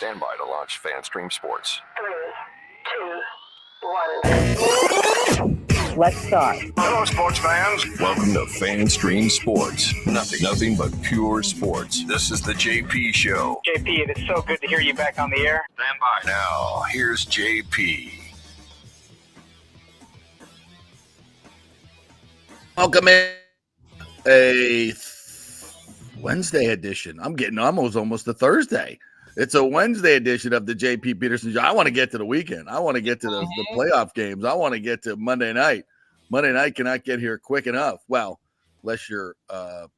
Stand by to launch FanStream Sports. 3, 2, 1. Let's start. Hello, sports fans. Welcome to FanStream Sports. Nothing but pure sports. This is the JP Show. JP, it is so good to hear you back on the air. Stand by. Now, here's JP. Welcome in a Wednesday edition. I'm getting almost a Thursday. It's a Wednesday edition of the JP Peterson Show. I want to get to the weekend. I want to get to the playoff games. I want to get to Monday night. Monday night cannot get here quick enough. Well, unless you're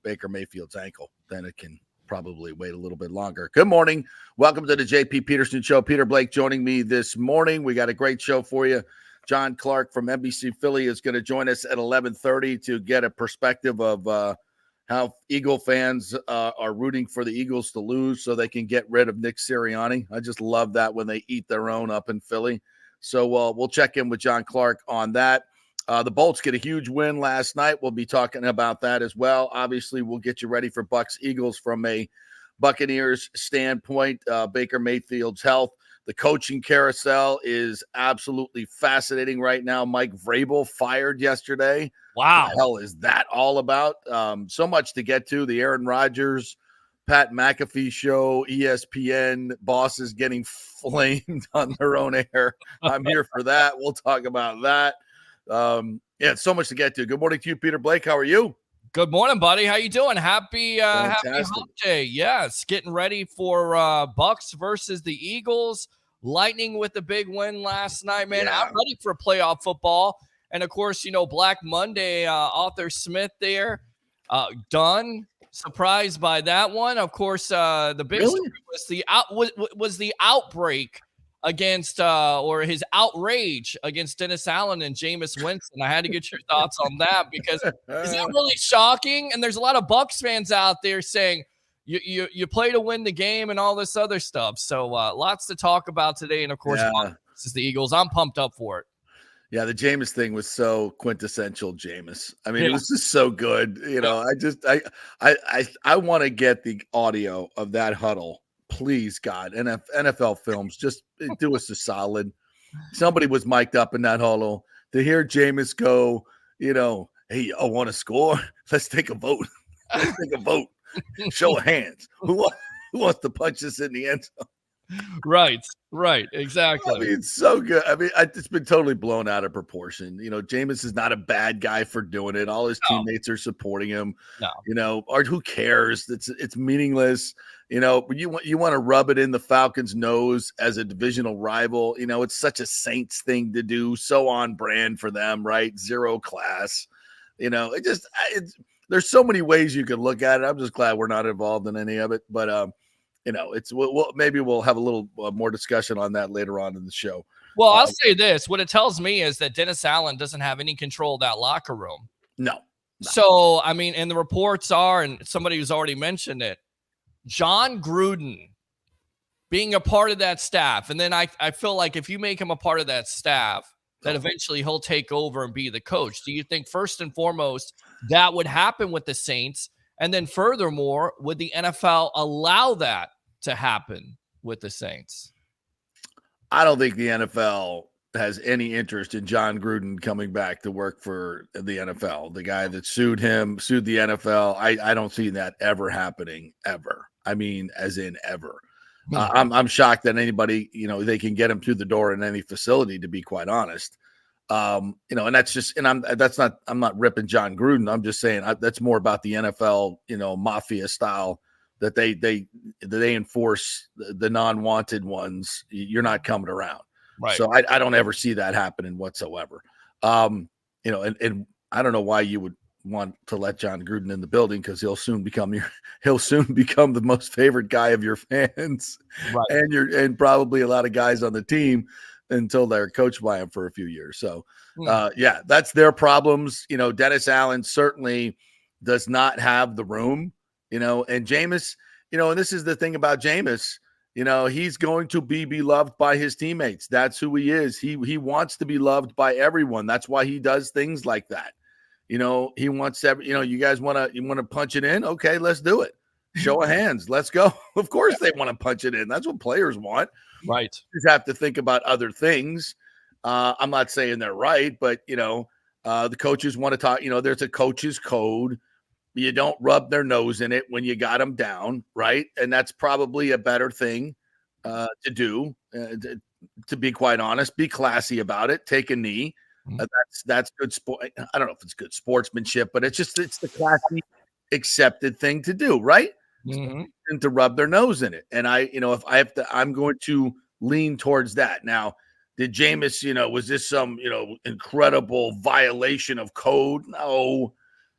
Baker Mayfield's ankle, then it can probably wait a little bit longer. Good morning. Welcome to the JP Peterson Show. Peter Blake joining me this morning. We got a great show for you. John Clark from NBC Philly is going to join us at 11:30 to get a perspective of how Eagle fans are rooting for the Eagles to lose so they can get rid of Nick Sirianni. I just love that when they eat their own up in Philly. So we'll check in with John Clark on that. The Bolts get a huge win last night. We'll be talking about that as well. Obviously, we'll get you ready for Bucs-Eagles from a Buccaneers standpoint. Baker Mayfield's health. The coaching carousel is absolutely fascinating right now. Mike Vrabel fired yesterday. Wow. What the hell is that all about? So much to get to. The Aaron Rodgers, Pat McAfee show, ESPN bosses getting flamed on their own air. I'm here for that. We'll talk about that. So much to get to. Good morning to you, Peter Blake. How are you? Good morning, buddy. How you doing? Happy Hump Day. Yes, getting ready for Bucs versus the Eagles. Lightning with the big win last night, man. Yeah. I'm ready for playoff football. And, of course, Black Monday, Arthur Smith there. Done. Surprised by that one. Of course, the big story was the outbreak against or his outrage against Dennis Allen and Jameis Winston. I had to get your thoughts on that because is that really shocking? And there's a lot of Bucs fans out there saying you play to win the game and all this other stuff. So lots to talk about today. And of course, this is the Eagles. I'm pumped up for it. Yeah, the Jameis thing was so quintessential Jameis. I mean, it was just so good. I want to get the audio of that huddle. Please, God, NFL Films, just do us a solid. Somebody was mic'd up in that huddle to hear Jameis go, hey, I want to score. Let's take a vote. Let's take a vote. Show of hands. Who wants to punch this in the end zone? Right, exactly. I mean, it's so good. I mean, it's been totally blown out of proportion. Jameis is not a bad guy for doing it. All his teammates are supporting him. No. Or who cares? It's meaningless. You want to rub it in the Falcons' nose as a divisional rival. It's such a Saints thing to do. So on brand for them, right? Zero class. There's so many ways you can look at it. I'm just glad we're not involved in any of it. But maybe we'll have a little more discussion on that later on in the show. Well, I'll say this. What it tells me is that Dennis Allen doesn't have any control of that locker room. No. So, I mean, and the reports are, and somebody who's already mentioned it, John Gruden being a part of that staff. And then I feel like if you make him a part of that staff, that eventually he'll take over and be the coach. Do you think first and foremost that would happen with the Saints? And then furthermore, would the NFL allow that to happen with the Saints? I don't think the NFL has any interest in John Gruden coming back to work for the NFL. The guy that sued the NFL. I don't see that ever happening, ever. I mean, as in ever. I'm shocked that anybody, they can get him through the door in any facility, to be quite honest. And that's just, and I'm not ripping John Gruden. I'm just saying that's more about the NFL, mafia style that they enforce the non-wanted ones. You're not coming around. Right. So I don't ever see that happening whatsoever. And I don't know why you would want to let John Gruden in the building, because he'll soon become the most favorite guy of your fans, right, and probably a lot of guys on the team until they're coached by him for a few years. So that's their problems. Dennis Allen certainly does not have the room, and Jameis, and this is the thing about Jameis, he's going to be beloved by his teammates. That's who he is. He wants to be loved by everyone. That's why he does things like that. He wants you guys want to punch it in? Okay, let's do it. Show of hands. Let's go. Of course they want to punch it in. That's what players want. Right. You just have to think about other things. I'm not saying they're right, but, the coaches want to talk. There's a coach's code. You don't rub their nose in it when you got them down, right? And that's probably a better thing to do, to be quite honest. Be classy about it. Take a knee. That's good sport. I don't know if it's good sportsmanship, but it's the classy, accepted thing to do, right? And to rub their nose in it. And if I have to, I'm going to lean towards that. Now, did Jameis, was this some, incredible violation of code? No.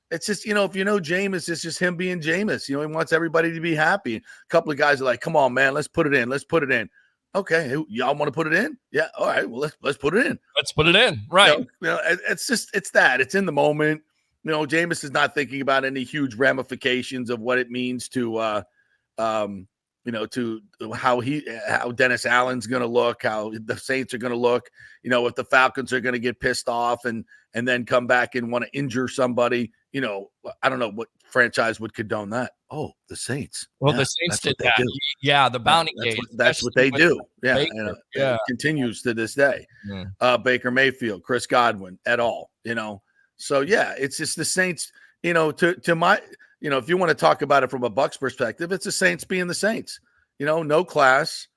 It's just, if Jameis, it's just him being Jameis. He wants everybody to be happy. A couple of guys are like, come on, man, let's put it in. Let's put it in. Okay, y'all want to put it in? Yeah, all right. Well, let's put it in. Let's put it in. Right. It's that. It's in the moment. Jameis is not thinking about any huge ramifications of what it means to to how Dennis Allen's going to look, how the Saints are going to look, if the Falcons are going to get pissed off and then come back and want to injure somebody. I don't know what franchise would condone that. Oh, the Saints. Well, the Saints did that. Yeah, the bounty gate. That's what they do. Yeah, Baker, it continues to this day. Baker Mayfield, Chris Godwin, et al. So yeah, it's just the Saints. To my, if you want to talk about it from a Bucs perspective, it's the Saints being the Saints. No class,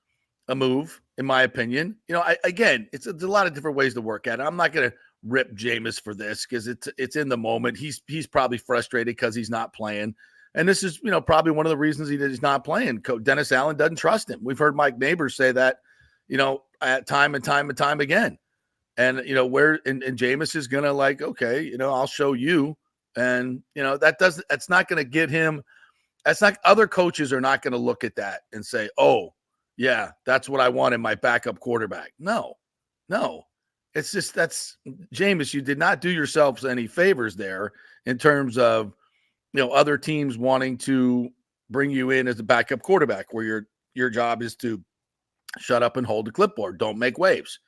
a move, in my opinion. Again, it's a lot of different ways to work at it. I'm not going to rip Jameis for this because it's in the moment. He's probably frustrated because he's not playing. And this is, probably one of the reasons he's not playing. Dennis Allen doesn't trust him. We've heard Mike Neighbors say that, at time and time again. And, Jameis is going to okay, I'll show you. And, that's not going to get him. That's not, other coaches are not going to look at that and say, oh, yeah, that's what I want in my backup quarterback. No. It's just, that's Jameis. You did not do yourselves any favors there in terms of, other teams wanting to bring you in as a backup quarterback where your job is to shut up and hold the clipboard. Don't make waves.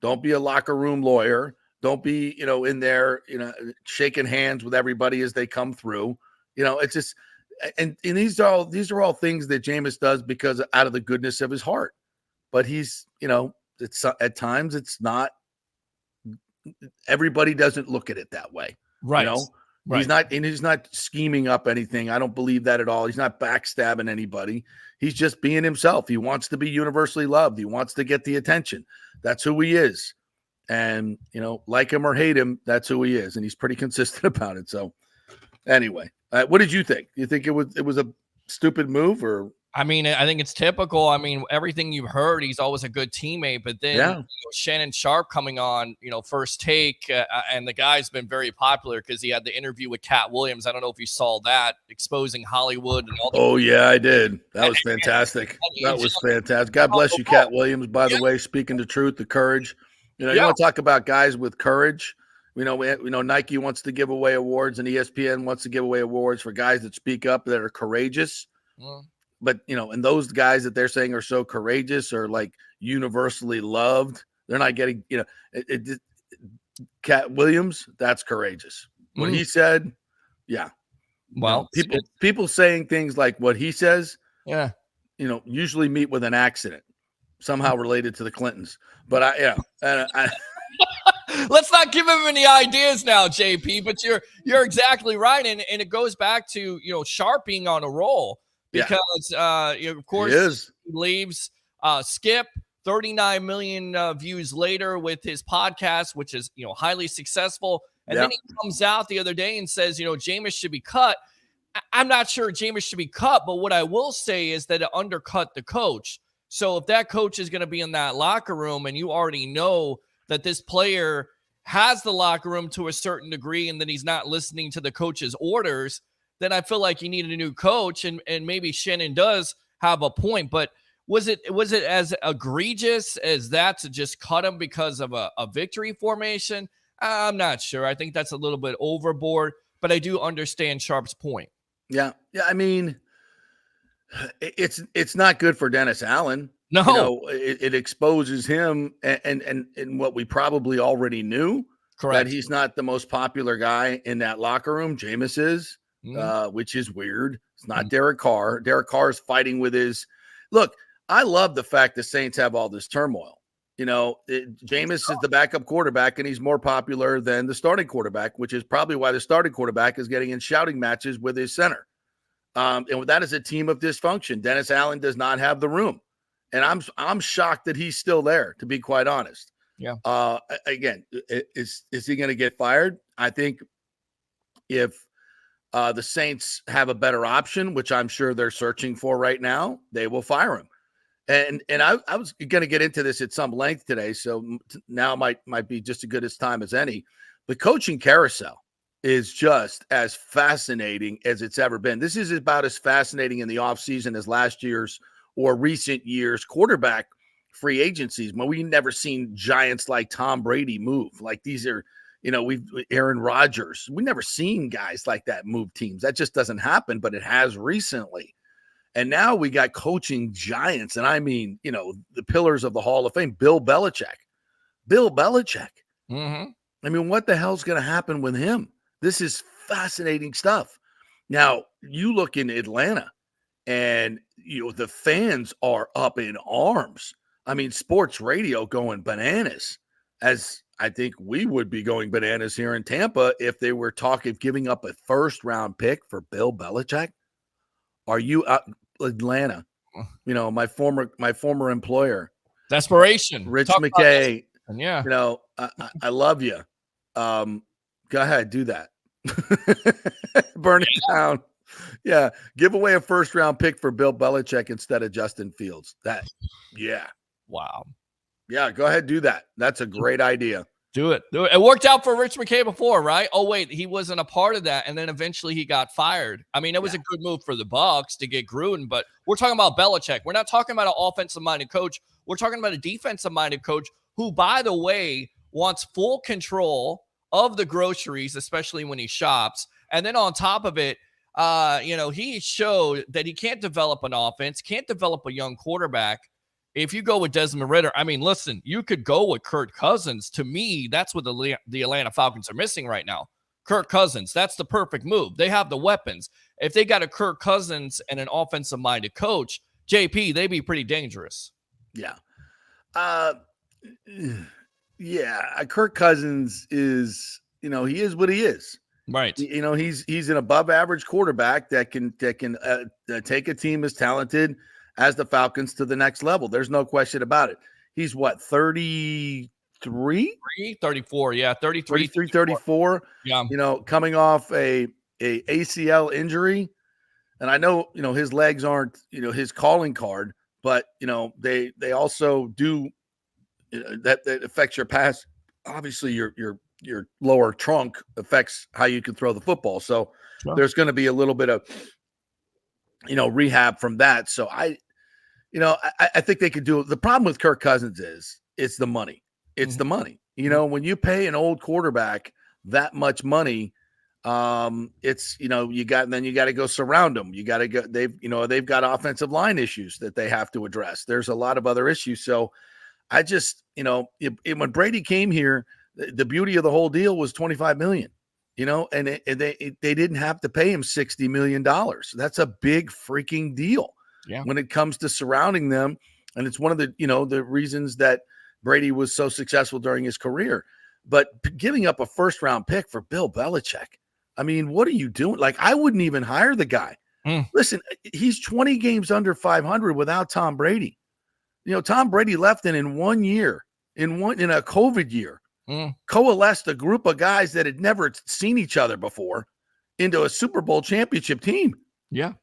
Don't be a locker room lawyer. Don't be, in there, shaking hands with everybody as they come through. It's just, and these are all things that Jameis does because out of the goodness of his heart. But he's, it's at times it's not. Everybody doesn't look at it that way, right? Right. He's not scheming up anything. I don't believe that at all. He's not backstabbing anybody. He's just being himself. He wants to be universally loved. He wants to get the attention. That's who he is. And, like him or hate him, that's who he is. And he's pretty consistent about it. So anyway, what did you think? You think it was a stupid move or? I mean, I think it's typical. I mean, everything you've heard, he's always a good teammate. But then Shannon Sharp coming on, First Take, and the guy's been very popular because he had the interview with Cat Williams. I don't know if you saw that, exposing Hollywood and all the. Oh yeah, I did. That was fantastic. That was fantastic. God bless you, Cat Williams. By the way, speaking the truth, the courage. You want to talk about guys with courage. Nike wants to give away awards, and ESPN wants to give away awards for guys that speak up that are courageous. But, and those guys that they're saying are so courageous or universally loved, they're not getting, Cat Williams, that's courageous. What he said, yeah. Well, people saying things like what he says, yeah, usually meet with an accident somehow related to the Clintons. But I let's not give him any ideas now, JP, but you're exactly right. And it goes back to, Sharp being on a roll. Because, of course, he leaves Skip 39 million views later with his podcast, which is, highly successful. And then he comes out the other day and says, Jameis should be cut. I'm not sure Jameis should be cut, but what I will say is that it undercut the coach. So if that coach is going to be in that locker room and you already know that this player has the locker room to a certain degree and that he's not listening to the coach's orders, then I feel like you need a new coach, and maybe Shannon does have a point. But was it as egregious as that to just cut him because of a victory formation? I'm not sure. I think that's a little bit overboard, but I do understand Sharp's point. Yeah. I mean, it's not good for Dennis Allen. No, it exposes him and what we probably already knew. Correct. That he's not the most popular guy in that locker room. Jameis is. which is weird. It's not Derek Carr. Derek Carr is fighting with his – look, I love the fact the Saints have all this turmoil. Jameis is the backup quarterback, and he's more popular than the starting quarterback, which is probably why the starting quarterback is getting in shouting matches with his center. And that is a team of dysfunction. Dennis Allen does not have the room. And I'm shocked that he's still there, to be quite honest. Yeah. Again, is he going to get fired? I think if the Saints have a better option, which I'm sure they're searching for right now, they will fire him. And I was going to get into this at some length today, so now might be just as good as time as any. The coaching carousel is just as fascinating as it's ever been. This is about as fascinating in the offseason as last year's or recent years' quarterback free agencies. Well, we've never seen giants like Tom Brady move. Like these are, Aaron Rodgers. We've never seen guys like that move teams. That just doesn't happen, but it has recently. And now we got coaching giants. And I mean, the pillars of the Hall of Fame, Bill Belichick. Mm-hmm. I mean, what the hell's going to happen with him? This is fascinating stuff. Now, you look in Atlanta and, the fans are up in arms. I mean, sports radio going bananas, as I think we would be going bananas here in Tampa if they were talking of giving up a first-round pick for Bill Belichick. Are you Atlanta? My former employer. Desperation. Rich McKay. Yeah. I love you. Go ahead, do that. Burn it down. Yeah. Give away a first-round pick for Bill Belichick instead of Justin Fields. Yeah. Wow. Yeah, go ahead, do that. That's a great idea. Do it. It worked out for Rich McKay before, right? Oh, wait, he wasn't a part of that, and then eventually he got fired. I mean, it was a good move for the Bucs to get Gruden, but we're talking about Belichick. We're not talking about an offensive-minded coach. We're talking about a defensive-minded coach who, by the way, wants full control of the groceries, especially when he shops. And then on top of it, he showed that he can't develop an offense, can't develop a young quarterback. If you go with Desmond Ridder, I mean, listen, you could go with Kirk Cousins. To me, that's what the Atlanta Falcons are missing right now. Kirk Cousins, that's the perfect move. They have the weapons. If they got a Kirk Cousins and an offensive-minded coach, JP, they'd be pretty dangerous. Yeah. Kirk Cousins is, he is what he is. Right. He's an above-average quarterback that can take a team as talented as the Falcons to the next level. There's no question about it. He's what, 33? 34, yeah, 33. 34. Yeah. Coming off a ACL injury. And I know, his legs aren't, his calling card, but, they also do that affects your pass. Obviously, your lower trunk affects how you can throw the football. So there's going to be a little bit of, rehab from that. So I think they could do it. The problem with Kirk Cousins is it's the money. It's the money. When you pay an old quarterback that much money, it's, you got to go surround them. You got to go. They've got offensive line issues that they have to address. There's a lot of other issues. So I just, when Brady came here, the beauty of the whole deal was $25 million, and they didn't have to pay him $60 million. That's a big freaking deal. Yeah. When it comes to surrounding them. And it's one of the, the reasons that Brady was so successful during his career. But giving up a first-round pick for Bill Belichick, I mean, what are you doing? Like, I wouldn't even hire the guy. Listen, he's 20 games under 500 without Tom Brady. Tom Brady left in 1 year, in a COVID year, coalesced a group of guys that had never seen each other before into a Super Bowl championship team. Yeah.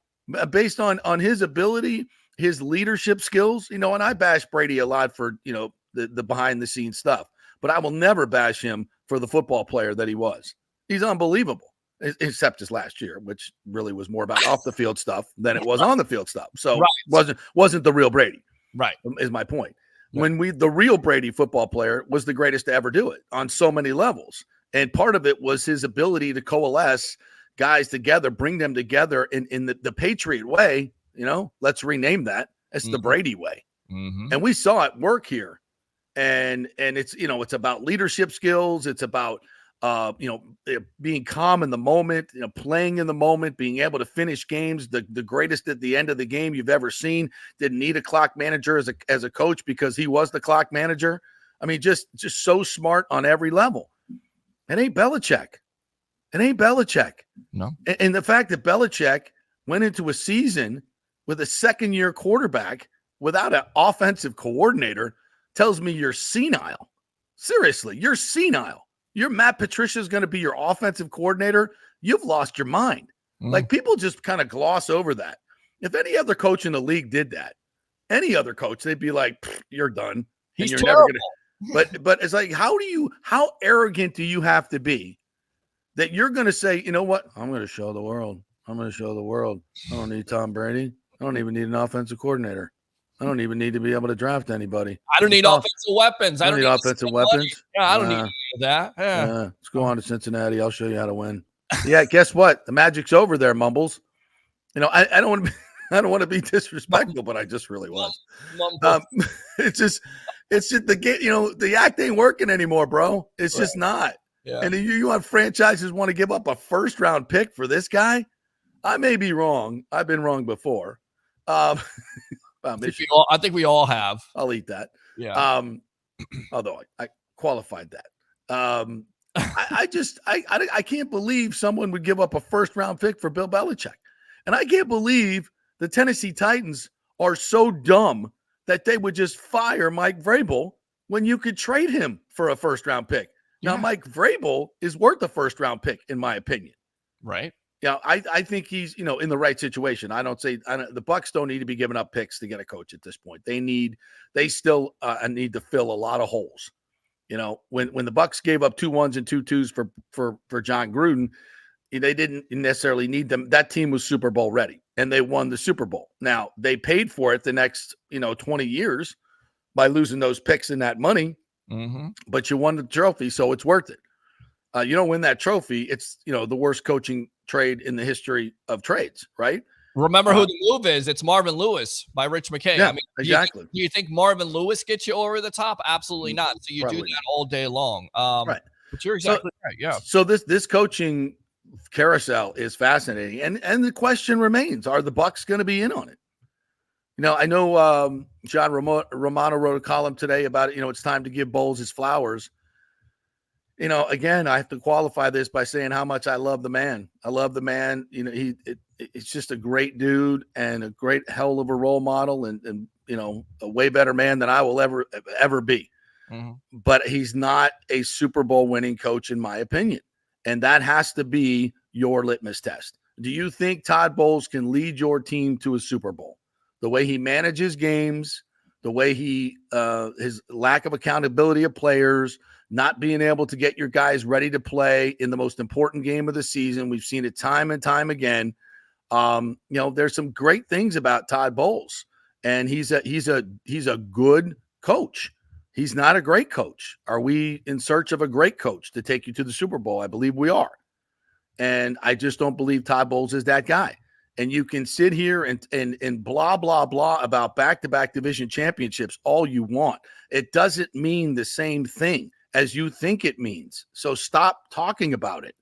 Based on his ability, his leadership skills, and I bash Brady a lot for, the behind the scenes stuff, but I will never bash him for the football player that he was. He's unbelievable, except his last year, which really was more about off the field stuff than it was on the field stuff. So wasn't the real Brady. Right. Is my point. Yeah. The real Brady football player was the greatest to ever do it on so many levels. And part of it was his ability to coalesce guys together, bring them together in the Patriot way. Let's rename that. It's the Brady way. And we saw it work here. And it's, it's about leadership skills. It's about being calm in the moment, playing in the moment, being able to finish games, the greatest at the end of the game you've ever seen. Didn't need a clock manager as a coach because he was the clock manager. I mean, just so smart on every level. It ain't Belichick. No. And the fact that Belichick went into a season with a second-year quarterback without an offensive coordinator tells me you're senile. Seriously, you're senile. Your Matt Patricia is going to be your offensive coordinator. You've lost your mind. Like, people just kind of gloss over that. If any other coach in the league did that, any other coach, they'd be like, you're done. He's you're terrible. never gonna. But it's like, how arrogant do you have to be that you're going to say, you know what? I'm going to show the world. I don't need Tom Brady. I don't even need an offensive coordinator. I don't even need to be able to draft anybody. I don't need offensive weapons. I don't need offensive weapons. Yeah, I don't need any of that. Yeah. Let's go on to Cincinnati. I'll show you how to win. Yeah, guess what? The magic's over there, Mumbles. I don't want to be, I don't want to be disrespectful, but I just really was. It's just the game. The act ain't working anymore, bro. It's just not. Yeah. And you want franchises want to give up a first-round pick for this guy? I may be wrong. I've been wrong before. I think we all have. I'll eat that. Yeah. Although I qualified that. I can't believe someone would give up a first-round pick for Bill Belichick. And I can't believe the Tennessee Titans are so dumb that they would just fire Mike Vrabel when you could trade him for a first-round pick. Now, Mike Vrabel is worth a first-round pick, in my opinion. Right. Yeah, I think he's, in the right situation. The Bucs don't need to be giving up picks to get a coach at this point. They still need to fill a lot of holes. When the Bucs gave up 2 1s and 2 2s for John Gruden, they didn't necessarily need them. That team was Super Bowl ready, and they won the Super Bowl. Now, they paid for it the next, 20 years by losing those picks and that money. Mm-hmm. But you won the trophy, so it's worth it. You don't win that trophy, it's the worst coaching trade in the history of trades, right? Remember who the move is? It's Marvin Lewis by Rich McKay. Yeah, exactly. Do you think Marvin Lewis gets you over the top? Absolutely not. So you Probably do that all day long. Right. But you're exactly right. Yeah. So this coaching carousel is fascinating, and the question remains: are the Bucs going to be in on it? I know John Romano wrote a column today about it. It's time to give Bowles his flowers. Again, I have to qualify this by saying how much I love the man. I love the man. It's just a great dude and a great hell of a role model, and a way better man than I will ever be. Mm-hmm. But he's not a Super Bowl winning coach, in my opinion, and that has to be your litmus test. Do you think Todd Bowles can lead your team to a Super Bowl? The way he manages games, the way his lack of accountability of players, not being able to get your guys ready to play in the most important game of the season. We've seen it time and time again. There's some great things about Todd Bowles, and he's a good coach. He's not a great coach. Are we in search of a great coach to take you to the Super Bowl? I believe we are. And I just don't believe Todd Bowles is that guy. And you can sit here and blah, blah, blah about back-to-back division championships all you want. It doesn't mean the same thing as you think it means. So stop talking about it.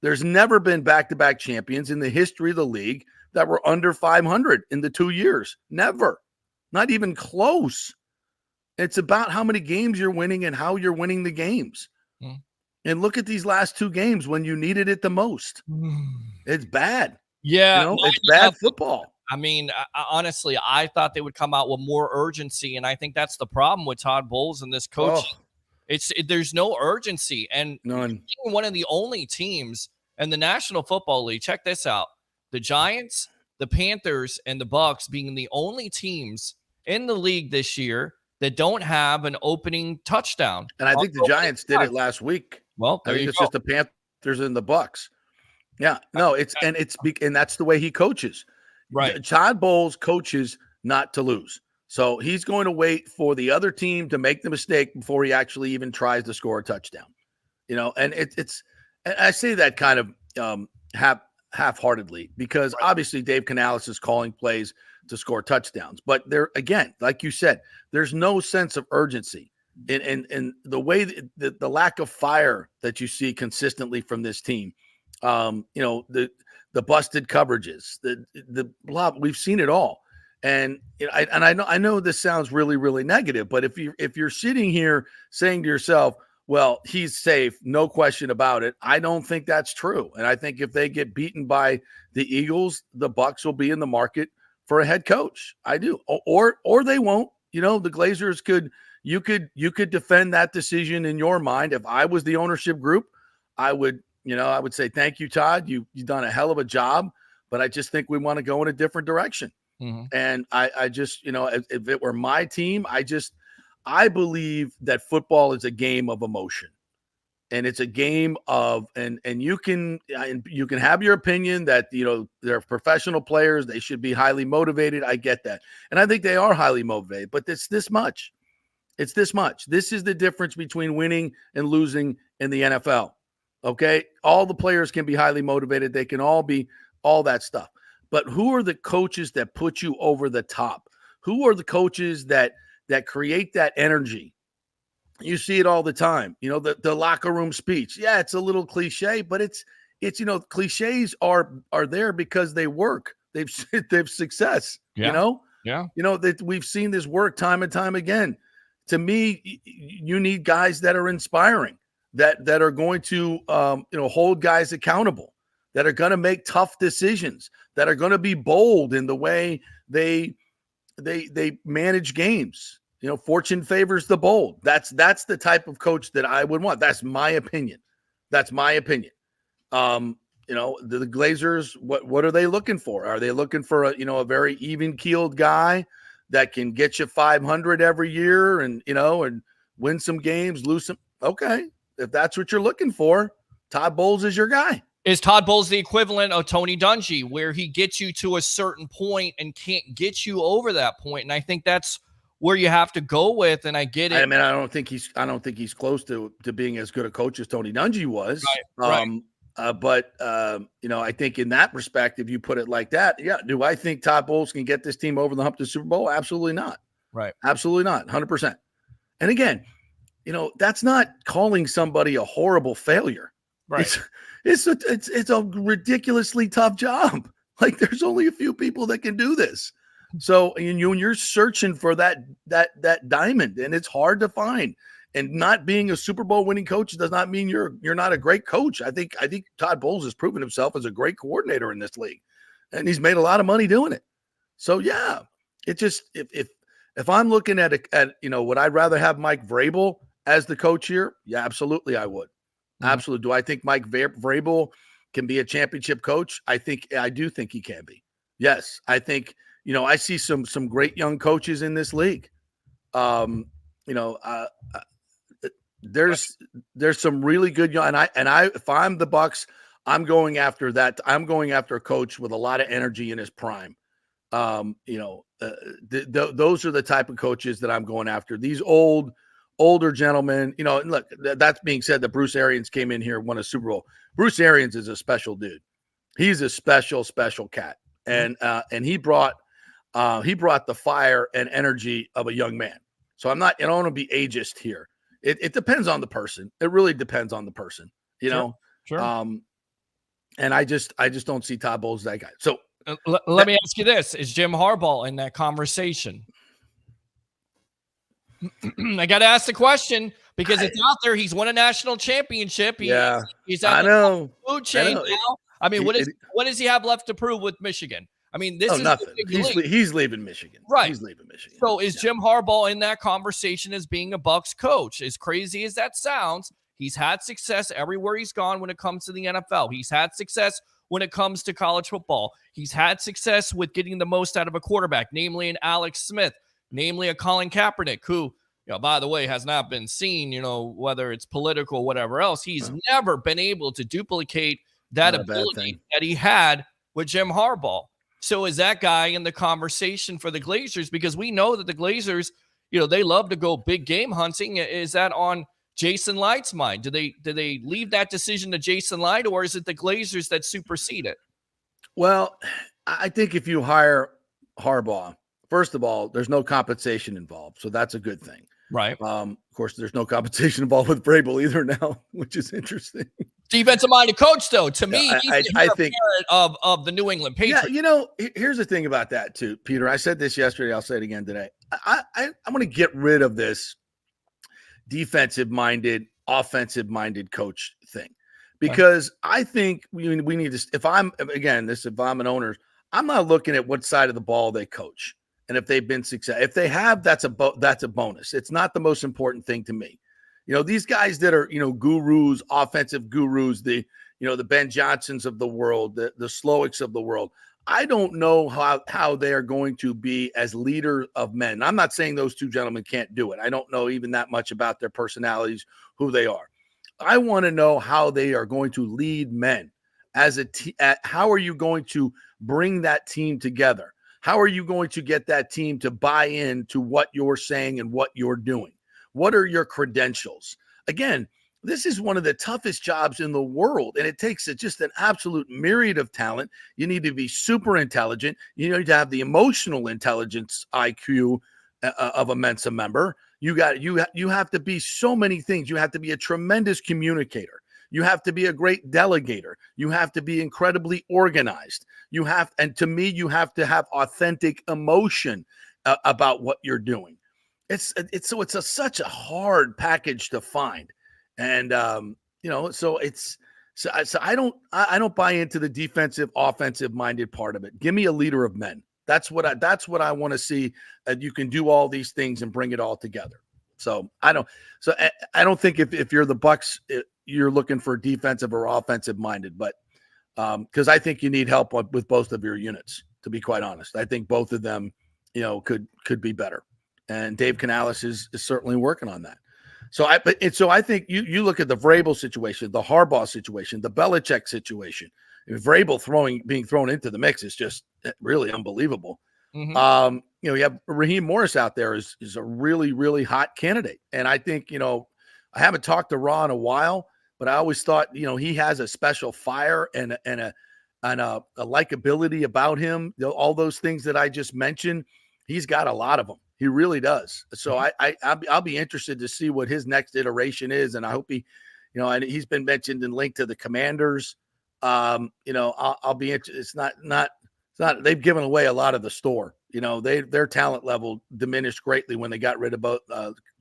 There's never been back-to-back champions in the history of the league that were under 500 in the 2 years. Never. Not even close. It's about how many games you're winning and how you're winning the games. And look at these last 2 games when you needed it the most. It's bad. Yeah. It's bad football. I mean, honestly, I thought they would come out with more urgency, and I think that's the problem with Todd Bowles and this coach. There's no urgency, and none. Being one of the only teams in the National Football League. Check this out: the Giants, the Panthers, and the Bucs being the only teams in the league this year that don't have an opening touchdown. And I think the Giants did it last week. Well, I think it's just the Panthers and the Bucs. Yeah, no, and that's the way he coaches. Right. Todd Bowles coaches not to lose. So he's going to wait for the other team to make the mistake before he actually even tries to score a touchdown. And and I say that kind of half-heartedly because obviously Dave Canales is calling plays to score touchdowns. But there, again, like you said, there's no sense of urgency. and the way the lack of fire that you see consistently from this team, the busted coverages, the blah, we've seen it all. And I know this sounds really, really negative, but if you're sitting here saying to yourself, well, he's safe, no question about it, I don't think that's true. And I think if they get beaten by the Eagles, the Bucs will be in the market for a head coach. I do, or they won't. The Glazers you could defend that decision in your mind. If I was the ownership group, I would say, thank you, Todd. You've done a hell of a job, but I just think we want to go in a different direction. Mm-hmm. And I just, if it were my team, I believe that football is a game of emotion, and it's a game of, and you can have your opinion that, they're professional players. They should be highly motivated. I get that. And I think they are highly motivated, but it's this much. It's this much. This is the difference between winning and losing in the NFL. Okay. All the players can be highly motivated. They can all be all that stuff. But who are the coaches that put you over the top? Who are the coaches that create that energy? You see it all the time. The locker room speech. Yeah, it's a little cliche, but it's cliches are there because they work. They've success. Yeah. That we've seen this work time and time again. To me, you need guys that are inspiring, that are going to hold guys accountable, that are going to make tough decisions, that are going to be bold in the way they manage games. Fortune favors the bold. That's the type of coach that I would want. That's my opinion. The Glazers, what are they looking for? Are they looking for a very even-keeled guy that can get you 500 every year and win some games, lose some? Okay. If that's what you're looking for, Todd Bowles is your guy. Is Todd Bowles the equivalent of Tony Dungy, where he gets you to a certain point and can't get you over that point? And I think that's where you have to go with. And I get it. I mean, I don't think he's close to being as good a coach as Tony Dungy was. Right. But I think in that perspective, you put it like that. Yeah. Do I think Todd Bowles can get this team over the hump to the Super Bowl? Absolutely not. Right. Absolutely not. 100%. And again, that's not calling somebody a horrible failure. Right. It's a ridiculously tough job. Like, there's only a few people that can do this. So when you're searching for that diamond, and it's hard to find. And not being a Super Bowl winning coach does not mean you're not a great coach. I think Todd Bowles has proven himself as a great coordinator in this league, and he's made a lot of money doing it. So yeah, it just if I'm looking at would I rather have Mike Vrabel as the coach here? Yeah, absolutely, I would. Mm-hmm. Absolutely. Do I think Mike Vrabel can be a championship coach? I do think he can be. Yes, I think I see some great young coaches in this league. There's some really good young, and I if I'm the Bucs, I'm going after that. I'm going after a coach with a lot of energy in his prime. Those are the type of coaches that I'm going after. These older gentlemen, and look, that's being said that Bruce Arians came in here and won a Super Bowl. Bruce Arians is a special dude. He's a special cat. And he brought the fire and energy of a young man. So I don't want to be ageist here. It depends on the person. It really depends on the person, Sure. And I just don't see Todd Bowles as that guy. So let me ask you this: is Jim Harbaugh in that conversation? I got to ask the question because it's out there. He's won a national championship. He's at the food chain now. I mean, what does he have left to prove with Michigan? I mean, this is nothing. He's leaving Michigan. Right. He's leaving Michigan. So is Jim Harbaugh in that conversation as being a Bucs coach? As crazy as that sounds, he's had success everywhere he's gone when it comes to the NFL. He's had success when it comes to college football. He's had success with getting the most out of a quarterback, namely an Alex Smith, namely a Colin Kaepernick, who, by the way, has not been seen, whether it's political or whatever else. He's never been able to duplicate that ability that he had with Jim Harbaugh. So is that guy in the conversation for the Glazers? Because we know that the Glazers, they love to go big game hunting. Is that on Jason Light's mind? Do they leave that decision to Jason Light, or is it the Glazers that supersede it? Well, I think if you hire Harbaugh, first of all, there's no compensation involved. So that's a good thing. Right. Of course, there's no compensation involved with Vrabel either now, which is interesting. Defensive-minded coach, though. To me, he's the I heir think apparent of the New England Patriots. Yeah, here's the thing about that too, Peter. I said this yesterday. I'll say it again today. I'm going to get rid of this defensive-minded, offensive-minded coach thing because I think we need to. If I'm an owner, I'm not looking at what side of the ball they coach and if they've been successful. If they have, that's a bonus. It's not the most important thing to me. These guys that are, gurus, offensive gurus, the Ben Johnsons of the world, the Slowicks of the world. I don't know how they are going to be as leaders of men. I'm not saying those two gentlemen can't do it. I don't know even that much about their personalities, who they are. I want to know how they are going to lead men as a team. How are you going to bring that team together? How are you going to get that team to buy into what you're saying and what you're doing? What are your credentials? Again, this is one of the toughest jobs in the world, and it takes just an absolute myriad of talent. You need to be super intelligent. You need to have the emotional intelligence IQ of a Mensa member. You have to be so many things. You have to be a tremendous communicator. You have to be a great delegator. You have to be incredibly organized. And to me, you have to have authentic emotion about what you're doing. It's such a hard package to find. And, so I don't buy into the defensive, offensive minded part of it. Give me a leader of men. That's what I want to see. You can do all these things and bring it all together. So I don't think if you're the Bucs, you're looking for defensive or offensive minded, but because I think you need help with both of your units, to be quite honest. I think both of them, could be better. And Dave Canales is certainly working on that. So I think you look at the Vrabel situation, the Harbaugh situation, the Belichick situation. Vrabel being thrown into the mix is just really unbelievable. Mm-hmm. You have Raheem Morris out there is a really, really hot candidate. And I think, I haven't talked to Raw in a while, but I always thought, he has a special fire and a likability about him. All those things that I just mentioned, he's got a lot of them. He really does. So I'll be interested to see what his next iteration is. And I hope and he's been mentioned and linked to the Commanders. I'll be interested. It's not, they've given away a lot of the store. Their talent level diminished greatly when they got rid of both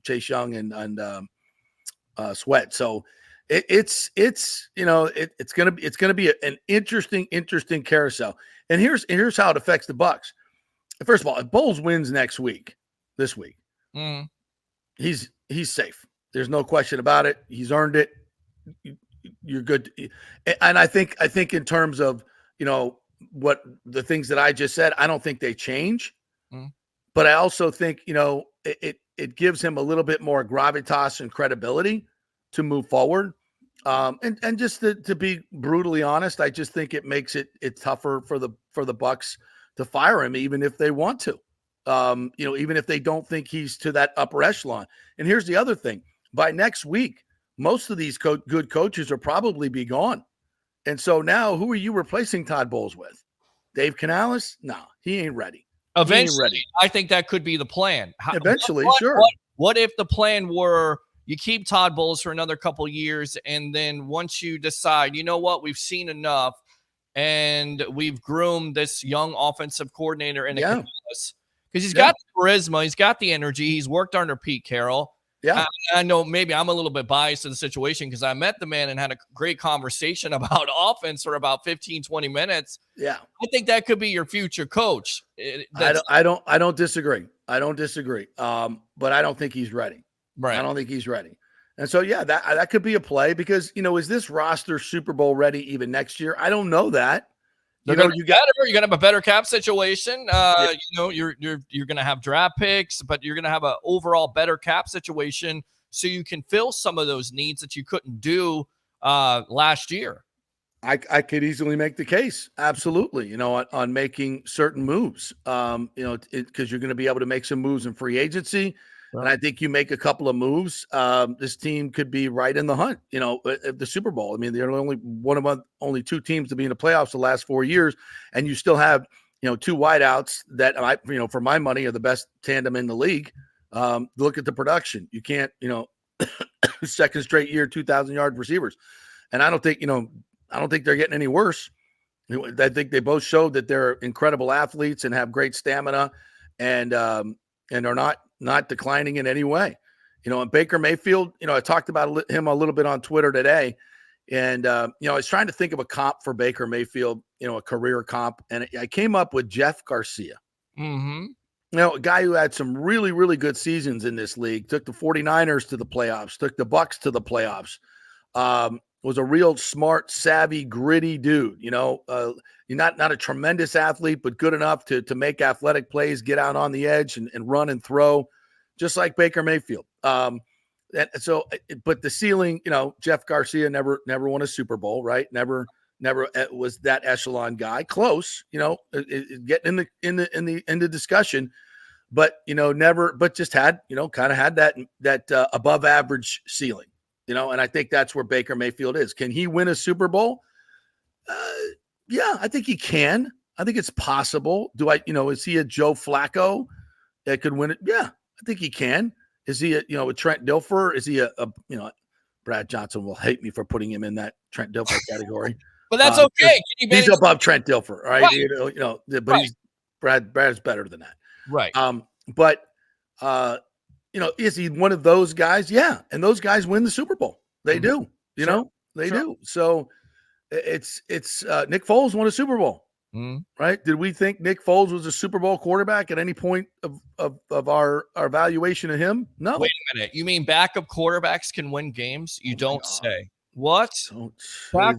Chase Young and Sweat. So it's going to be an interesting carousel. And here's how it affects the Bucs. First of all, if Bowles wins this week, he's safe. There's no question about it. He's earned it. You're good. And I think in terms of, what the things that I just said, I don't think they change, but I also think, it gives him a little bit more gravitas and credibility to move forward. And just to be brutally honest, I just think it makes it tougher for the Bucs to fire him, even if they want to. Even if they don't think he's to that upper echelon. And here's the other thing. By next week, most of these good coaches will probably be gone. And so now who are you replacing Todd Bowles with? Dave Canales? No, he ain't ready. Eventually, I think that could be the plan. Eventually, sure. What if the plan were you keep Todd Bowles for another couple of years, and then once you decide, you know what, we've seen enough, and we've groomed this young offensive coordinator in Canales. Because he's got the charisma, he's got the energy, he's worked under Pete Carroll. Yeah. I know maybe I'm a little bit biased to the situation because I met the man and had a great conversation about offense for about 15, 20 minutes. Yeah. I think that could be your future coach. I don't disagree. But I don't think he's ready. Right. I don't think he's ready. And so, that could be a play because, is this roster Super Bowl ready even next year? I don't know that. You're going to have a better cap situation. You're going to have draft picks, but you're going to have an overall better cap situation so you can fill some of those needs that you couldn't do last year. I could easily make the case. Absolutely. On making certain moves, because you're going to be able to make some moves in free agency. Right. And I think you make a couple of moves. This team could be right in the hunt, at the Super Bowl. I mean, they're only two teams to be in the playoffs the last 4 years. And you still have, two wideouts that for my money are the best tandem in the league. Look at the production. You can't, second straight year, 2,000-yard receivers. And I don't think they're getting any worse. I think they both showed that they're incredible athletes and have great stamina and are not declining in any way. And Baker Mayfield, I talked about him a little bit on Twitter today. And, I was trying to think of a comp for Baker Mayfield, a career comp. And I came up with Jeff Garcia. Mm-hmm. A guy who had some really, really good seasons in this league, took the 49ers to the playoffs, took the Bucs to the playoffs, was a real smart, savvy, gritty dude. You're not a tremendous athlete, but good enough to make athletic plays, get out on the edge and run and throw, just like Baker Mayfield. But the ceiling, Jeff Garcia never won a Super Bowl, right? Never was that echelon guy. Close, getting in the discussion, but just had kind of had that above average ceiling, and I think that's where Baker Mayfield is. Can he win a Super Bowl? Yeah, I think he can. I think it's possible. Is he a Joe Flacco that could win it? Yeah, I think he can. Is he a Trent Dilfer? Is he a Brad Johnson will hate me for putting him in that Trent Dilfer category. But that's okay. He's above Trent Dilfer, right? Right. But right. he's Brad's better than that. Right. Is he one of those guys? Yeah. And those guys win the Super Bowl. They do, they do. So it's Nick Foles won a Super Bowl, right? Did we think Nick Foles was a Super Bowl quarterback at any point of our evaluation of him? No. Wait a minute. You mean backup quarterbacks can win games? You don't say. What? What?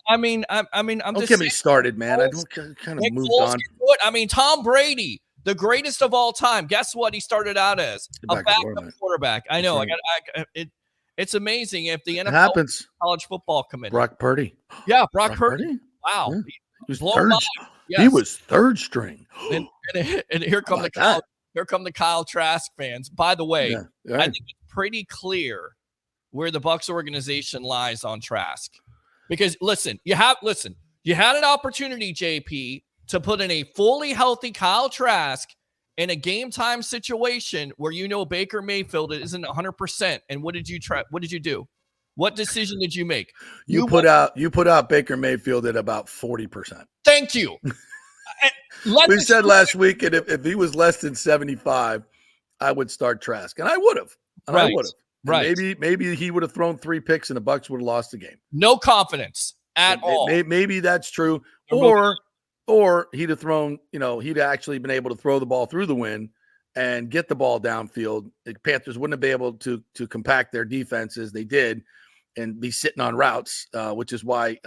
I mean, I'm don't just get me started, man. I don't kind of Nick moved Foles on. can do it. I mean, Tom Brady, the greatest of all time. Guess what? He started out as a backup quarterback. I know. Right. It's amazing if the NFL happens. College football committee. Brock Purdy. Yeah, Brock Purdy. Wow. Yeah. He was third string. And here come the Kyle Trask fans. By the way, I think it's pretty clear where the Bucs organization lies on Trask. Because listen, you had an opportunity, JP, to put in a fully healthy Kyle Trask in a game time situation where Baker Mayfield isn't 100%. And what did you try? What did you do? What decision did you make? You put out Baker Mayfield at about 40%. Thank you. We said last week, and if he was less than 75, I would start Trask, and I would have. I would have. Right. Maybe he would have thrown 3 picks, and the Bucs would have lost the game. No confidence at all. Maybe that's true. Or he'd have thrown. He'd actually been able to throw the ball through the wind and get the ball downfield. The Panthers wouldn't have been able to compact their defense as they did, and be sitting on routes, which is why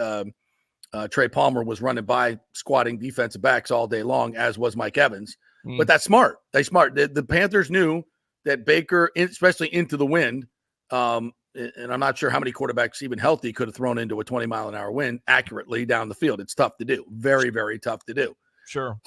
Trey Palmer was running by squatting defensive backs all day long, as was Mike Evans. But that's smart. The Panthers knew that Baker, especially into the wind, and I'm not sure how many quarterbacks even healthy could have thrown into a 20-mile-an-hour wind accurately down the field. It's tough to do. Very, very tough to do. Sure.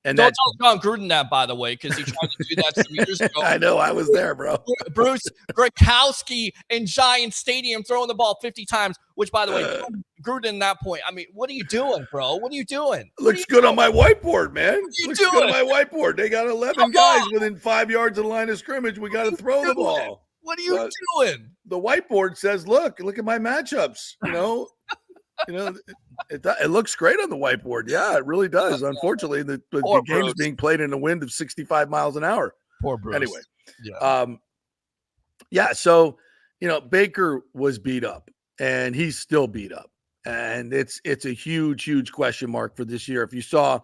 And don't tell John Gruden that, by the way, because he tried to do that some years ago. I know. I was there, bro. Bruce Grakowski in Giant Stadium throwing the ball 50 times, which, by the way, Gruden at that point, I mean, what are you doing, bro? What are you doing? Looks good on my whiteboard, man. Looks good on my whiteboard. They got 11 guys within 5 yards of the line of scrimmage. We got to throw the ball. What are you doing? The whiteboard says, look at my matchups. It looks great on the whiteboard. Yeah, it really does. Unfortunately, the game is being played in a wind of 65 miles an hour. Poor Bruce. Anyway, So Baker was beat up, and he's still beat up, and it's a huge, huge question mark for this year. If you saw,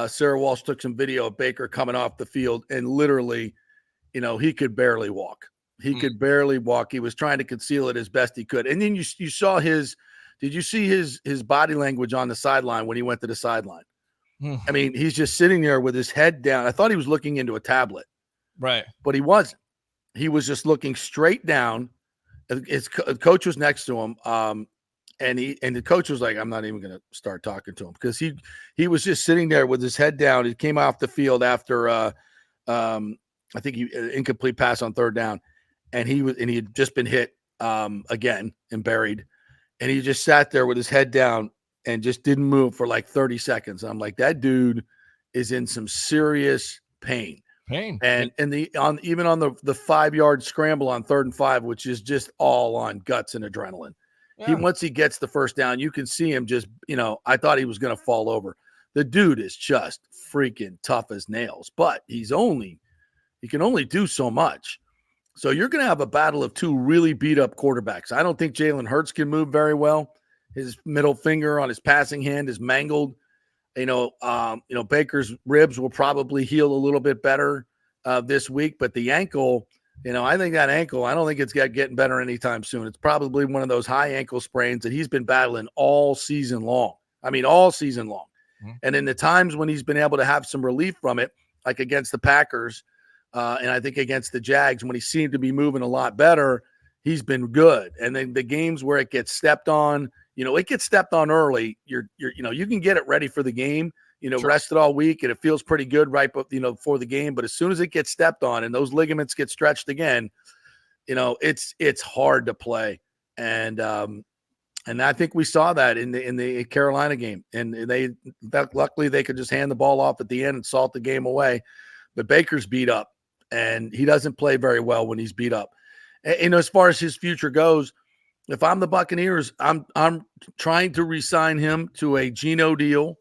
Sarah Walsh took some video of Baker coming off the field, and literally, he could barely walk. He could barely walk. He was trying to conceal it as best he could, and then you saw his. Did you see his body language on the sideline when he went to the sideline? I mean, he's just sitting there with his head down. I thought he was looking into a tablet. Right. But he wasn't. He was just looking straight down. His coach was next to him. And the coach was like, I'm not even going to start talking to him, because he was just sitting there with his head down. He came off the field after I think incomplete pass on third down. And he had just been hit again and buried. And he just sat there with his head down and just didn't move for like 30 seconds. I'm like, that dude is in some serious pain. Pain. And even on the 5-yard scramble on 3rd and 5, which is just all on guts and adrenaline. Yeah. Once he gets the first down, you can see him just, I thought he was going to fall over. The dude is just freaking tough as nails, but he can only do so much. So you're going to have a battle of two really beat up quarterbacks. I don't think Jalen Hurts can move very well. His middle finger on his passing hand is mangled. Baker's ribs will probably heal a little bit better this week, but the ankle, I think that ankle, I don't think it's getting better anytime soon. It's probably one of those high ankle sprains that he's been battling all season long. All season long. Mm-hmm. And in the times when he's been able to have some relief from it, like against the Packers, and I think against the Jags, when he seemed to be moving a lot better, he's been good. And then the games where it gets stepped on, it gets stepped on early. You can get it ready for the game, sure. Rested all week, and it feels pretty good right before the game. But as soon as it gets stepped on and those ligaments get stretched again, it's hard to play. And I think we saw that in the Carolina game. And luckily they could just hand the ball off at the end and salt the game away. But Baker's beat up, and he doesn't play very well when he's beat up. And as far as his future goes, if I'm the Buccaneers, I'm trying to re-sign him to a Geno deal,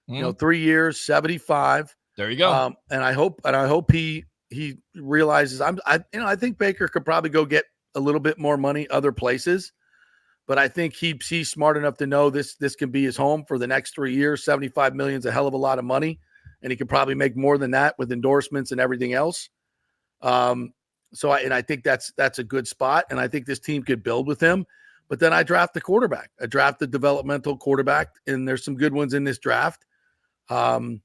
3 years, 75. There you go. And I hope he realizes I think Baker could probably go get a little bit more money other places, but I think he's smart enough to know this can be his home for the next 3 years. 75 million is a hell of a lot of money, and he could probably make more than that with endorsements and everything else. So I think that's a good spot, and I think this team could build with him. But then I draft the quarterback. I draft the developmental quarterback, and there's some good ones in this draft. Penix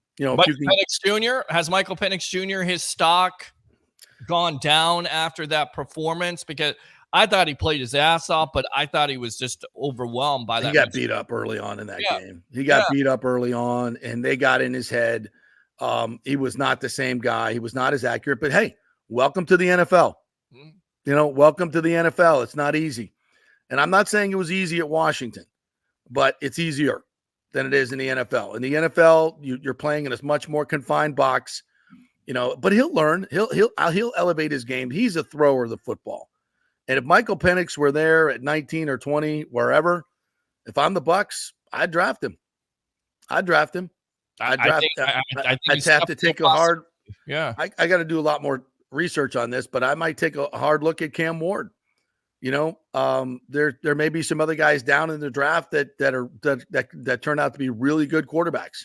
Jr. Has Michael Penix Jr. his stock gone down after that performance? Because I thought he played his ass off, but I thought he was just overwhelmed by that. He got beat up early on in that game. He got beat up early on, and they got in his head. He was not the same guy. He was not as accurate. But hey, welcome to the NFL. Welcome to the NFL. It's not easy. And I'm not saying it was easy at Washington, but it's easier than it is in the NFL. In the NFL, you're playing in a much more confined box, but he'll learn. He'll elevate his game. He's a thrower of the football. And if Michael Penix were there at 19 or 20, wherever, if I'm the Bucs, I'd draft him. I'd have to take a hard. Yeah. I got to do a lot more research on this, but I might take a hard look at Cam Ward. There may be some other guys down in the draft that turn out to be really good quarterbacks.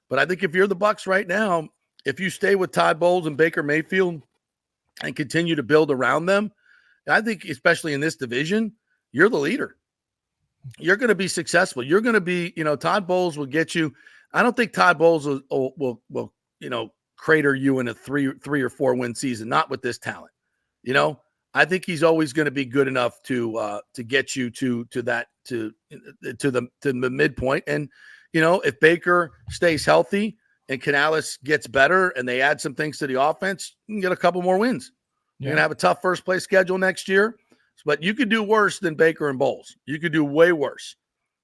But I think if you're the Bucs right now, if you stay with Todd Bowles and Baker Mayfield and continue to build around them, I think especially in this division, you're the leader. You're going to be successful. You're going to be, Todd Bowles will get you. I don't think Todd Bowles will crater you in a three or 4 win season. Not with this talent. I think he's always going to be good enough to get you to the midpoint. And if Baker stays healthy and Canales gets better and they add some things to the offense, you can get a couple more wins. You're going to have a tough first place schedule next year, but you could do worse than Baker and Bowles. You could do way worse.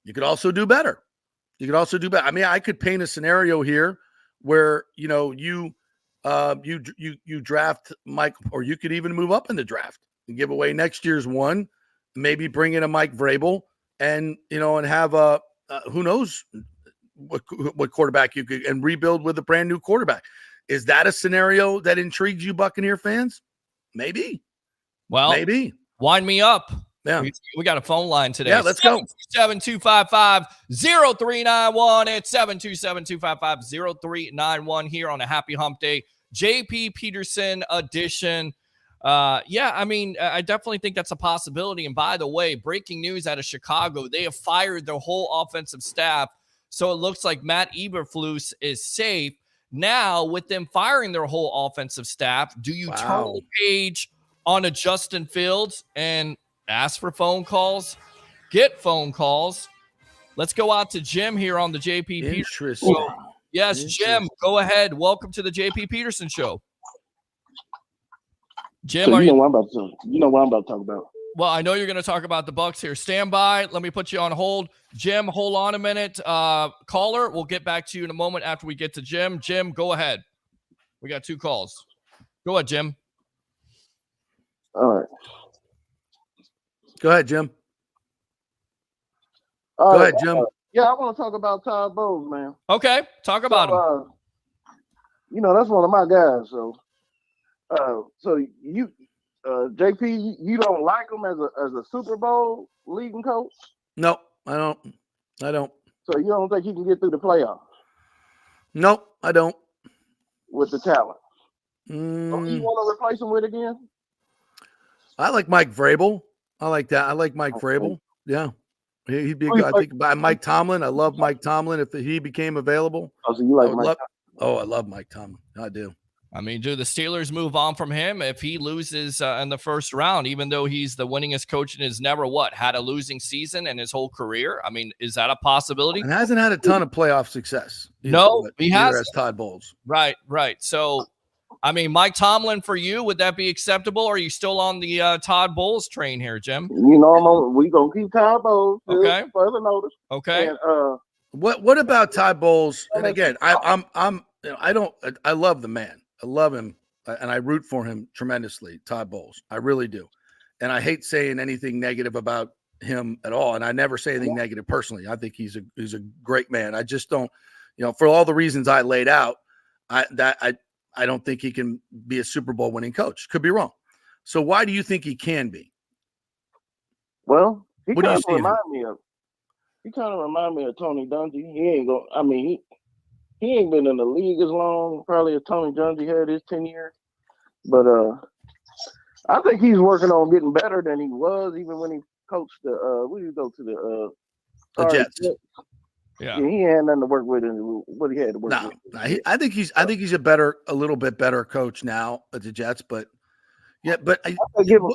You could also do better. I mean, I could paint a scenario here where you draft Mike, or you could even move up in the draft and give away next year's one, maybe bring in a Mike Vrabel and have who knows what quarterback you could, and rebuild with a brand new quarterback. Is that a scenario that intrigues you, Buccaneer fans? Maybe. Well, maybe. Wind me up. Yeah. We got a phone line today. Yeah, let's go. 727-255-0391. It's 727-255-0391 here on a happy hump day. JP Peterson edition. I definitely think that's a possibility. And by the way, breaking news out of Chicago, they have fired their whole offensive staff. So it looks like Matt Eberflus is safe. Now, with them firing their whole offensive staff, do you turn the page on a Justin Fields and ask for phone calls, get phone calls? Let's go out to Jim here on the JP Peterson Show. Yes, Jim, go ahead. Welcome to the JP Peterson Show. Jim, so you know what I'm about to talk about. Well, I know you're going to talk about the Bucs here. Stand by. Let me put you on hold. Jim, hold on a minute. Caller, we'll get back to you in a moment after we get to Jim. Jim, go ahead. We got 2 calls. Go ahead, Jim. All right. Go ahead, Jim. All Go right, ahead, Jim. yeah, I want to talk about Todd Bowles, man. Okay, talk about him. That's one of my guys. So you, JP, you don't like him as a Super Bowl leading coach? No, I don't. So you don't think he can get through the playoffs? Nope, I don't. With the talent. So you want to replace him with again? I like Mike Vrabel. I like that. I like Mike Vrabel. Yeah. He'd be a good. I think by Mike Tomlin. I love Mike Tomlin if he became available. Oh, so you like Mike Tomlin? I love Mike Tomlin. I do. I mean, do the Steelers move on from him if he loses in the first round, even though he's the winningest coach and has never had a losing season in his whole career? I mean, is that a possibility? And hasn't had a ton of playoff success. No, he has. As Todd Bowles. Right. So, I mean, Mike Tomlin for you, would that be acceptable? Or are you still on the Todd Bowles train here, Jim? We're going to keep Todd Bowles. Okay. Further notice. Okay. And, what about Todd Bowles? And again, I love the man. I love him, and I root for him tremendously, Todd Bowles. I really do. And I hate saying anything negative about him at all. And I never say anything negative personally. I think he's a great man. I just don't, for all the reasons I laid out, I don't think he can be a Super Bowl winning coach. Could be wrong. So why do you think he can be? Well, he what do you see? He kind of remind me of Tony Dungy. He ain't been in the league as long, probably as Tony Dungy had his 10 years. But I think he's working on getting better than he was, even when he coached where did he go to the Jets? Yeah, he had nothing to work with in what he had to work with. I think he's a little bit better coach now at the Jets, but yeah, but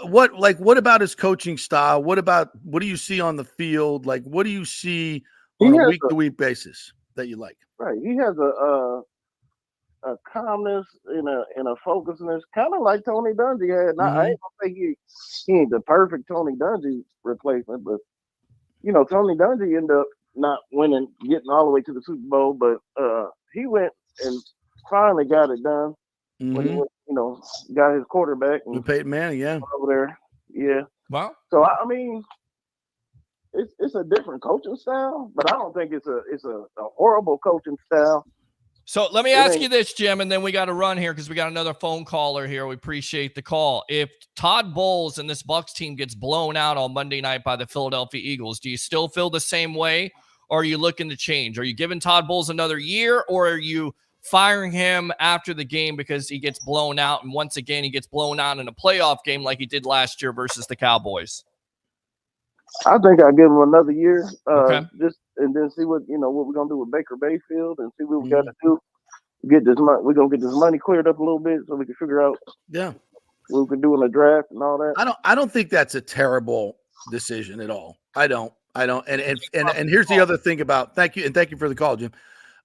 what about his coaching style? What do you see on the field? Like, what do you see on a week-to-week basis that you like? Right, he has a calmness and a focusedness, kind of like Tony Dungy had. Now, I ain't gonna say he ain't the perfect Tony Dungy replacement, but Tony Dungy ended up not winning, getting all the way to the Super Bowl, but he went and finally got it done when he went, got his quarterback and Peyton Manning, yeah, over there, yeah. Wow. So I mean, it's a different coaching style, but I don't think it's a horrible coaching style. So let me ask you this, Jim, and then we got to run here because we got another phone caller here. We appreciate the call. If Todd Bowles and this Bucs team gets blown out on Monday night by the Philadelphia Eagles, do you still feel the same way, or are you looking to change? Are you giving Todd Bowles another year, or are you firing him after the game because he gets blown out, and once again he gets blown out in a playoff game like he did last year versus the Cowboys? I think I'll give him another year, okay. Just and then see what we're gonna do with Baker Mayfield and see what we got to do. Get this money. We're gonna get this money cleared up a little bit so we can figure out what we can do in the draft and all that. I don't think that's a terrible decision at all. I don't. And here's the other thing about thank you for the call, Jim.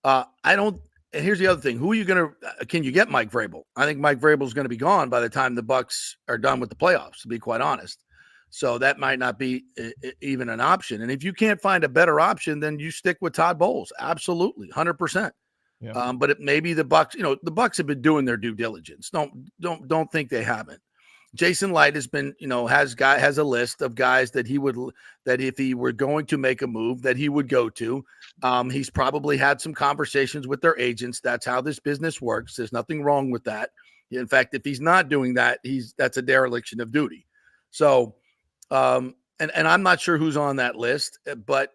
And here's the other thing. Who are you can you get Mike Vrabel? I think Mike Vrabel is going to be gone by the time the Bucs are done with the playoffs, to be quite honest. So that might not be even an option. And if you can't find a better option, then you stick with Todd Bowles. Absolutely, 100%. Yeah. But maybe the Bucs, the Bucs have been doing their due diligence. Don't think they haven't. Jason Light has been, has a list of guys that if he were going to make a move that he would go to. He's probably had some conversations with their agents. That's how this business works. There's nothing wrong with that. In fact, if he's not doing that, that's a dereliction of duty. So, and I'm not sure who's on that list, but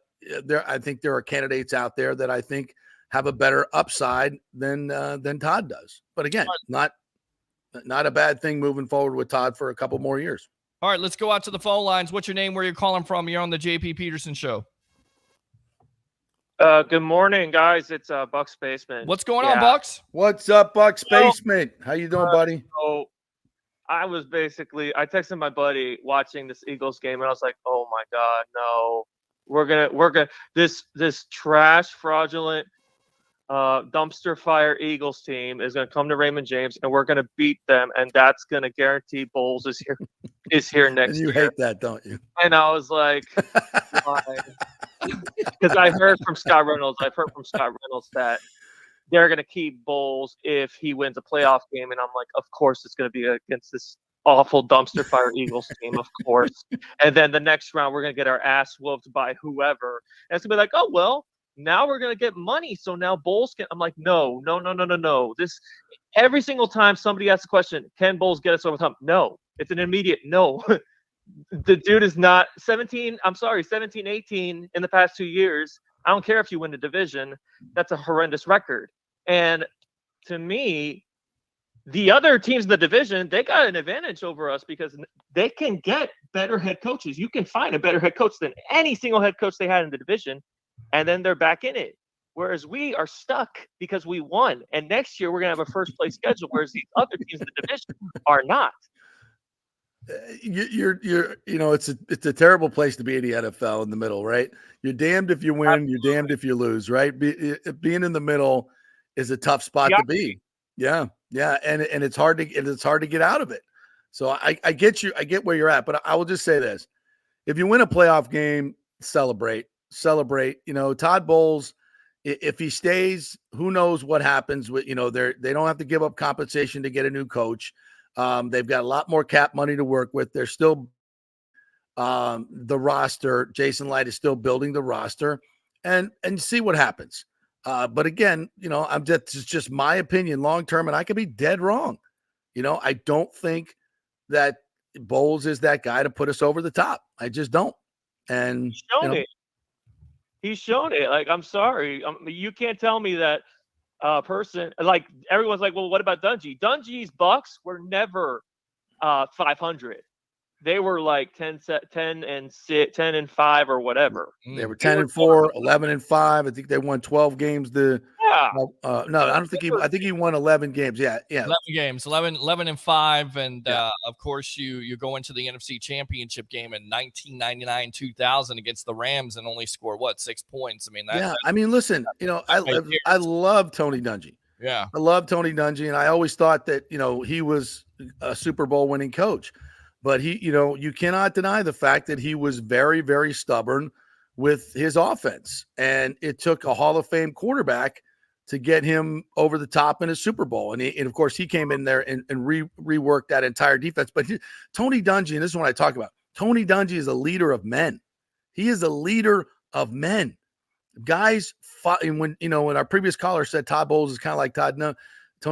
I think there are candidates out there that I think have a better upside than Todd does. But again, not a bad thing moving forward with Todd for a couple more years. All right, let's go out to the phone lines. What's your name? Where you're calling from? You're on the JP Peterson Show. Good morning, guys. It's Bucs Basement. What's going on, Bucs? What's up, Bucs Basement? How you doing, buddy? So I texted my buddy watching this Eagles game, and I was like, "Oh my God, no! We're gonna this trash, fraudulent, dumpster fire Eagles team is gonna come to Raymond James, and we're gonna beat them, and that's gonna guarantee Bowles is here next year." You hate that, don't you? And I was like, why? Because I heard from Scott Reynolds. I've heard from Scott Reynolds that they're going to keep Bowles if he wins a playoff game. And I'm like, of course it's going to be against this awful dumpster fire Eagles team, of course. And then the next round, we're going to get our ass whooped by whoever. And it's going to be like, oh, well, now we're going to get money. So now Bowles can – I'm like, no. This – every single time somebody asks a question, can Bowles get us over the hump? No. It's an immediate no. The dude is not 17, 18 in the past 2 years. I don't care if you win the division. That's a horrendous record. And to me, the other teams in the division, they got an advantage over us because they can get better head coaches. You can find a better head coach than any single head coach they had in the division, and then they're back in it. Whereas we are stuck because we won. And next year, we're going to have a first-place schedule, whereas these other teams in the division are not. It's a terrible place to be in the NFL in the middle, right? You're damned if you win, you're damned if you lose, right? Being in the middle is a tough spot to be. Yeah, and it's hard to get out of it. So I get you, I get where you're at, but I will just say this: if you win a playoff game, celebrate. Todd Bowles, if he stays, who knows what happens with they don't have to give up compensation to get a new coach. They've got a lot more cap money to work with. They're still the roster. Jason Light is still building the roster, and see what happens. But again, it's just my opinion long term, and I could be dead wrong. I don't think that Bowles is that guy to put us over the top. I just don't. And He's shown it. Like, I'm sorry, you can't tell me that. Person, like, everyone's like, well, what about Dungy? Dungy's Bucs were never 500. They were like 10 and 6, 10 and 5 or whatever. They were 10 and 4, 11 and 5. I think they won 12 games. No, I don't think I think he won 11 games. Yeah. 11 games, 11 and 5. And of course, you go into the NFC Championship game in 1999-2000 against the Rams and only score 6 points. I mean, listen, I love Tony Dungy. Yeah, I love Tony Dungy, and I always thought that he was a Super Bowl winning coach. But you cannot deny the fact that he was very, very stubborn with his offense. And it took a Hall of Fame quarterback to get him over the top in a Super Bowl. And of course, he came in there and reworked that entire defense. But Tony Dungy, and this is what I talk about, Tony Dungy is a leader of men. He is a leader of men. Guys fought, and when our previous caller said Todd Bowles is kind of like Tony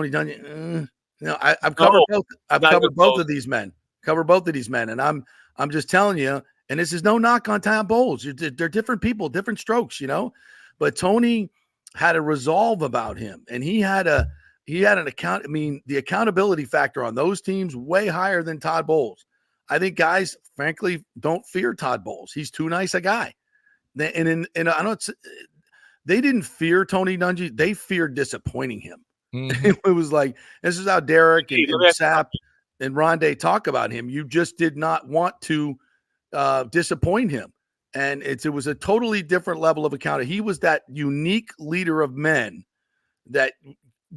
Dungy. I've covered both. I've covered both of these men. And I'm just telling you, and this is no knock on Todd Bowles. They're different people, different strokes, But Tony had a resolve about him, and he had an account. I mean, the accountability factor on those teams way higher than Todd Bowles. I think guys, frankly, don't fear Todd Bowles. He's too nice a guy. And I know they didn't fear Tony Dungy. They feared disappointing him. Mm-hmm. It was like, this is how Derek and Sapp and Rondé talk about him. You just did not want to disappoint him. And it was a totally different level of account. He was that unique leader of men that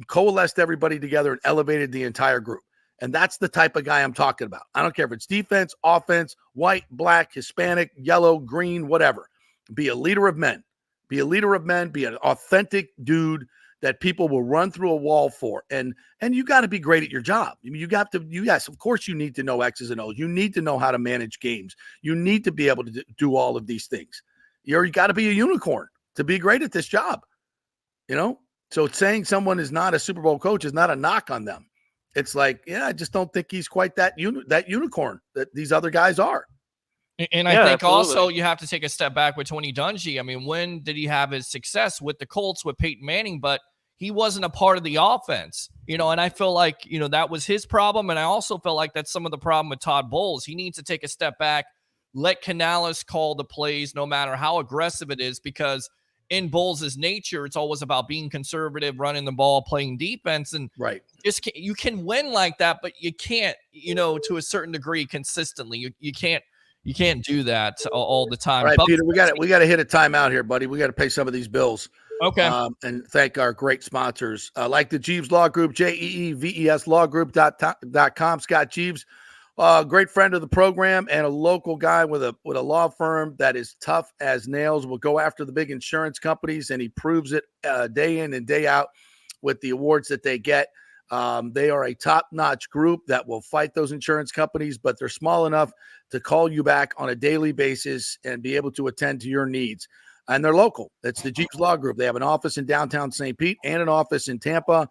coalesced everybody together and elevated the entire group. And that's the type of guy I'm talking about. I don't care if it's defense, offense, white, black, Hispanic, yellow, green, whatever. Be a leader of men. Be a leader of men. Be an authentic dude that people will run through a wall for. And you got to be great at your job. I mean, yes, of course you need to know X's and O's. You need to know how to manage games. You need to be able to do all of these things. You got to be a unicorn to be great at this job. So saying someone is not a Super Bowl coach is not a knock on them. It's like, I just don't think he's quite that unicorn that these other guys are. And I think also you have to take a step back with Tony Dungy. I mean, when did he have his success with the Colts with Peyton Manning? But he wasn't a part of the offense, and I feel like, that was his problem. And I also felt like that's some of the problem with Todd Bowles. He needs to take a step back, let Canales call the plays, no matter how aggressive it is, because in Bowles' nature, it's always about being conservative, running the ball, playing defense. And you can win like that, but you can't, to a certain degree consistently. You can't do that all the time. All right, Peter, we got to hit a timeout here, buddy. We got to pay some of these bills. Okay. And thank our great sponsors, like the Jeeves Law Group, JEEVES lawgroup.com. Scott Jeeves, great friend of the program and a local guy with a law firm that is tough as nails. Will go after the big insurance companies, and he proves it day in and day out. with the awards that they get. They are a top-notch group that will fight those insurance companies, but they're small enough to call you back on a daily basis and be able to attend to your needs. And they're local. It's the Jeeves Law Group. They have an office in downtown St. Pete and an office in Tampa,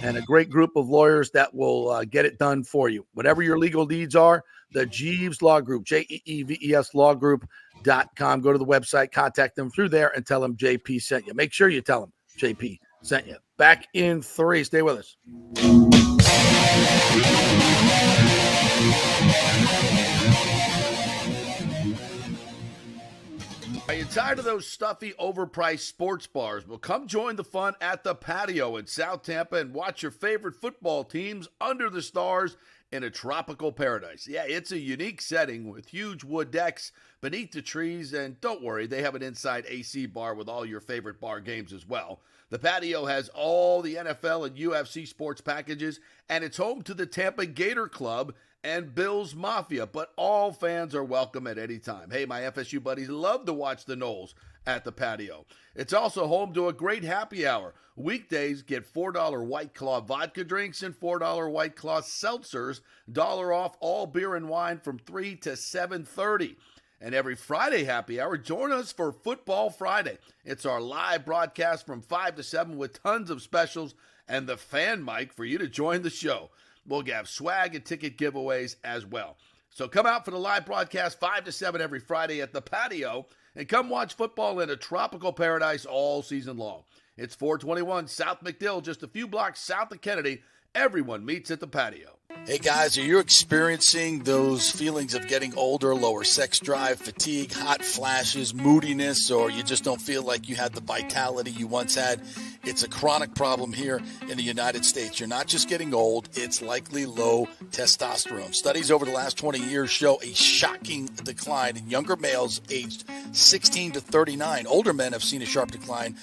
and a great group of lawyers that will get it done for you. Whatever your legal needs are, the Jeeves Law Group, JEEVES lawgroup.com. Go to the website, contact them through there, and tell them JP sent you. Make sure you tell them JP sent you. Back in 3. Stay with us. Are you tired of those stuffy, overpriced sports bars? Well, come join the fun at the Patio in South Tampa and watch your favorite football teams under the stars in a tropical paradise. Yeah, it's a unique setting with huge wood decks beneath the trees, and don't worry, they have an inside AC bar with all your favorite bar games as well. The Patio has all the NFL and UFC sports packages, and it's home to the Tampa Gator Club and Bills Mafia, but all fans are welcome at any time. Hey, my FSU buddies love to watch the Noles at the Patio. It's also home to a great happy hour. Weekdays get $4 White Claw vodka drinks and $4 White Claw seltzers, $1 off all beer and wine from 3 to 7:30. And every Friday happy hour, join us for Football Friday. It's our live broadcast from 5 to 7 with tons of specials and the fan mic for you to join the show. We'll have swag and ticket giveaways as well. So come out for the live broadcast 5 to 7 every Friday at the Patio and come watch football in a tropical paradise all season long. It's 421 South McDill, just a few blocks south of Kennedy. Everyone meets at the Patio. Hey guys, are you experiencing those feelings of getting older, lower sex drive, fatigue, hot flashes, moodiness, or you just don't feel like you had the vitality you once had? It's a chronic problem here in the United States. You're not just getting old, it's likely low testosterone. Studies over the last 20 years show a shocking decline in younger males aged 16 to 39. Older men have seen a sharp decline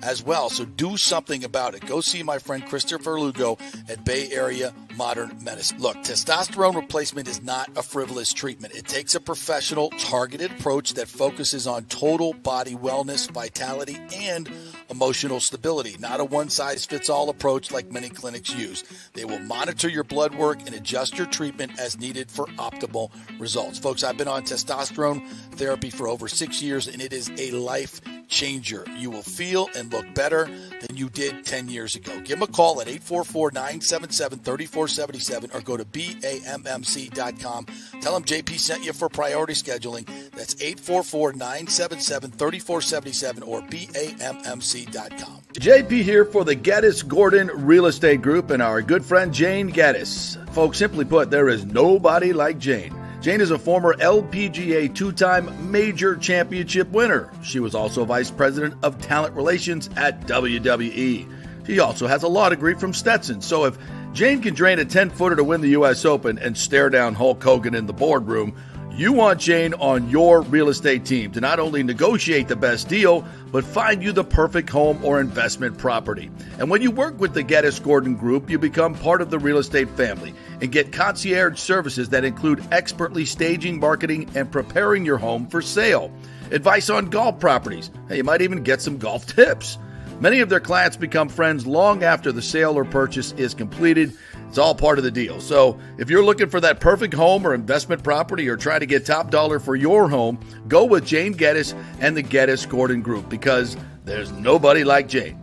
as well, so do something about it. Go see my friend Christopher Lugo at Bay Area Modern Medicine. Look, testosterone replacement is not a frivolous treatment. It takes a professional, targeted approach that focuses on total body wellness, vitality, and emotional stability, not a one-size-fits-all approach like many clinics use. They will monitor your blood work and adjust your treatment as needed for optimal results. Folks, I've been on testosterone therapy for over 6 years, and it is a life changer. You will feel and look better than you did 10 years ago. Give them a call at 844-977-3477 or go to BAMMC.com. Tell them JP sent you for priority scheduling. That's 844-977-3477 or BAMMC.com. JP here for the Geddes Gordon Real Estate Group and our good friend Jane Geddes. Folks, simply put, there is nobody like Jane. Jane is a former LPGA two-time major championship winner. She was also vice president of talent relations at WWE. She also has a law degree from Stetson. So if Jane can drain a 10-footer to win the U.S. Open and stare down Hulk Hogan in the boardroom, you want Jane on your real estate team to not only negotiate the best deal, but find you the perfect home or investment property. And when you work with the Geddes Gordon Group, you become part of the real estate family and get concierge services that include expertly staging, marketing, and preparing your home for sale. Advice on golf properties. Hey, you might even get some golf tips. Many of their clients become friends long after the sale or purchase is completed. It's all part of the deal. So if you're looking for that perfect home or investment property or trying to get top dollar for your home, go with Jane Geddes and the Geddes Gordon Group because there's nobody like Jane.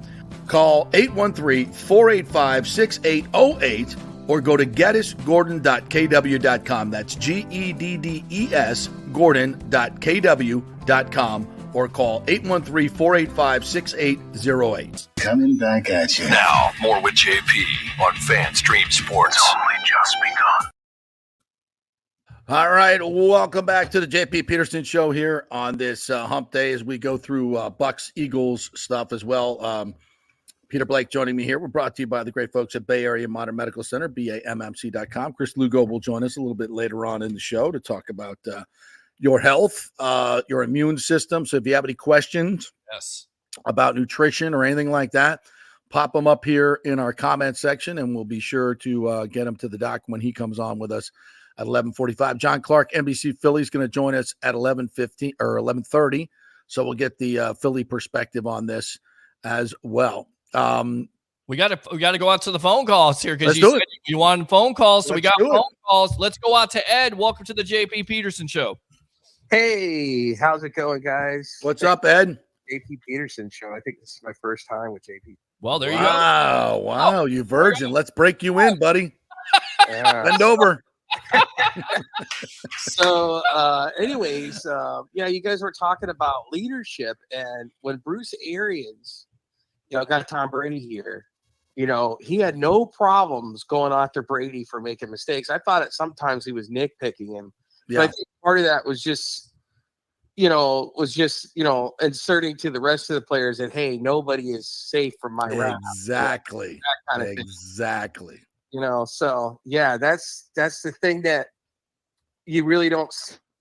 Call 813-485-6808 or go to GeddesGordon.kw.com. That's GEDDES Gordon.kw.com or call 813-485-6808. Coming back at you. Now, more with JP on FanStream Sports. It's only just begun. All right, welcome back to the JP Peterson Show here on this hump day as we go through Bucs-Eagles stuff as well. Peter Blake joining me here. We're brought to you by the great folks at Bay Area Modern Medical Center, BAMMC.com. Chris Lugo will join us a little bit later on in the show to talk about your health, your immune system. So if you have any questions about nutrition or anything like that, pop them up here in our comment section, and we'll be sure to get them to the doc when he comes on with us at 11:45. John Clark, NBC Philly, is going to join us at 11:15 or 11:30. So we'll get the Philly perspective on this as well. We got to go out to the phone calls here because Let's do said it. you wanted phone calls, so we Let's got do it. phone calls. Let's go out to Ed. Welcome to the JP Peterson Show. Hey, how's it going, guys? What's up, Ed? JP Peterson Show. I think this is my first time with JP. Well, there you go. Wow, you virgin. Let's break you in, buddy. Yeah. Bend over. So, anyways, you guys were talking about leadership, and when Bruce Arians, got Tom Brady here, he had no problems going after Brady for making mistakes. I thought sometimes he was nitpicking him. Yeah. But I think part of that was just inserting to the rest of the players that, hey, nobody is safe from my wrath. Exactly. That kind of thing. Exactly. So yeah, that's the thing that you really don't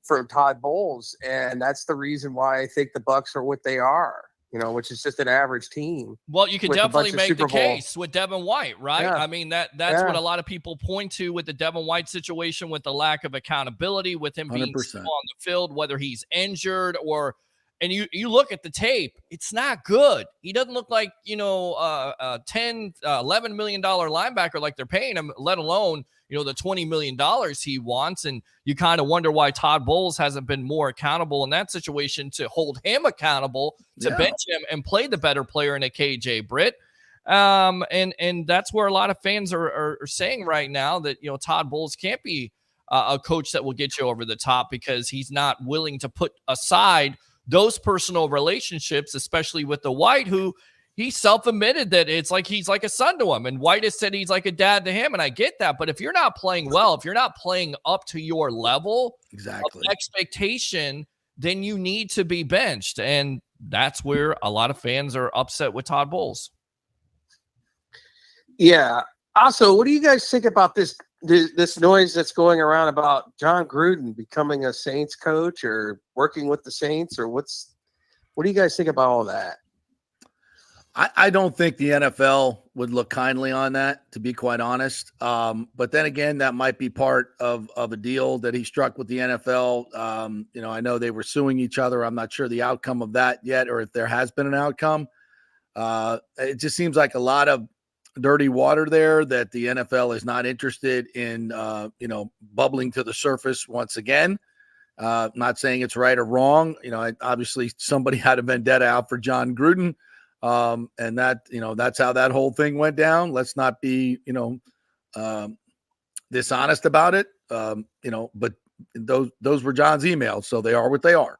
from Todd Bowles, and that's the reason why I think the Bucs are what they are. Which is just an average team. Well, you can definitely make the case with Devin White, right? Yeah. I mean, that's what a lot of people point to with the Devin White situation, with the lack of accountability, with him being still on the field, whether he's injured or. And you look at the tape, it's not good. He doesn't look like, a $10, $11 million linebacker like they're paying him, let alone, the $20 million he wants. And you kind of wonder why Todd Bowles hasn't been more accountable in that situation to hold him accountable, to bench him and play the better player in a KJ Britt. And that's where a lot of fans are saying right now that, Todd Bowles can't be a coach that will get you over the top because he's not willing to put aside those personal relationships, especially with the White, who he self-admitted that it's like he's like a son to him. And White has said he's like a dad to him. And I get that. But if you're not playing well, if you're not playing up to your level of expectation, then you need to be benched. And that's where a lot of fans are upset with Todd Bowles. Yeah. Also, what do you guys think about this noise that's going around about John Gruden becoming a Saints coach or working with the Saints, or what do you guys think about all that? I don't think the NFL would look kindly on that, to be quite honest. But then again, that might be part of a deal that he struck with the NFL. I know they were suing each other. I'm not sure the outcome of that yet, or if there has been an outcome. It just seems like a lot of dirty water there that the NFL is not interested in, bubbling to the surface once again. Not saying it's right or wrong. Obviously somebody had a vendetta out for John Gruden. And that, that's how that whole thing went down. Let's not be, dishonest about it. But those were John's emails. So they are what they are.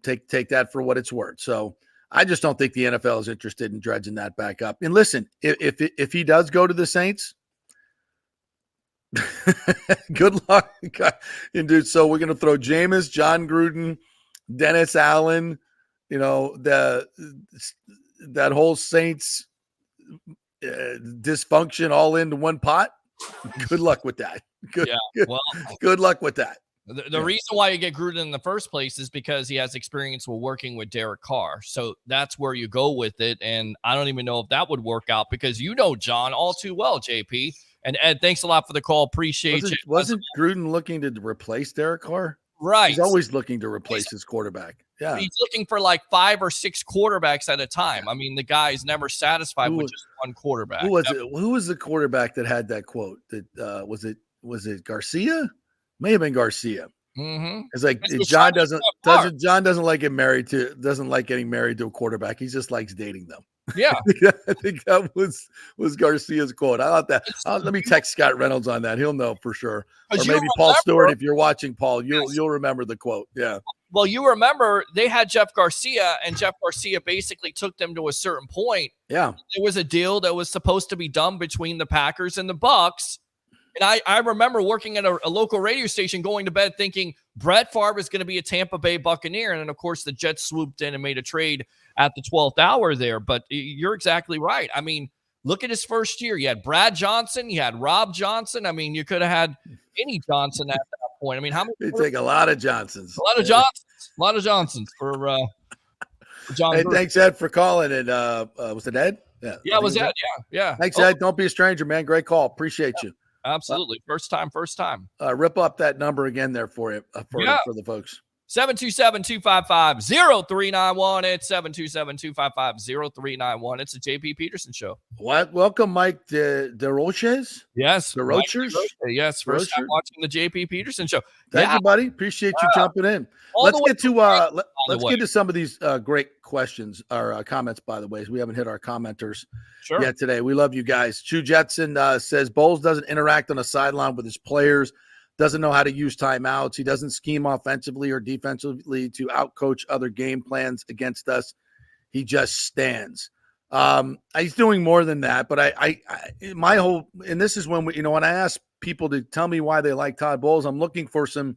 Take that for what it's worth. So I just don't think the NFL is interested in dredging that back up. And listen, if he does go to the Saints, good luck. And dude, so we're going to throw Jameis, John Gruden, Dennis Allen, that whole Saints dysfunction all into one pot. Good luck with that. Good luck with that. The reason why you get Gruden in the first place is because he has experience with working with Derek Carr. So that's where you go with it. And I don't even know if that would work out because John all too well, JP. And Ed, thanks a lot for the call. Appreciate you. Wasn't Gruden looking to replace Derek Carr? Right. He's always looking to replace his quarterback. Yeah. He's looking for like 5 or 6 quarterbacks at a time. I mean, the guy's never satified with just one quarterback. Who was it? Who was the quarterback that had that quote? That was it Garcia? May have been Garcia. Mm-hmm. It's like John doesn't like getting married to a quarterback. He just likes dating them. Yeah. I think that was Garcia's quote. I thought that. Let me text Scott Reynolds on that. He'll know for sure. Or maybe Paul Stewart. If you're watching, Paul, you'll remember the quote. Yeah. Well, you remember they had Jeff Garcia, and Jeff Garcia basically took them to a certain point. Yeah. There was a deal that was supposed to be done between the Packers and the Bucs. And I remember working at a local radio station going to bed thinking Brett Favre is going to be a Tampa Bay Buccaneer. And then, of course, the Jets swooped in and made a trade at the 12th hour there. But you're exactly right. I mean, look at his first year. You had Brad Johnson. You had Rob Johnson. I mean, you could have had any Johnson at that point. I mean, how many? They take a lot of Johnsons. A lot of Johnsons for John. Hey, thanks, Ed, for calling. And was it Ed? Yeah, it was Ed. Yeah. Thanks, Ed. Don't be a stranger, man. Great call. Appreciate you. Absolutely. First time. Rip up that number again there for you, for the folks. 727-255-0391. It's 727-255-0391. It's the JP Peterson Show. What? Welcome, Mike DeRoches. Yes. The Rochers. Yes. First time watching the JP Peterson Show. Thank you, buddy. Appreciate you jumping in. Let's get to some of these great questions or comments, by the way. We haven't hit our commenters yet today. We love you guys. Chu Jetson says Bowles doesn't interact on the sideline with his players, doesn't know how to use timeouts. He doesn't scheme offensively or defensively to outcoach other game plans against us. He just stands. He's doing more than that, but my whole, and this is when when I ask people to tell me why they like Todd Bowles, I'm looking for some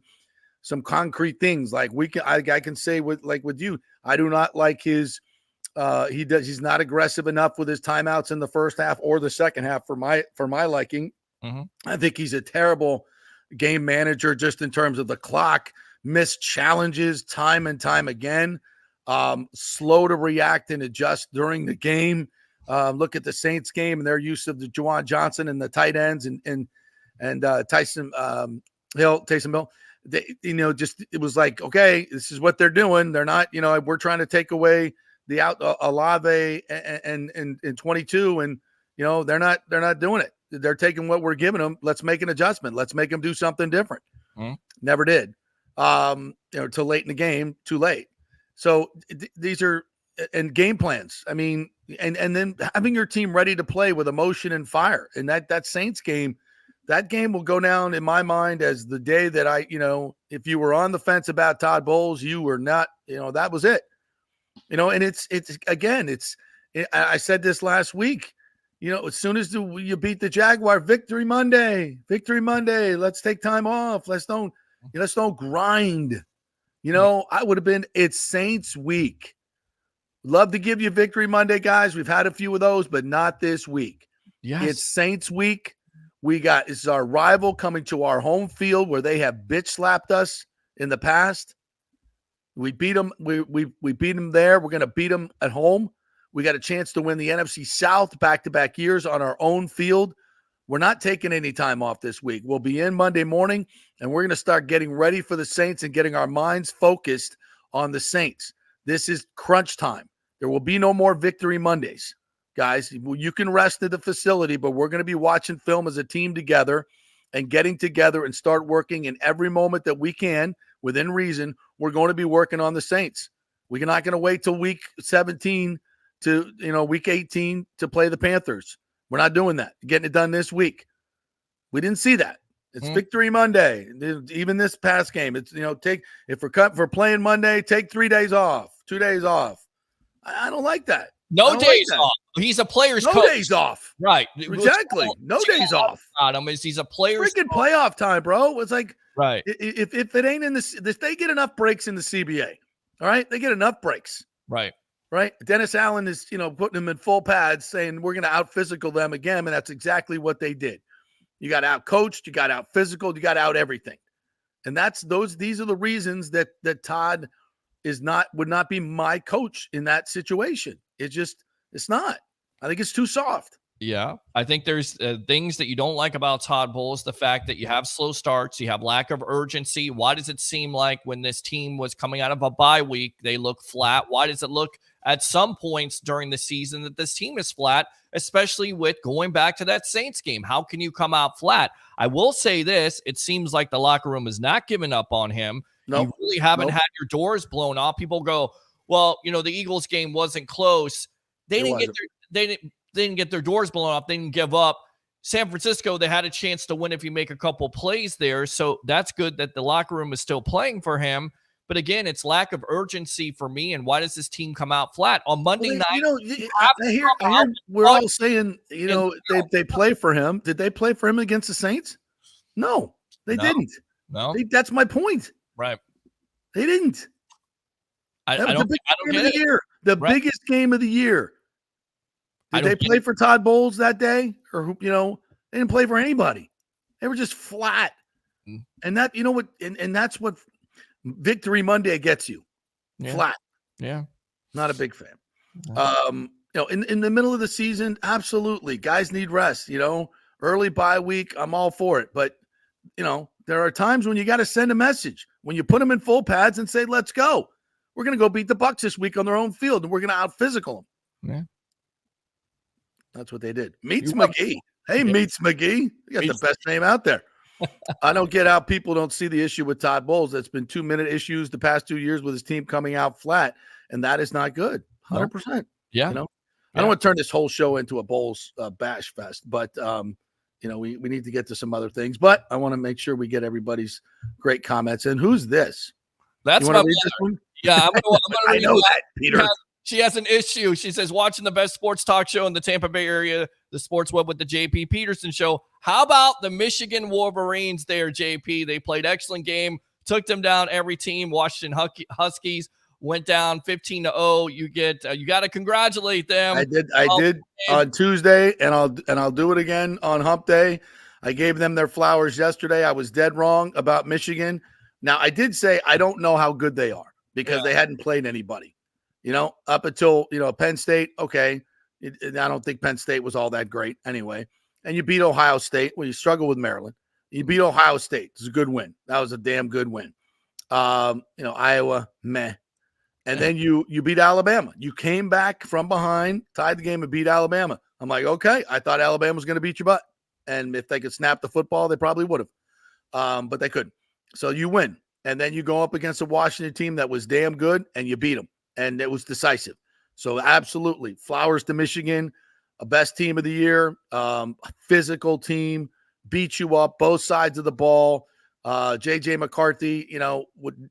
concrete things. Like I can say with you, I do not like his, he's not aggressive enough with his timeouts in the first half or the second half for my liking. Mm-hmm. I think he's a terrible game manager just in terms of the clock, missed challenges time and time again, slow to react and adjust during the game. Look at the Saints game and their use of the Juwan Johnson and the tight ends and Taysom Hill. It was like, okay, this is what they're doing. They're not, we're trying to take away the Olave and 22, and they're not doing it. They're taking what we're giving them. Let's make an adjustment. Let's make them do something different. Mm-hmm. Never did. Till late in the game, too late. So these are and game plans. I mean, and then having your team ready to play with emotion and fire. And that Saints game, that game will go down in my mind as the day that if you were on the fence about Todd Bowles, you were not. That was it. And I said this last week. As soon as you beat the Jaguar, victory Monday, let's take time off. Let's don't grind. I would have been, it's Saints week. Love to give you victory Monday, guys. We've had a few of those, but not this week. Yes. It's Saints week. This is our rival coming to our home field where they have bitch slapped us in the past. We beat them. We beat them there. We're going to beat them at home. We got a chance to win the NFC South back-to-back years on our own field. We're not taking any time off this week. We'll be in Monday morning, and we're going to start getting ready for the Saints and getting our minds focused on the Saints. This is crunch time. There will be no more victory Mondays. Guys, you can rest at the facility, but we're going to be watching film as a team together and getting together and start working in every moment that we can, within reason. We're going to be working on the Saints. We're not going to wait till week 17 to week 18 to play the Panthers. We're not doing that. Getting it done this week. We didn't see that. It's Victory Monday. Even this past game, it's if we're playing Monday, take 3 days off, 2 days off. I don't like that. No days off. He's a player's coach. No days off. Right. Exactly. No days off. He's a player's freaking playoff time, bro. It's like, right. If it ain't in this, they get enough breaks in the CBA. All right. They get enough breaks. Right. Right. Dennis Allen is, putting them in full pads saying we're going to out physical them again. And that's exactly what they did. You got out coached, you got out physical, you got out everything. And these are the reasons that Todd would not be my coach in that situation. It's not. I think it's too soft. Yeah. I think there's things that you don't like about Todd Bowles. The fact that you have slow starts, you have lack of urgency. Why does it seem like when this team was coming out of a bye week, they look flat? Why does it look at some points during the season that this team is flat, especially with going back to that Saints game? How can you come out flat? I will say this. It seems like the locker room is not giving up on him. Nope. You really haven't had your doors blown off. People go, well, the Eagles game wasn't close. They didn't get their doors blown off. They didn't give up. San Francisco, they had a chance to win if you make a couple plays there. So that's good that the locker room is still playing for him. But again, it's lack of urgency for me. And why does this team come out flat on Monday night? I hear we're all saying, they play for him. Did they play for him against the Saints? No, they didn't. No, that's my point. Right. They didn't. I don't get it. The biggest game of the year. Did they play for Todd Bowles that day? Or, they didn't play for anybody. They were just flat. And that, and that's what Victory Monday gets you. Yeah. Flat. Yeah. Not a big fan. In the middle of the season, absolutely. Guys need rest, early bye week. I'm all for it. But, there are times when you got to send a message. When you put them in full pads and say, let's go. We're going to go beat the Bucs this week on their own field, and we're going to out-physical them. Yeah. That's what they did. Meets McGee. Hey, Meets McGee. You got Meets the best name out there. I don't get how people don't see the issue with Todd Bowles. That's been 2-minute issues the past 2 years with his team coming out flat, and that is not good. 100%. Yeah. You know, I don't want to turn this whole show into a Bowles bash fest, but you know, we need to get to some other things. But I want to make sure we get everybody's great comments. And who's this? That's you my read this one? Yeah, I'm gonna I read know that. that, Peter. She has an issue. She says, watching the best sports talk show in the Tampa Bay area, the Sports Web with the JP Peterson Show. How about the Michigan Wolverines there, JP? They played excellent game, took them down every team. Washington Huskies went down 15-0. You got to congratulate them. I did on Tuesday, and I'll do it again on Hump Day. I gave them their flowers yesterday. I was dead wrong about Michigan. Now, I did say I don't know how good they are because they hadn't played anybody. You know, up until, Penn State, okay. I don't think Penn State was all that great anyway. And you beat Ohio State. Well, you struggle with Maryland. You beat Ohio State. It's a good win. That was a damn good win. Iowa, meh. And then you beat Alabama. You came back from behind, tied the game, and beat Alabama. I'm like, okay, I thought Alabama was going to beat your butt. And if they could snap the football, they probably would have. But they couldn't. So you win. And then you go up against a Washington team that was damn good, and you beat them. And it was decisive. So absolutely, flowers to Michigan, a best team of the year, physical team, beat you up both sides of the ball. JJ McCarthy,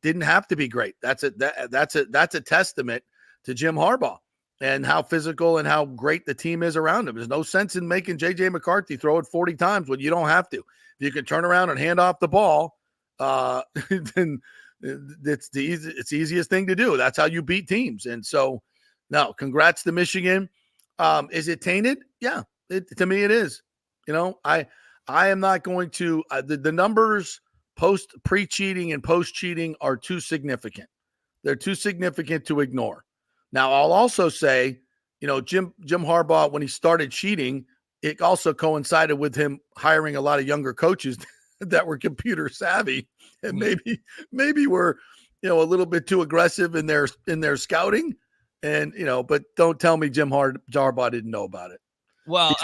didn't have to be great. That's a testament to Jim Harbaugh and how physical and how great the team is around him. There's no sense in making JJ McCarthy throw it 40 times when you don't have to. If you can turn around and hand off the ball, then it's the easiest thing to do. That's how you beat teams. And so, no, congrats to Michigan. Is it tainted? Yeah, to me it is. I am not going to the numbers pre-cheating and post-cheating are too significant. They're too significant to ignore. Now, I'll also say, Jim Harbaugh, when he started cheating, it also coincided with him hiring a lot of younger coaches that were computer savvy and maybe were, a little bit too aggressive in their scouting. And, but don't tell me Jim Harbaugh didn't know about it. Well,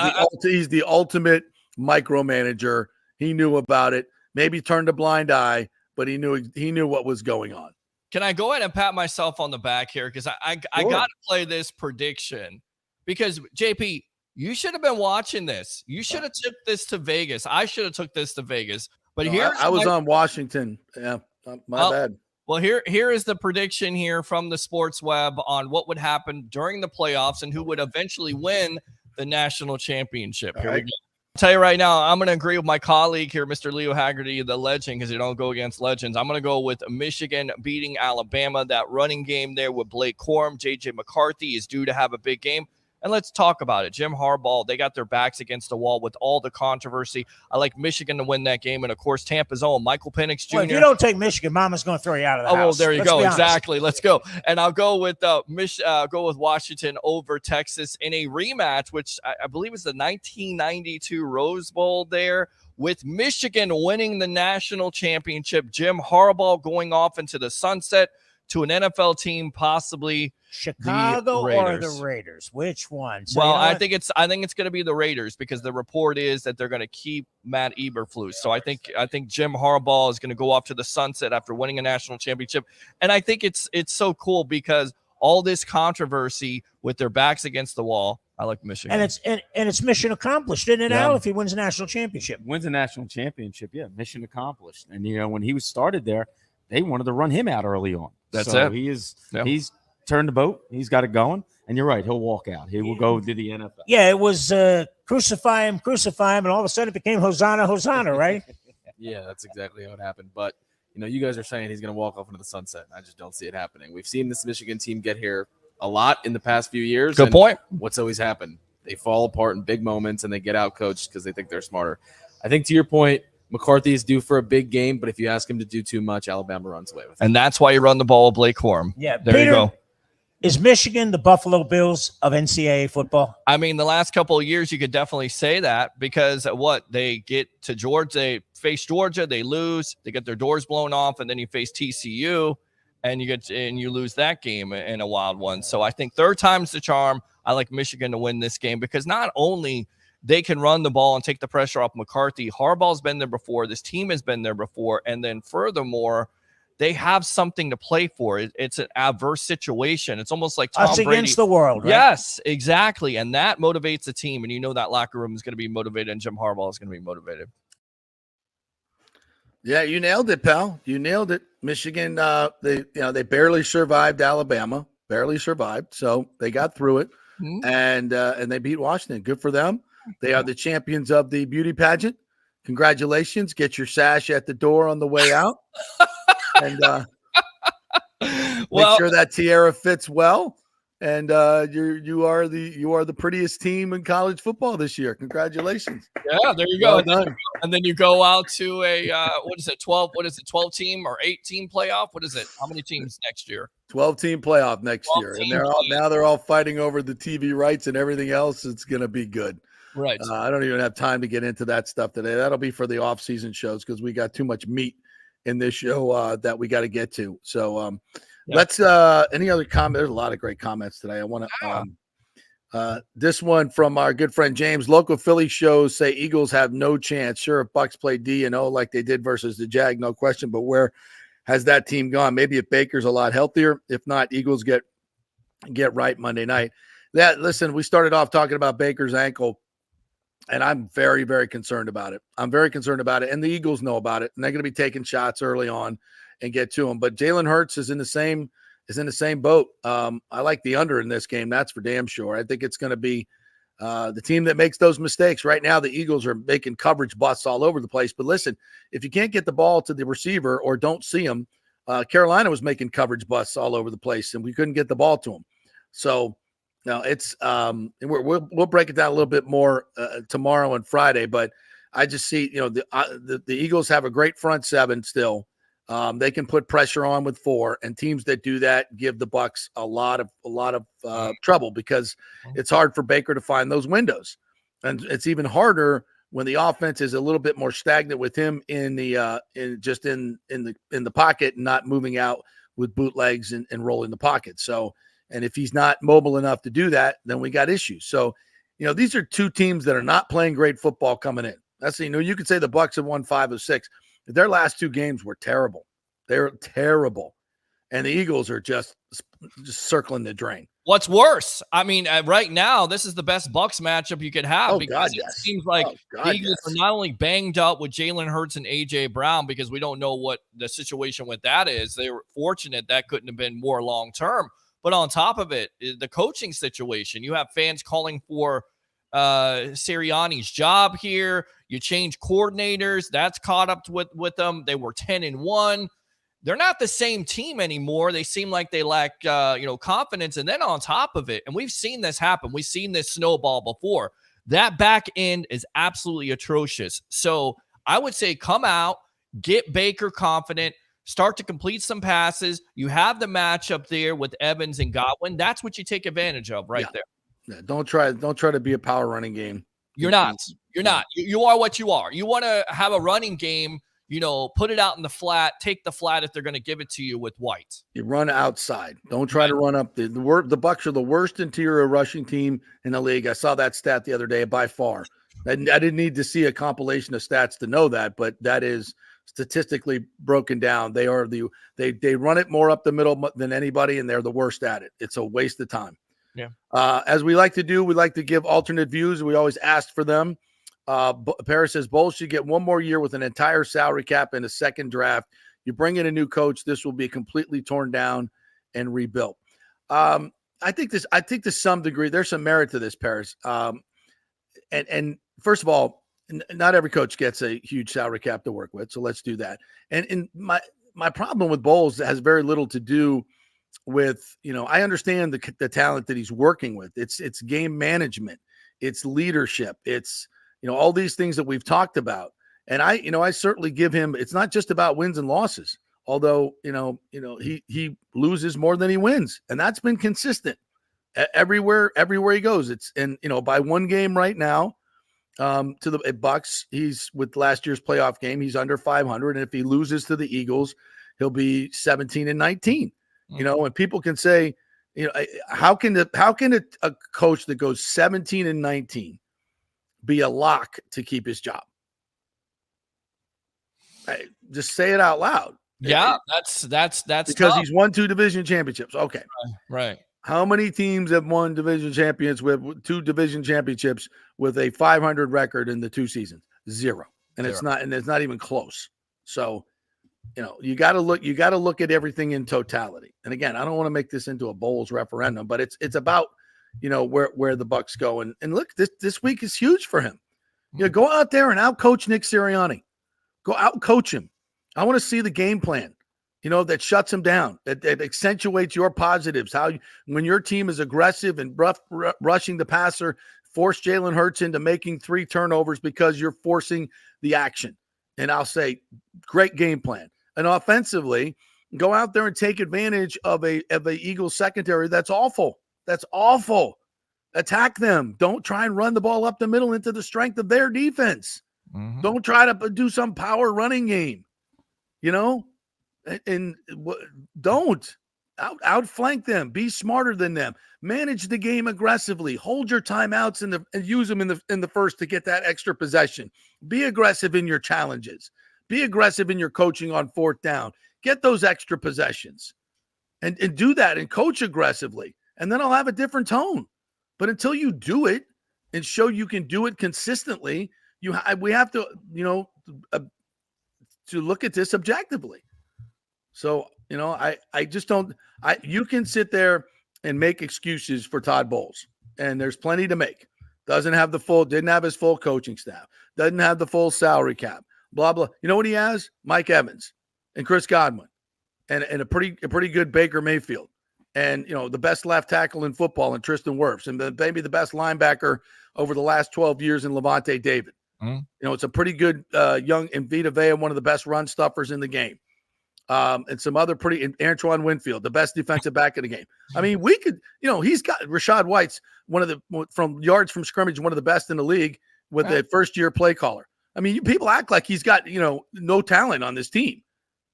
he's the ultimate micromanager. He knew about it. Maybe turned a blind eye, but he knew what was going on. Can I go ahead and pat myself on the back here? Because I got to play this prediction. Because, JP, you should have been watching this. You should have took this to Vegas. I should have took this to Vegas. But I was on Washington. Yeah, my bad. Well, here is the prediction here from the Sports Web on what would happen during the playoffs and who would eventually win the national championship. Here we go. I'll tell you right now, I'm going to agree with my colleague here, Mr. Leo Haggerty, the legend, because you don't go against legends. I'm going to go with Michigan beating Alabama. That running game there with Blake Corum. JJ McCarthy is due to have a big game. And let's talk about it. Jim Harbaugh, they got their backs against the wall with all the controversy. I like Michigan to win that game. And, of course, Tampa's own Michael Penix Jr. Well, if you don't take Michigan, Mama's going to throw you out of the house. Oh, well, there you go. Exactly. Let's go. And I'll go with Washington over Texas in a rematch, which I believe is the 1992 Rose Bowl there, with Michigan winning the national championship. Jim Harbaugh going off into the sunset to an NFL team, possibly Chicago or the Raiders. Which one? So well, I think it's going to be the Raiders because the report is that they're going to keep Matt Eberflus. So I think Jim Harbaugh is going to go off to the sunset after winning a national championship. And I think it's so cool because all this controversy with their backs against the wall. I like Michigan. And it's mission accomplished, isn't it, Al, if he wins a national championship? Wins a national championship, yeah, mission accomplished. And when he was started there, they wanted to run him out early on. That's so it. He's turned the boat. He's got it going. And you're right. He'll walk out. He will go to the NFL. Yeah, it was crucify him, and all of a sudden it became Hosanna, Hosanna, right? Yeah, that's exactly how it happened. But, you guys are saying he's going to walk off into the sunset. I just don't see it happening. We've seen this Michigan team get here a lot in the past few years. Good point. What's always happened? They fall apart in big moments and they get out coached because they think they're smarter. I think to your point, McCarthy is due for a big game, but if you ask him to do too much, Alabama runs away with it. And that's why you run the ball with Blake Corum. Yeah, there you go. Is Michigan the Buffalo Bills of NCAA football? I mean, the last couple of years, you could definitely say that because what they get to Georgia, they face Georgia, they lose, they get their doors blown off, and then you face TCU, and you lose that game in a wild one. So I think third time's the charm. I like Michigan to win this game because not only they can run the ball and take the pressure off McCarthy, Harbaugh's been there before, this team has been there before, and then furthermore, they have something to play for. It's an adverse situation. It's almost like Tom Brady against the world, right? Yes, exactly. And that motivates the team. And you know that locker room is going to be motivated, and Jim Harbaugh is going to be motivated. Yeah, you nailed it, pal. You nailed it. Michigan, they barely survived Alabama, so they got through it, and they beat Washington. Good for them. They are the champions of the beauty pageant. Congratulations! Get your sash at the door on the way out. And make sure that tiara fits well. And you are the prettiest team in college football this year. Congratulations! Yeah, there you go. And then you go out to a 12 team or 8 team playoff. What is it? How many teams next year? 12-team playoff next year, and they're all fighting over the TV rights and everything else. It's going to be good. Right. I don't even have time to get into that stuff today. That'll be for the off-season shows because we got too much meat in this show that we got to get to. So let's any other comment? There's a lot of great comments today. I want to this one from our good friend James. Local Philly shows say Eagles have no chance. Sure, if Bucs play D and O like they did versus the Jag, no question. But where has that team gone? Maybe if Baker's a lot healthier. If not, Eagles get right Monday night. Listen, we started off talking about Baker's ankle. And I'm very, very concerned about it. And the Eagles know about it. And they're going to be taking shots early on and get to him. But Jalen Hurts is in the same boat. I like the under in this game. That's for damn sure. I think it's going to be the team that makes those mistakes. Right now, the Eagles are making coverage busts all over the place. But listen, if you can't get the ball to the receiver or don't see him, Carolina was making coverage busts all over the place, and we couldn't get the ball to him. So, now it's we'll break it down a little bit more tomorrow and Friday, but I just see the Eagles have a great front seven still. They can put pressure on with 4, and teams that do that give the Bucs a lot of trouble because it's hard for Baker to find those windows, and it's even harder when the offense is a little bit more stagnant with him in the pocket and not moving out with bootlegs and rolling the pocket. So. And if he's not mobile enough to do that, then we got issues. So, these are 2 teams that are not playing great football coming in. That's, you could say the Bucs have won 5 of 6. Their last 2 games were terrible. They're terrible. And the Eagles are just circling the drain. What's worse? I mean, right now, this is the best Bucs matchup you could have because it seems like the Eagles are not only banged up with Jalen Hurts and A.J. Brown because we don't know what the situation with that is. They were fortunate that couldn't have been more long-term. But on top of it, the coaching situation, you have fans calling for Sirianni's job here. You change coordinators. That's caught up with them. They were 10-1. They're not the same team anymore. They seem like they lack, confidence. And then on top of it, and we've seen this happen. We've seen this snowball before. That back end is absolutely atrocious. So I would say come out, get Baker confident, start to complete some passes. You have the matchup there with Evans and Godwin. That's what you take advantage of there. Yeah, don't try to be a power running game. You're not. You are what you are. You want to have a running game, put it out in the flat, take the flat if they're going to give it to you with White. You run outside. Don't try to run up. The Bucs are the worst interior rushing team in the league. I saw that stat the other day by far. I didn't need to see a compilation of stats to know that, but that is statistically broken down. They run it more up the middle than anybody, and they're the worst at it. It's a waste of time. Yeah. As we like to do, we like to give alternate views. We always ask for them. Paris says Bowles should get 1 more year with an entire salary cap and a second draft. You bring in a new coach, this will be completely torn down and rebuilt. I think to some degree there's some merit to this, Paris. And first of all, not every coach gets a huge salary cap to work with, so let's do that. And my problem with Bowles has very little to do with, I understand the talent that he's working with. It's game management, it's leadership, it's all these things that we've talked about. And I certainly give him. It's not just about wins and losses. Although, he loses more than he wins, and that's been consistent everywhere he goes. By one game right now, to the Bucs, he's with last year's playoff game, he's under 500, and if he loses to the Eagles, he'll be 17-19. And people can say, how can a coach that goes 17-19 be a lock to keep his job? Just say it out loud. Yeah, that's because tough. he's won 2 division championships. Okay, right. How many teams have won division champions with 2 division championships with a 500 record in the 2 seasons? 0. And it's not even close. So, you got to look at everything in totality. And again, I don't want to make this into a Bowles referendum, but it's about, where the Bucs go. And look, this week is huge for him. Go out there and outcoach Nick Sirianni. Go outcoach him. I want to see the game plan, that shuts him down, that accentuates your positives. When your team is aggressive and rushing the passer, force Jalen Hurts into making 3 turnovers because you're forcing the action. And I'll say, great game plan. And offensively, go out there and take advantage of a Eagles secondary that's awful. That's awful. Attack them. Don't try and run the ball up the middle into the strength of their defense. Mm-hmm. Don't try to do some power running game. And don't outflank them. Be smarter than them. Manage the game aggressively. Hold your timeouts and use them in the first to get that extra possession. Be aggressive in your challenges. Be aggressive in your coaching on 4th down. Get those extra possessions, and do that and coach aggressively. And then I'll have a different tone. But until you do it and show you can do it consistently, we have to to look at this objectively. So, I just don't – you can sit there and make excuses for Todd Bowles, and there's plenty to make. Didn't have his full coaching staff, doesn't have the full salary cap, blah, blah. You know what he has? Mike Evans and Chris Godwin and a pretty good Baker Mayfield and, the best left tackle in football in Tristan Wirfs and maybe the best linebacker over the last 12 years in Levante David. Mm-hmm. It's a pretty good young and Vita Vea, one of the best run stuffers in the game. And some other Antoine Winfield, the best defensive back in the game. I mean, we could, he's got Rashad White's from yards from scrimmage, one of the best in the league with a first-year play caller. I mean, people act like he's got, no talent on this team.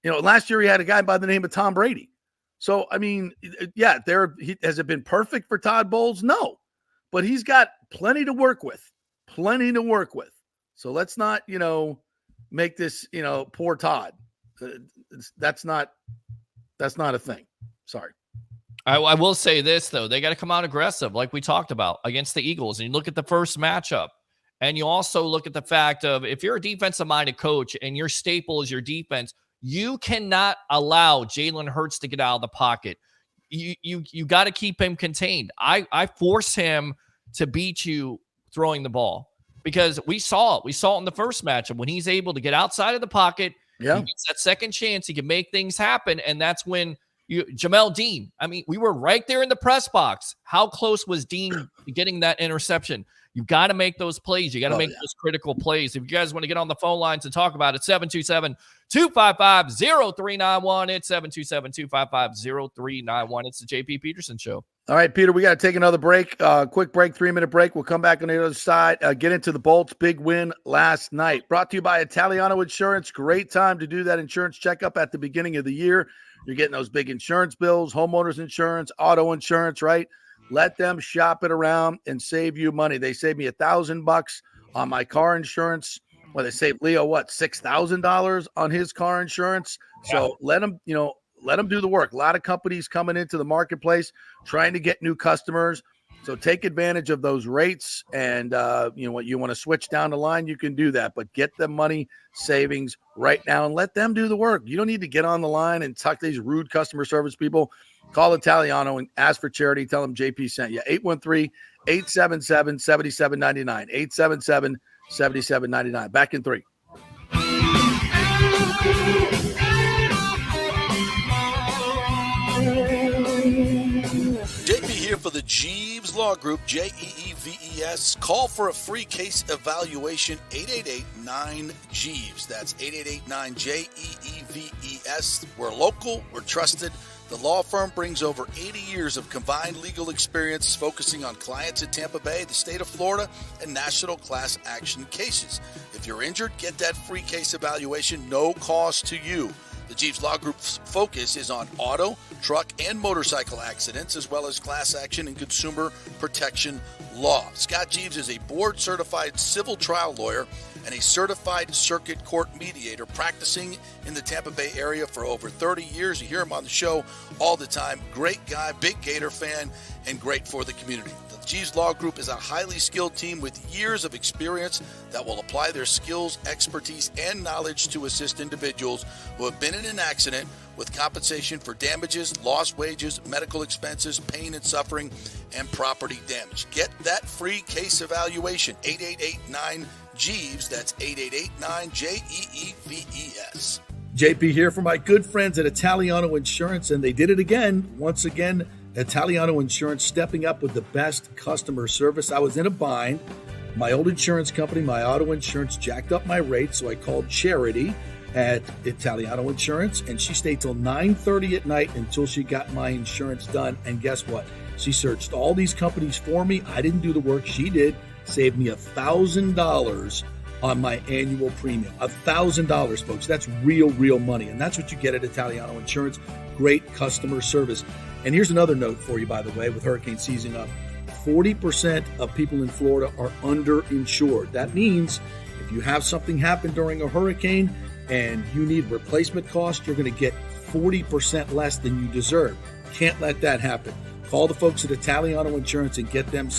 Last year he had a guy by the name of Tom Brady. So, I mean, has it been perfect for Todd Bowles? No, but he's got plenty to work with. So let's not, make this, poor Todd. That's not a thing. Sorry. I will say this, though. They got to come out aggressive, like we talked about, against the Eagles. And you look at the first matchup, and you also look at the fact of if you're a defensive-minded coach and your staple is your defense, you cannot allow Jalen Hurts to get out of the pocket. You got to keep him contained. I force him to beat you throwing the ball because we saw it. We saw it in the first matchup when he's able to get outside of the pocket. Yeah. He gets that second chance. He can make things happen. And that's when Jamel Dean, I mean, we were right there in the press box. How close was Dean getting that interception? You've got to make those plays. You got to make those critical plays. If you guys want to get on the phone lines and talk about it, 727-255-0391. It's 727-255-0391. It's the JP Peterson Show. All right, Peter, we got to take another break. Quick break, 3-minute break. We'll come back on the other side. Get into the Bolts' big win last night. Brought to you by Italiano Insurance. Great time to do that insurance checkup at the beginning of the year. You're getting those big insurance bills, homeowners insurance, auto insurance, right? Let them shop it around and save you money. They saved me $1,000 on my car insurance. Well, they saved Leo, $6,000 on his car insurance. So let them do the work. A lot of companies coming into the marketplace trying to get new customers. So take advantage of those rates. And you want to switch down the line, you can do that. But get the money savings right now and let them do the work. You don't need to get on the line and tuck these rude customer service people. Call Italiano and ask for charity. Tell them JP sent you. 813-877-7799. 877-7799. Back in 3. JP here for the Jeeves Law Group, Jeeves. Call for a free case evaluation, 888-9-JEEVES. That's 888-9-JEEVES. We're local, we're trusted. The law firm brings over 80 years of combined legal experience focusing on clients in Tampa Bay, the state of Florida, and national class action cases. If you're injured, get that free case evaluation, no cost to you. The Jeeves Law Group's focus is on auto, truck, and motorcycle accidents, as well as class action and consumer protection law. Scott Jeeves is a board-certified civil trial lawyer and a certified circuit court mediator practicing in the Tampa Bay area for over 30 years. You hear him on the show all the time. Great guy, big Gator fan, and great for the community. The Jeeves Law Group is a highly skilled team with years of experience that will apply their skills, expertise, and knowledge to assist individuals who have been in an accident with compensation for damages, lost wages, medical expenses, pain and suffering, and property damage. Get that free case evaluation, 888-9-JEEVES. That's 888-9-JEEVES. JP here for my good friends at Italiano Insurance, and they did it again. Once again, Italiano Insurance stepping up with the best customer service. I was in a bind. My old insurance company, my auto insurance, jacked up my rates, so I called Charity at Italiano Insurance, and she stayed till 9:30 at night until she got my insurance done. And guess what? She searched all these companies for me. I didn't do the work. She did. Saved me $1,000 on my annual premium. $1,000, folks. That's real money. And that's what you get at Italiano Insurance. Great customer service. And here's another note for you, by the way, with hurricane season up. 40% of people in Florida are underinsured. That means if you have something happen during a hurricane and you need replacement cost, you're going to get 40% less than you deserve. Can't let that happen. Call the folks at Italiano Insurance and get them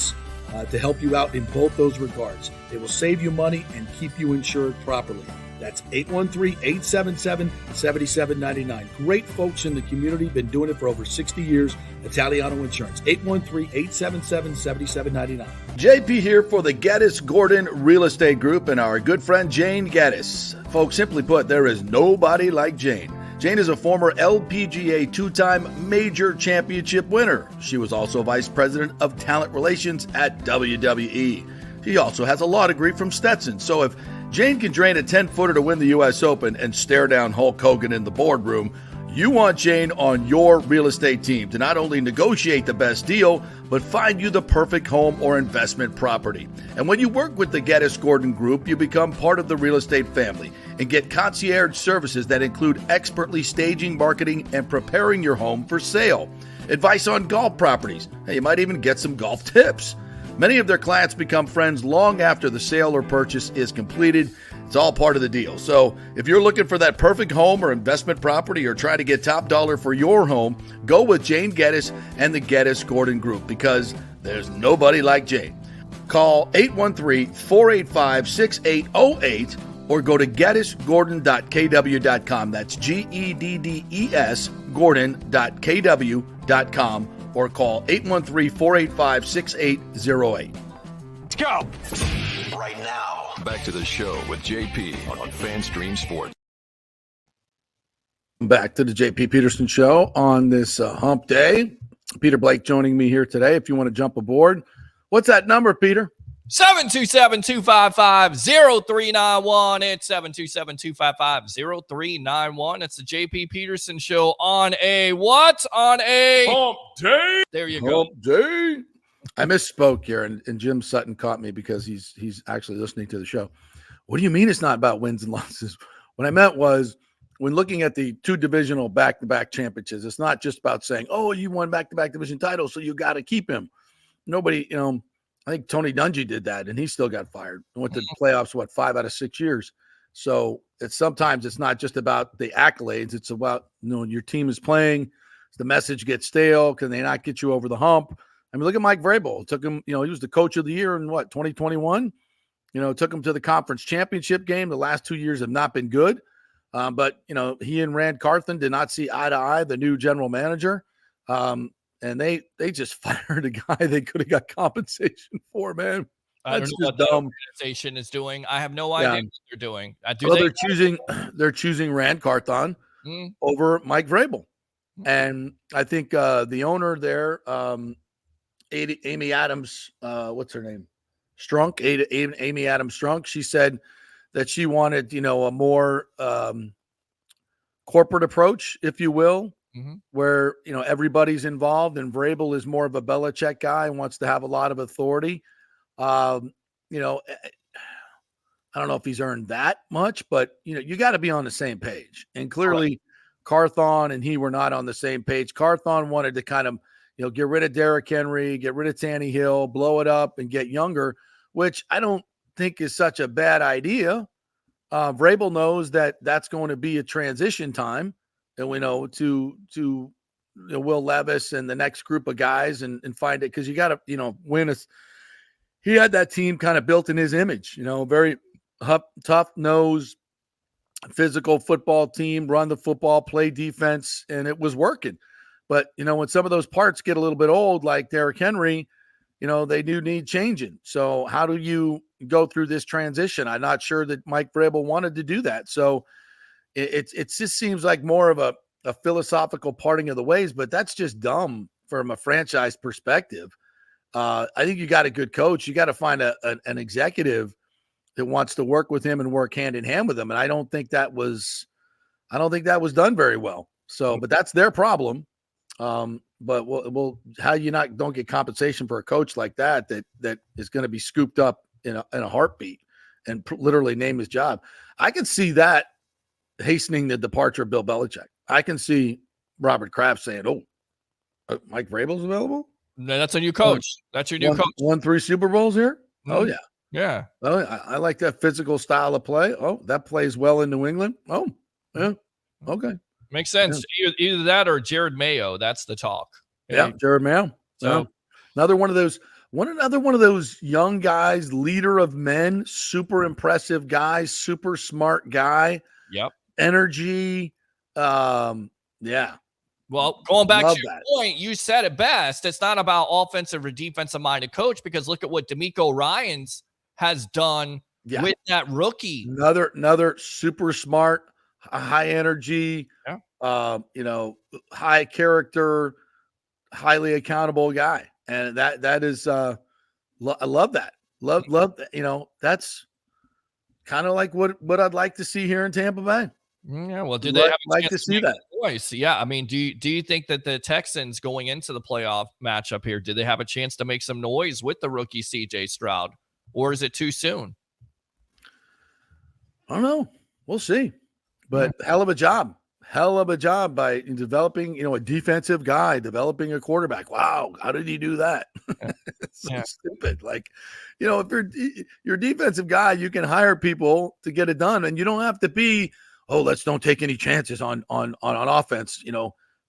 to help you out in both those regards. They will save you money and keep you insured properly. That's 813-877-7799. Great folks in the community, been doing it for over 60 years. Italiano Insurance, 813-877-7799. JP here for the Geddes Gordon Real Estate Group and our good friend Jane Geddes. Folks, simply put, there is nobody like Jane. Jane is a former LPGA two-time major championship winner. She was also vice president of talent relations at WWE. She also has a law degree from Stetson. So if Jane can drain a 10-footer to win the U.S. Open and stare down Hulk Hogan in the boardroom, you want Jane on your real estate team to not only negotiate the best deal, but find you the perfect home or investment property. And when you work with the Geddes Gordon Group, you become part of the real estate family and get concierge services that include expertly staging, marketing, and preparing your home for sale. Advice on golf properties. Hey, you might even get some golf tips. Many of their clients become friends long after the sale or purchase is completed. It's all part of the deal. So if you're looking for that perfect home or investment property or trying to get top dollar for your home, go with Jane Geddes and the Geddes Gordon Group because there's nobody like Jane. Call 813-485-6808 or go to geddesgordon.kw.com. That's GEDDES Gordon.kw.com or call 813-485-6808. Let's go! Right now, back to the show with JP on FanStream Sports. Back to the JP Peterson Show on this hump day. Peter Blake joining me here today. If you want to jump aboard, what's that number, Peter? 727-255-0391. It's 727-255-0391. It's the JP Peterson Show on a what? On a hump day. There you go. Hump day. I misspoke here, and Jim Sutton caught me because he's actually listening to the show. What do you mean it's not about wins and losses? What I meant was when looking at the two divisional back-to-back championships, it's not just about saying, oh, you won back-to-back division titles, so you got to keep him. Nobody, I think Tony Dungy did that, and he still got fired. Went to the playoffs, 5 out of 6 years. So sometimes it's not just about the accolades. It's about, your team is playing. The message gets stale. Can they not get you over the hump? I mean, look at Mike Vrabel. It took him, he was the coach of the year in 2021? Took him to the conference championship game. The last 2 years have not been good. But he and Rand Carthen did not see eye to eye, the new general manager. And they just fired a guy they could have got compensation for, man. I don't know what the organization is doing. I have no idea what they're doing. They're choosing Rand Carthon over Mike Vrabel. And I think the owner there, Amy Adams, what's her name? Strunk, Amy Adams Strunk. She said that she wanted, a more corporate approach, if you will, where, everybody's involved, and Vrabel is more of a Belichick guy and wants to have a lot of authority. I don't know if he's earned that much, but, you got to be on the same page. And clearly Carthon and he were not on the same page. Carthon wanted to kind of, get rid of Derrick Henry, get rid of Tannehill, blow it up and get younger, which I don't think is such a bad idea. Vrabel knows that that's going to be a transition time, and we know to Will Levis and the next group of guys and find it, because you got to win. He had that team kind of built in his image, very tough nose, physical football team, run the football, play defense, and it was working. But when some of those parts get a little bit old, like Derrick Henry, they do need changing. So how do you go through this transition? I'm not sure that Mike Vrabel wanted to do that. So it just seems like more of a philosophical parting of the ways, but that's just dumb from a franchise perspective. I think you got a good coach. You got to find an executive that wants to work with him and work hand in hand with him. And I don't think that was done very well. So, but that's their problem. But how you don't get compensation for a coach like that is going to be scooped up in a heartbeat and literally name his job. I can see that hastening the departure of Bill Belichick. I can see Robert Kraft saying, "Oh, Mike Vrabel's available." No, that's a new coach. That's your new coach. Won 3 Super Bowls here. Mm-hmm. Oh yeah. Yeah. Oh, I like that physical style of play. Oh, that plays well in New England. Oh, yeah. Okay. Makes sense. Yeah. Either that or Jared Mayo. That's the talk. Yeah, Jared Mayo. So another one of those young guys, leader of men, super impressive guy, super smart guy. Yep. Energy. Yeah. Well, going back to your point, you said it best. It's not about offensive or defensive minded coach, because look at what DeMeco Ryans has done with that rookie. Another super smart, high energy, high character, highly accountable guy. And that is I love that. Love that's kind of like what I'd like to see here in Tampa Bay. Yeah, well, do they have like to see that voice? Yeah, I mean, do you think that the Texans going into the playoff matchup here, did they have a chance to make some noise with the rookie CJ Stroud, or is it too soon? I don't know. We'll see. But hell of a job by developing, a defensive guy, developing a quarterback. Wow, how did he do that? It's so stupid. Like, if you're a defensive guy, you can hire people to get it done, and you don't have to be, don't take any chances on offense.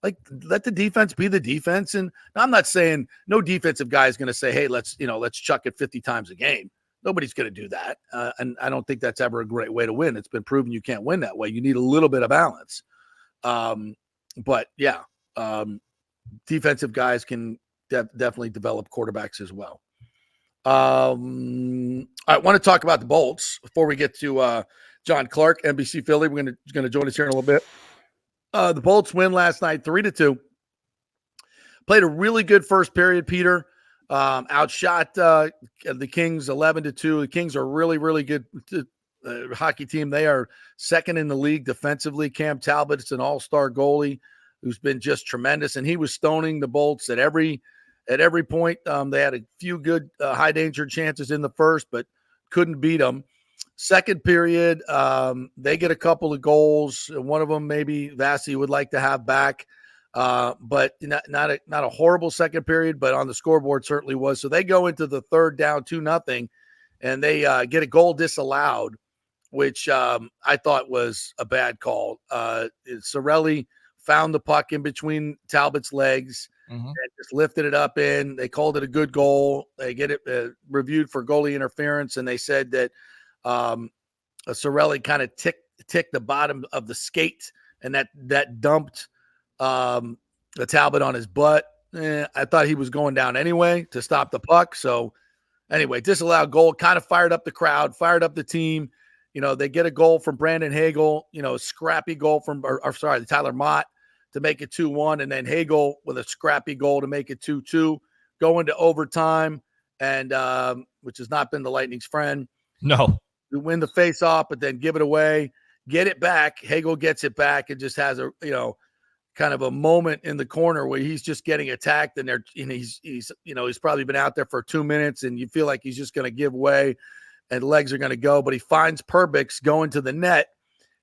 Like, let the defense be the defense. And I'm not saying no defensive guy is going to say, hey, let's chuck it 50 times a game. Nobody's going to do that. And I don't think that's ever a great way to win. It's been proven you can't win that way. You need a little bit of balance. But yeah, defensive guys can definitely develop quarterbacks as well. I want to talk about the Bolts before we get to John Clark, NBC Philly. We're going to join us here in a little bit. The Bolts win last night, 3-2. Played a really good first period, Peter. Outshot the Kings 11-2. The Kings are really, really good hockey team. They are second in the league defensively. Cam Talbot's an all-star goalie who's been just tremendous, and he was stoning the Bolts at every point. They had a few good high danger chances in the first, but couldn't beat them. Second period, they get a couple of goals. One of them maybe Vassie would like to have back, but not a horrible second period, but on the scoreboard certainly was. So they go into the third down 2-0, and they get a goal disallowed, which I thought was a bad call. Sorelli found the puck in between Talbot's legs and just lifted it up in. They called it a good goal. They get it reviewed for goalie interference, and they said that Sorelli kind of ticked the bottom of the skate, and that dumped the Talbot on his butt. I thought he was going down anyway to stop the puck. So anyway, disallowed goal, kind of fired up the crowd, fired up the team. They get a goal from Brandon Hagel, a scrappy goal from, Tyler Mott to make it 2-1. And then Hagel with a scrappy goal to make it 2-2. go into overtime, and which has not been the Lightning's friend. No. We win the face-off, but then give it away, get it back. Hagel gets it back and just has a kind of a moment in the corner where he's just getting attacked, and he's probably been out there for 2 minutes, and you feel like he's just going to give way and legs are going to go, but he finds Perbix going to the net,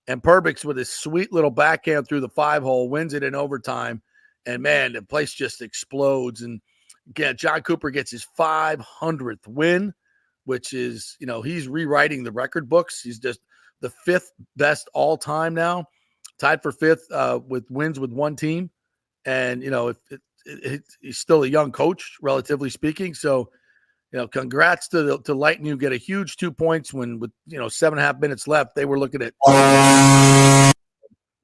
and Perbix with his sweet little backhand through the 5-hole wins it in overtime, and man, the place just explodes. And again, John Cooper gets his 500th win, which is, he's rewriting the record books. He's just the 5th best all time now, tied for 5th with wins with one team. And, he's still a young coach, relatively speaking. So, congrats to Lightning, who get a huge 2 points when with, 7.5 minutes left, they were looking at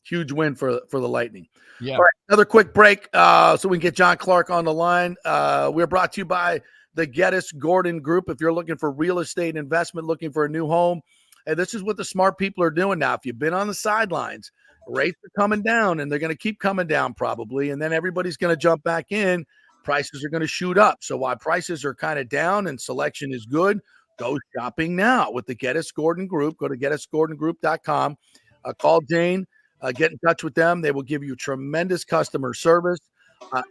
huge win for the Lightning. Yeah. All right, another quick break so we can get John Clark on the line. We're brought to you by the Geddes Gordon Group. If you're looking for real estate investment, looking for a new home, and this is what the smart people are doing now. If you've been on the sidelines, rates are coming down, and they're going to keep coming down probably, and then everybody's going to jump back in. Prices are going to shoot up. So while prices are kind of down and selection is good, go shopping now with the Geddes Gordon Group. Go to GeddesGordonGroup.com. Call Jane. Get in touch with them. They will give you tremendous customer service,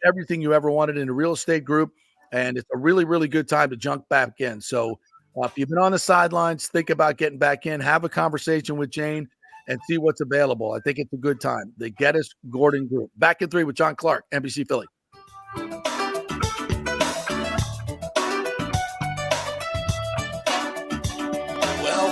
everything you ever wanted in a real estate group. And it's a really, really good time to jump back in. So if you've been on the sidelines, think about getting back in, have a conversation with Jane and see what's available. I think it's a good time. The Geddes Gordon Group. Back in 3 with John Clark, NBC Philly.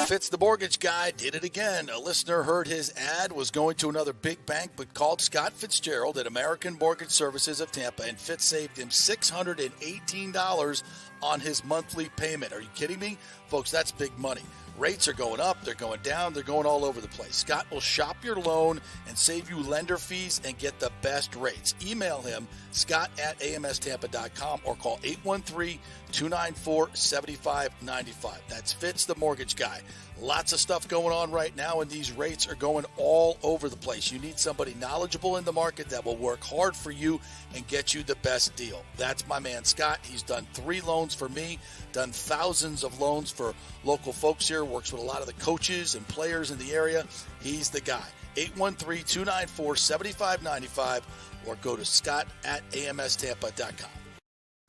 Fitz the mortgage guy did it again. A listener heard his ad, was going to another big bank, but called Scott Fitzgerald at American Mortgage Services of Tampa, and Fitz saved him $618 on his monthly payment. Are you kidding me? Folks, that's big money. Rates are going up, they're going down, they're going all over the place. Scott will shop your loan and save you lender fees and get the best rates. Email him, scott@amstampa.com, or call 813-294-7595. That's Fitz the mortgage guy. Lots of stuff going on right now, and these rates are going all over the place. You need somebody knowledgeable in the market that will work hard for you and get you the best deal. That's my man, Scott. He's done 3 loans for me, done thousands of loans for local folks here, works with a lot of the coaches and players in the area. He's the guy. 813-294-7595, or go to scott@amstampa.com.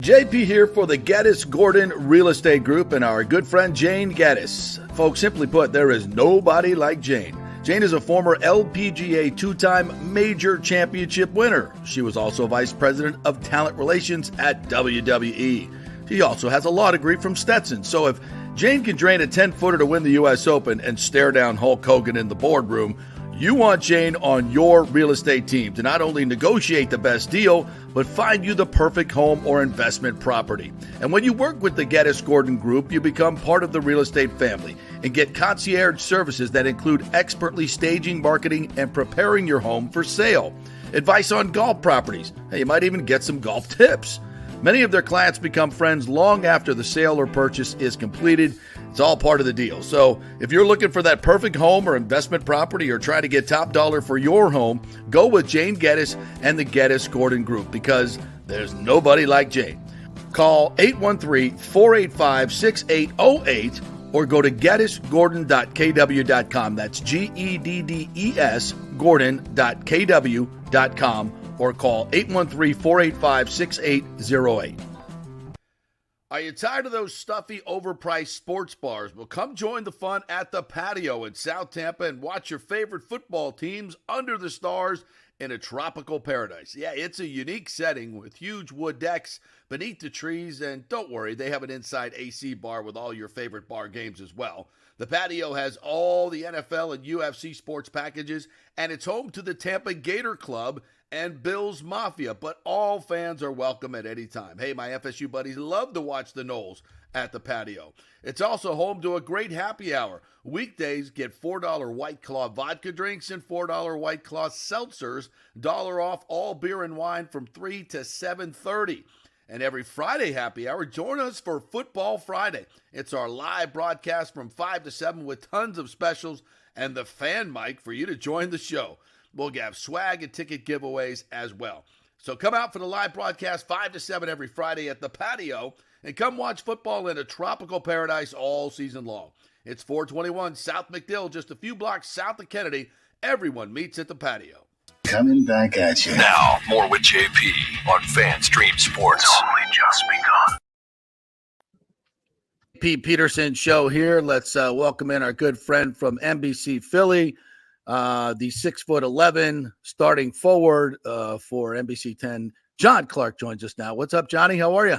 JP here for the Geddes Gordon Real Estate Group and our good friend Jane Geddes. Folks, simply put, there is nobody like Jane. Jane is a former LPGA 2-time major championship winner. She was also vice president of talent relations at WWE. She also has a law degree from Stetson. So if Jane can drain a 10-footer to win the U.S. Open and stare down Hulk Hogan in the boardroom, you want Jane on your real estate team to not only negotiate the best deal, but find you the perfect home or investment property. And when you work with the Geddes Gordon Group, you become part of the real estate family and get concierge services that include expertly staging, marketing, and preparing your home for sale. Advice on golf properties. Hey, you might even get some golf tips. Many of their clients become friends long after the sale or purchase is completed. It's all part of the deal. So if you're looking for that perfect home or investment property or trying to get top dollar for your home, go with Jane Geddes and the Geddes Gordon Group, because there's nobody like Jane. Call 813-485-6808 or go to GeddesGordon.kw.com. That's GEDDES Gordon.kw.com, or call 813-485-6808. Are you tired of those stuffy, overpriced sports bars? Well, come join the fun at the Patio in South Tampa and watch your favorite football teams under the stars in a tropical paradise. Yeah, it's a unique setting with huge wood decks beneath the trees, and don't worry, they have an inside AC bar with all your favorite bar games as well. The Patio has all the NFL and UFC sports packages, and it's home to the Tampa Gator Club and Bills Mafia, but all fans are welcome at any time. Hey, my FSU buddies love to watch the Noles at the Patio. It's also home to a great happy hour. Weekdays, get $4 White Claw vodka drinks and $4 White Claw seltzers, $1 off all beer and wine from 3 to 7:30. And every Friday happy hour, join us for Football Friday. It's our live broadcast from 5 to 7 with tons of specials and the fan mic for you to join the show. We'll have swag and ticket giveaways as well. So come out for the live broadcast 5 to 7 every Friday at the patio and come watch football in a tropical paradise all season long. It's 421 South McDill, just a few blocks south of Kennedy. Everyone meets at the patio. Coming back at you. Now, more with JP on FanStream Sports. It's only just begun. Pete Peterson show here. Let's welcome in our good friend from NBC Philly, the 6'11" starting forward for NBC 10. John Clark joins us now. What's up, Johnny? How are you?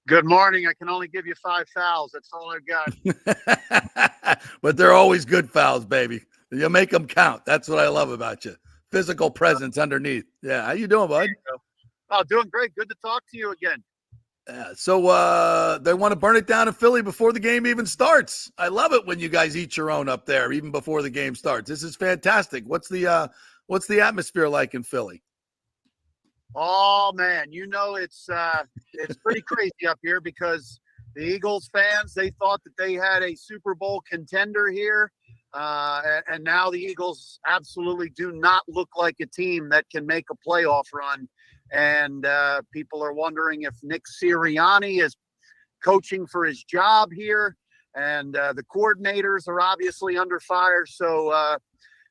Good morning. I can only give you 5 fouls. That's all I've got. But they're always good fouls, baby. You make them count. That's what I love about you. Physical presence underneath. Yeah. How you doing, bud? Oh, doing great. Good to talk to you again. Yeah. So they want to burn it down in Philly before the game even starts. I love it when you guys eat your own up there, even before the game starts. This is fantastic. What's the atmosphere like in Philly? Oh man, it's pretty crazy up here because the Eagles fans, they thought that they had a Super Bowl contender here, and now the Eagles absolutely do not look like a team that can make a playoff run. And people are wondering if Nick Sirianni is coaching for his job here, and the coordinators are obviously under fire. So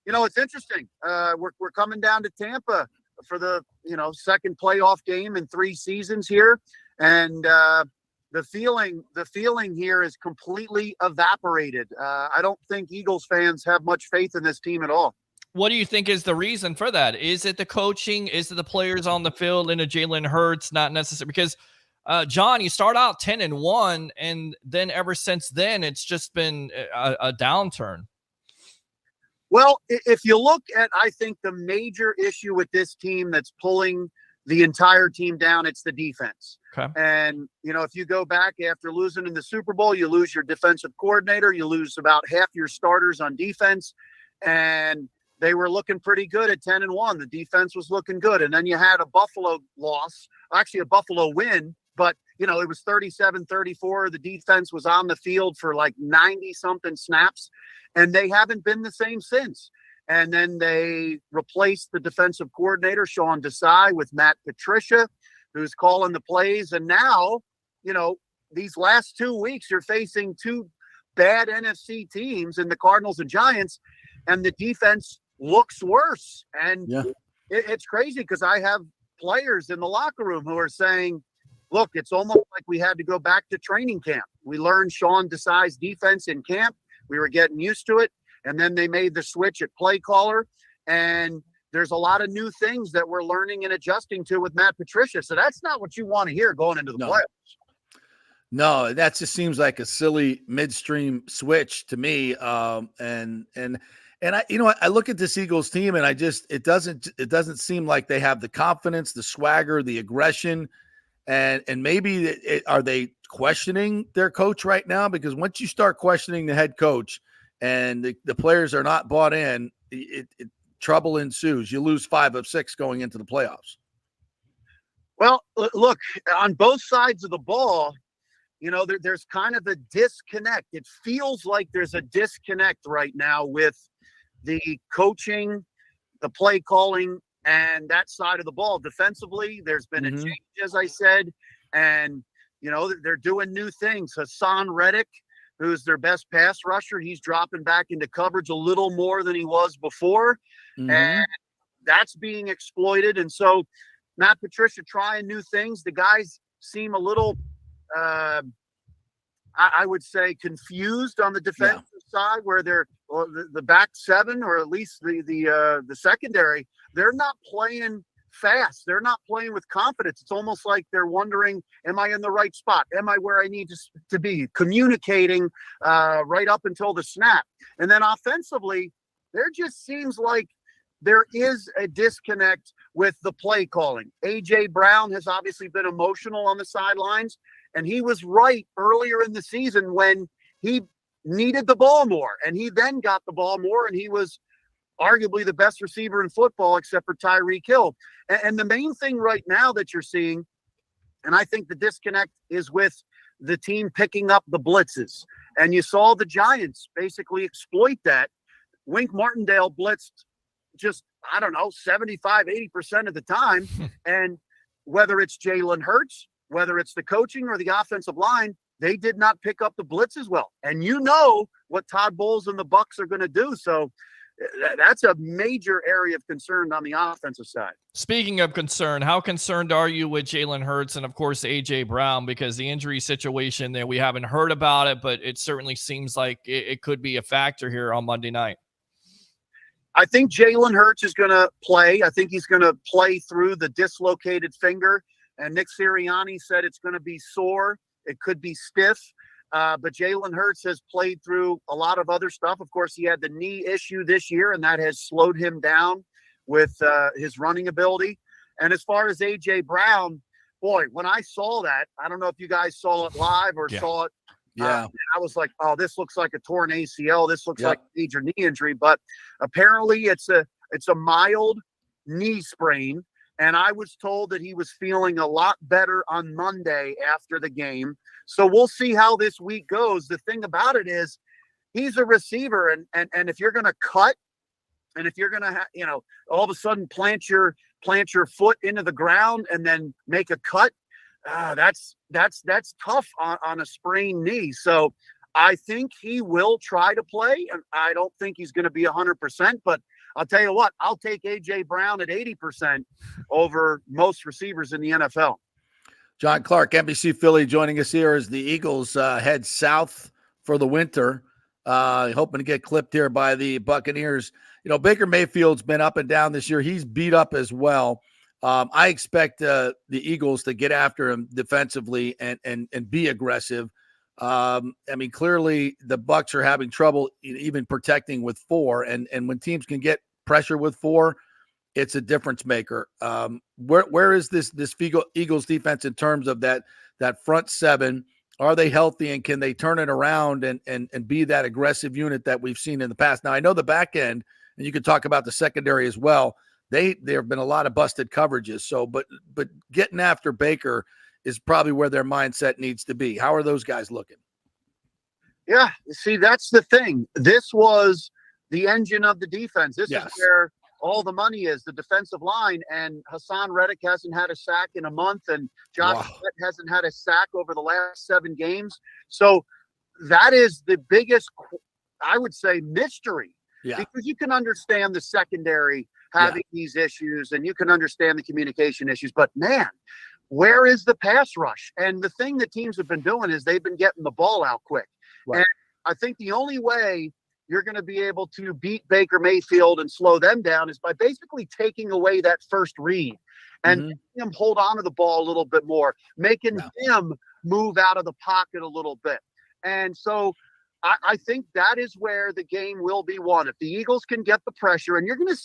it's interesting. We're coming down to Tampa for the second playoff game in 3 seasons here, and the feeling here is completely evaporated. I don't think Eagles fans have much faith in this team at all. What do you think is the reason for that? Is it the coaching? Is it the players on the field in a Jalen Hurts? Not necessarily, because John, you start out 10-1, and then ever since then, it's just been a downturn. Well, if you look at, I think the major issue with this team that's pulling the entire team down, it's the defense. Okay. And, if you go back after losing in the Super Bowl, you lose your defensive coordinator, you lose about half your starters on defense, and they were looking pretty good at 10-1. The defense was looking good. And then you had a Buffalo loss, actually a Buffalo win, but it was 37-34. The defense was on the field for like 90 something snaps, and they haven't been the same since. And then they replaced the defensive coordinator, Sean Desai, with Matt Patricia, who's calling the plays. And now, these last 2 weeks, you're facing 2 bad NFC teams in the Cardinals and Giants, and the defense looks worse. And it's crazy because I have players in the locker room who are saying, look, it's almost like we had to go back to training camp. We learned Sean Desai's defense in camp. We were getting used to it. And then they made the switch at play caller. And there's a lot of new things that we're learning and adjusting to with Matt Patricia. So that's not what you want to hear going into the playoffs. No, that just seems like a silly midstream switch to me. And I look at this Eagles team, and it doesn't seem like they have the confidence, the swagger, the aggression, and maybe are they questioning their coach right now? Because once you start questioning the head coach and the players are not bought in, trouble ensues. You lose 5 of 6 going into the playoffs. Well, look, on both sides of the ball, there's kind of a disconnect. It feels like there's a disconnect right now with the coaching, the play calling, and that side of the ball. Defensively, there's been a change, as I said, and they're doing new things. Hassan Reddick, who's their best pass rusher, he's dropping back into coverage a little more than he was before, and that's being exploited. And so Matt Patricia trying new things. The guys seem a little I would say confused on the defensive side, where they're the back 7, or at least the secondary, they're not playing fast. They're not playing with confidence. It's almost like they're wondering, am I in the right spot? Am I where I need to be? Communicating right up until the snap. And then offensively, there just seems like there is a disconnect with the play calling. A.J. Brown has obviously been emotional on the sidelines, and he was right earlier in the season when he needed the ball more, and he then got the ball more, and he was arguably the best receiver in football except for Tyreek Hill. And the main thing right now that you're seeing, and I think the disconnect, is with the team picking up the blitzes. And you saw the Giants basically exploit that. Wink Martindale blitzed just I don't know, 75, 80% of the time. And whether it's Jalen Hurts, whether it's the coaching or the offensive line, they did not pick up the blitz as well. And you know what Todd Bowles and the Bucs are going to do. So that's a major area of concern on the offensive side. Speaking of concern, how concerned are you with Jalen Hurts and, of course, A.J. Brown? Because the injury situation there, we haven't heard about it, but it certainly seems like it could be a factor here on Monday night. I think Jalen Hurts is going to play. I think he's going to play through the dislocated finger. And Nick Sirianni said it's going to be sore. It could be stiff. But Jalen Hurts has played through a lot of other stuff. Of course, he had the knee issue this year, and that has slowed him down with his running ability. And as far as A.J. Brown, boy, when I saw that, I don't know if you guys saw it live or saw it. Yeah. I was like, oh, this looks like a torn ACL. This looks like a major knee injury. But apparently it's a mild knee sprain. And I was told that he was feeling a lot better on Monday after the game. So we'll see how this week goes. The thing about it is he's a receiver. And if you're going to cut, and if you're going to, all of a sudden plant your foot into the ground and then make a cut, that's tough on a sprained knee. So I think he will try to play. And I don't think he's going to be 100%, but I'll tell you what, I'll take A.J. Brown at 80% over most receivers in the NFL. John Clark, NBC Philly, joining us here as the Eagles head south for the winter, hoping to get clipped here by the Buccaneers. Baker Mayfield's been up and down this year. He's beat up as well. I expect the Eagles to get after him defensively and be aggressive. Clearly the Bucs are having trouble even protecting with 4, and when teams can get pressure with 4, it's a difference maker. Where is this Eagles defense in terms of that front 7? Are they healthy, and can they turn it around and be that aggressive unit that we've seen in the past? Now, I know the back end, and you can talk about the secondary as well. There have been a lot of busted coverages. So, but getting after Baker is probably where their mindset needs to be. How are those guys looking? Yeah, see, that's the thing. This was the engine of the defense. This is where all the money is, the defensive line. And Hassan Reddick hasn't had a sack in a month, and Josh Sweat hasn't had a sack over the last 7 games. So that is the biggest, I would say, mystery. Yeah. Because you can understand the secondary having these issues, and you can understand the communication issues. But, man, where is the pass rush? And the thing that teams have been doing is they've been getting the ball out quick. Right. And I think the only way you're going to be able to beat Baker Mayfield and slow them down is by basically taking away that first read and making him hold on to the ball a little bit more, making him move out of the pocket a little bit. And so I think that is where the game will be won. If the Eagles can get the pressure, and you're going to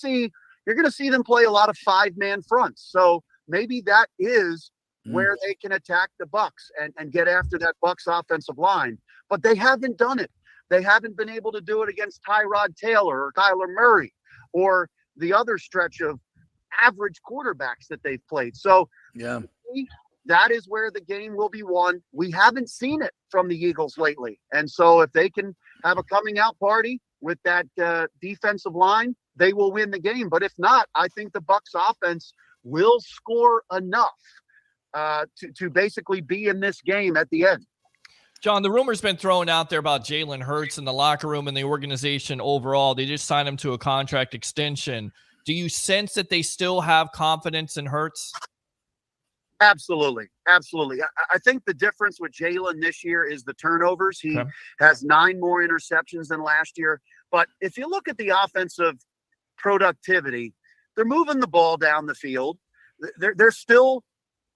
see them play a lot of 5-man fronts. So maybe that is where they can attack the Bucs and get after that Bucs offensive line. But they haven't done it. They haven't been able to do it against Tyrod Taylor or Kyler Murray or the other stretch of average quarterbacks that they've played. So that is where the game will be won. We haven't seen it from the Eagles lately. And so if they can have a coming out party with that defensive line, they will win the game. But if not, I think the Bucs offense will score enough to basically be in this game at the end. John, the rumor's been thrown out there about Jalen Hurts in the locker room and the organization overall. They just signed him to a contract extension. Do you sense that they still have confidence in Hurts? Absolutely. Absolutely. I think the difference with Jalen this year is the turnovers. He has 9 more interceptions than last year. But if you look at the offensive productivity, they're moving the ball down the field. They're still,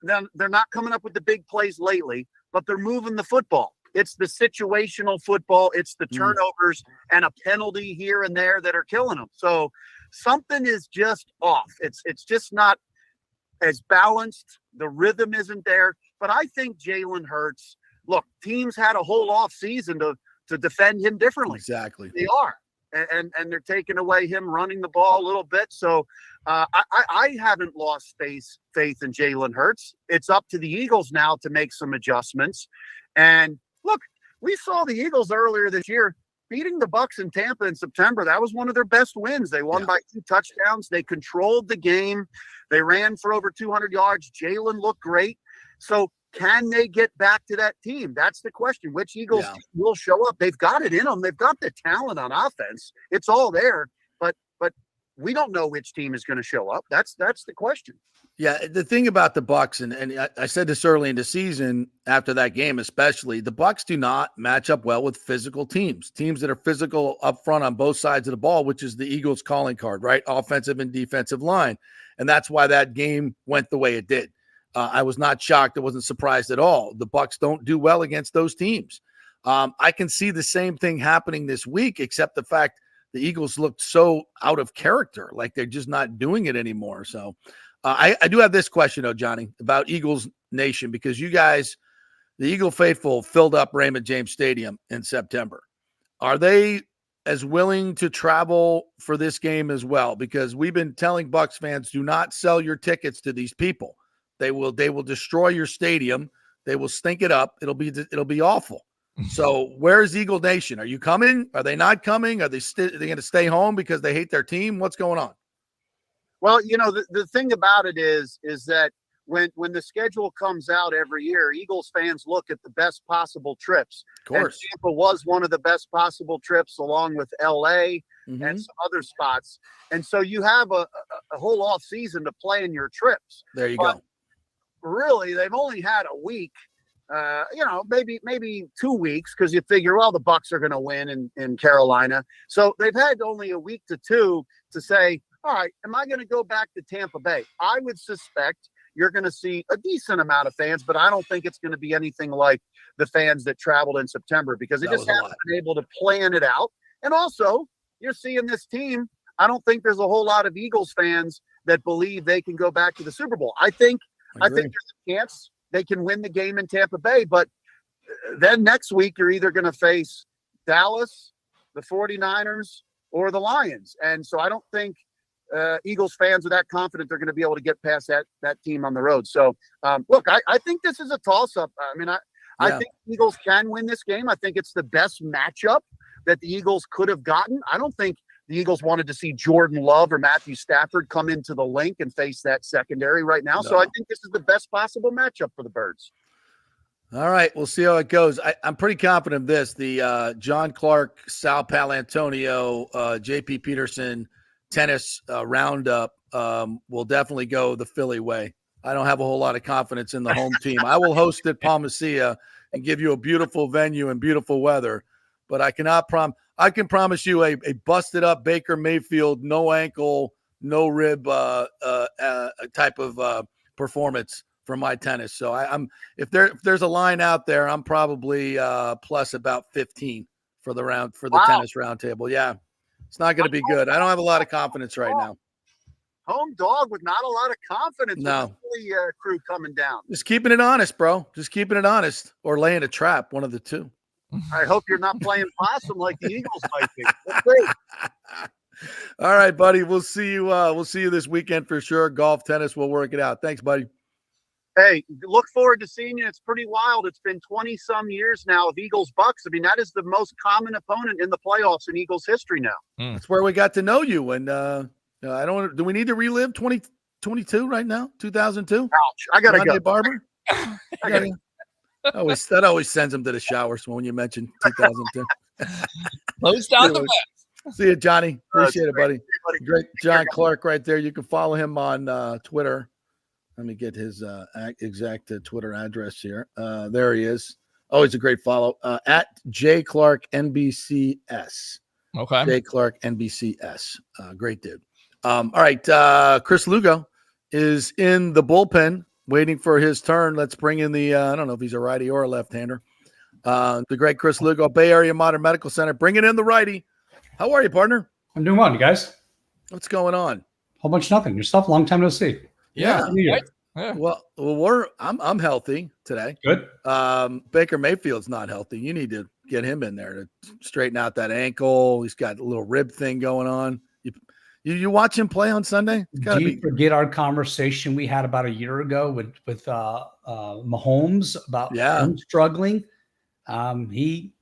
they're not coming up with the big plays lately, but they're moving the football. It's the situational football. It's the turnovers and a penalty here and there that are killing them. So something is just off. It's just not as balanced. The rhythm isn't there. But I think Jalen Hurts, look, teams had a whole off season to defend him differently. Exactly. They are. And they're taking away him running the ball a little bit. So I haven't lost faith in Jalen Hurts. It's up to the Eagles now to make some adjustments. And look, we saw the Eagles earlier this year beating the Bucs in Tampa in September, that was one of their best wins. They won by 2 touchdowns. They controlled the game. They ran for over 200 yards. Jalen looked great. So can they get back to that team? That's the question. Which Eagles team will show up? They've got it in them. They've got the talent on offense. It's all there. But we don't know which team is going to show up. That's the question. Yeah, the thing about the Bucs, and I said this early in the season after that game, especially, the Bucs do not match up well with physical teams that are physical up front on both sides of the ball, which is the Eagles' calling card, right? Offensive and defensive line. And that's why that game went the way it did. I was not shocked. I wasn't surprised at all. The Bucs don't do well against those teams. I can see the same thing happening this week, except the fact the Eagles looked so out of character, like they're just not doing it anymore. So I do have this question, though, Johnny, about Eagles Nation, because you guys, the Eagle faithful, filled up Raymond James Stadium in September. Are they as willing to travel for this game as well? Because we've been telling Bucs fans, do not sell your tickets to these people. They will destroy your stadium. They will stink it up. It'll be awful. So where's Eagle Nation? Are you coming? Are they not coming? Are they going to stay home because they hate their team? What's going on? Well, the thing about it is that when the schedule comes out every year, Eagles fans look at the best possible trips. Of course. And Tampa was one of the best possible trips, along with LA and some other spots. And so you have a whole off season to plan your trips. There you go. Really, they've only had a week, maybe 2 weeks, because you figure, well, the Bucs are going to win in Carolina. So they've had only a week to 2 to say, all right, am I going to go back to Tampa Bay? I would suspect you're going to see a decent amount of fans, but I don't think it's going to be anything like the fans that traveled in September, because they just haven't been able to plan it out. And also, you're seeing this team. I don't think there's a whole lot of Eagles fans that believe they can go back to the Super Bowl. I think there's a chance they can win the game in Tampa Bay, but then next week you're either going to face Dallas, the 49ers, or the Lions. And so I don't think Eagles fans are that confident they're going to be able to get past that team on the road. So, look, I think this is a toss-up. I mean, I think the Eagles can win this game. I think it's the best matchup that the Eagles could have gotten. I don't think the Eagles wanted to see Jordan Love or Matthew Stafford come into the link and face that secondary right now. No. So I think this is the best possible matchup for the Birds. All right, we'll see how it goes. I'm pretty confident of this. The John Clark, Sal Palantonio, J.P. Peterson tennis roundup will definitely go the Philly way. I don't have a whole lot of confidence in the home team. I will host at Palmacia and give you a beautiful venue and beautiful weather, but I cannot I can promise you a busted up Baker Mayfield, no ankle, no rib type of performance for my tennis. So I'm if there's a line out there, I'm probably plus about 15 for the tennis roundtable. Yeah. It's not going to be good. I don't have a lot of confidence right now. Home dog with not a lot of confidence. No. With the crew coming down. Just keeping it honest, bro. Just keeping it honest, or laying a trap, one of the two. I hope you're not playing possum like the Eagles might be. Let's see. All right, buddy. We'll see you. We'll see you this weekend for sure. Golf, tennis. We'll work it out. Thanks, buddy. Hey, look forward to seeing you. It's pretty wild. It's been 20-some years now of Eagles-Bucs. I mean, that is the most common opponent in the playoffs in Eagles history now. That's where we got to know you. And I don't. Do we need to relive 2022 right now? 2002. Ouch! I gotta Monday go. Barber. That always sends him to the shower. So when you mention 2002, close down the best. See you, Johnny. Appreciate it, buddy. Great, John Clark, right there. You can follow him on Twitter. Let me get his exact Twitter address here. There he is. Always a great follow. At J Clark NBCS. Okay. J Clark NBCS. Great dude. All right. Chris Lugo is in the bullpen waiting for his turn. Let's bring in the I don't know if he's a righty or a left-hander. The great Chris Lugo, Bay Area Modern Medical Center. Bringing in the righty. How are you, partner? I'm doing well, you guys. What's going on? Whole bunch of nothing. Yourself, long time no see. Yeah. Right? Yeah. Well, I'm healthy today. Good. Baker Mayfield's not healthy. You need to get him in there to straighten out that ankle. He's got a little rib thing going on. You watch him play on Sunday? Do you forget our conversation we had about a year ago with Mahomes about him struggling? He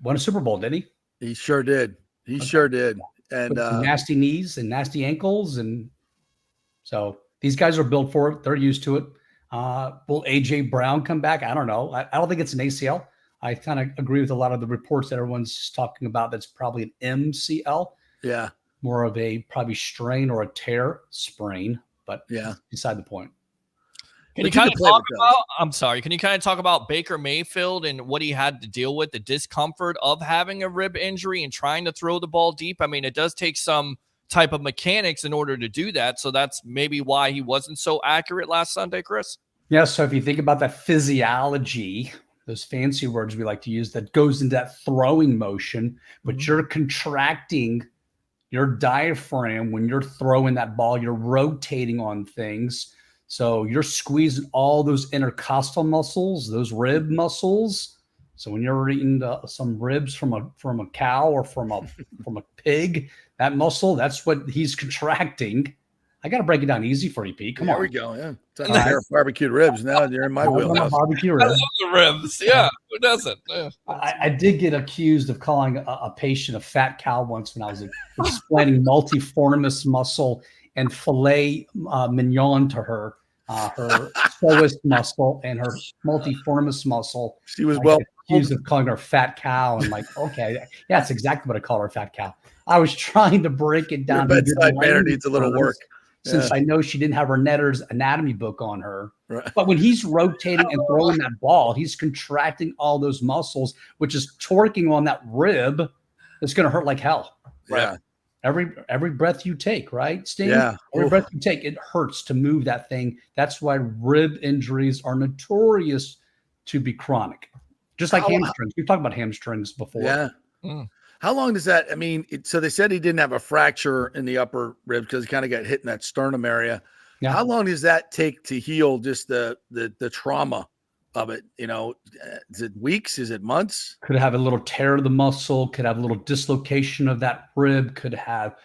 won a Super Bowl, didn't he? He sure did. He sure did. And With some nasty knees and nasty ankles, and so these guys are built for it. They're used to it. Will AJ Brown come back? I don't know. I don't think it's an ACL. I kind of agree with a lot of the reports that everyone's talking about. That's probably an MCL. Yeah. More of a probably strain or a tear sprain, but yeah, beside the point. Can you kind of talk about? I'm sorry. Can you kind of talk about Baker Mayfield and what he had to deal with, the discomfort of having a rib injury and trying to throw the ball deep? I mean, it does take some type of mechanics in order to do that. So that's maybe why he wasn't so accurate last Sunday, Chris. Yeah. So if you think about that physiology, those fancy words we like to use, that goes into that throwing motion, but you're contracting your diaphragm when you're throwing that ball, you're rotating on things. So you're squeezing all those intercostal muscles, those rib muscles. So when you're eating some ribs from a cow or from a pig, that muscle, that's what he's contracting. I got to break it down easy for you, Pete. Come on. There we go. Yeah. It's a pair of barbecued ribs. Now you're in my wheelhouse. Barbecue I ribs. love the ribs. Yeah. Who doesn't? Yeah. I did get accused of calling a patient a fat cow once when I was explaining multiformis muscle and filet mignon to her. Her psoas muscle and her multiformis muscle. She was well accused of calling her a fat cow. And like, okay, yeah, that's exactly what I call her, a fat cow. I was trying to break it down. Your bedside manner needs a little work. Since I know she didn't have her netter's anatomy book on her. Right. But when he's rotating and throwing that ball, he's contracting all those muscles, which is torquing on that rib. It's going to hurt like hell. Yeah. Every breath you take, right, Sting? Yeah. Every breath you take, it hurts to move that thing. That's why rib injuries are notorious to be chronic. Just like hamstrings. We've talked about hamstrings before. Yeah. How long does that? I mean, so they said he didn't have a fracture in the upper rib because he kind of got hit in that sternum area. Yeah. How long does that take to heal? Just the trauma of it. You know, is it weeks? Is it months? Could have a little tear of the muscle. Could have a little dislocation of that rib. Could have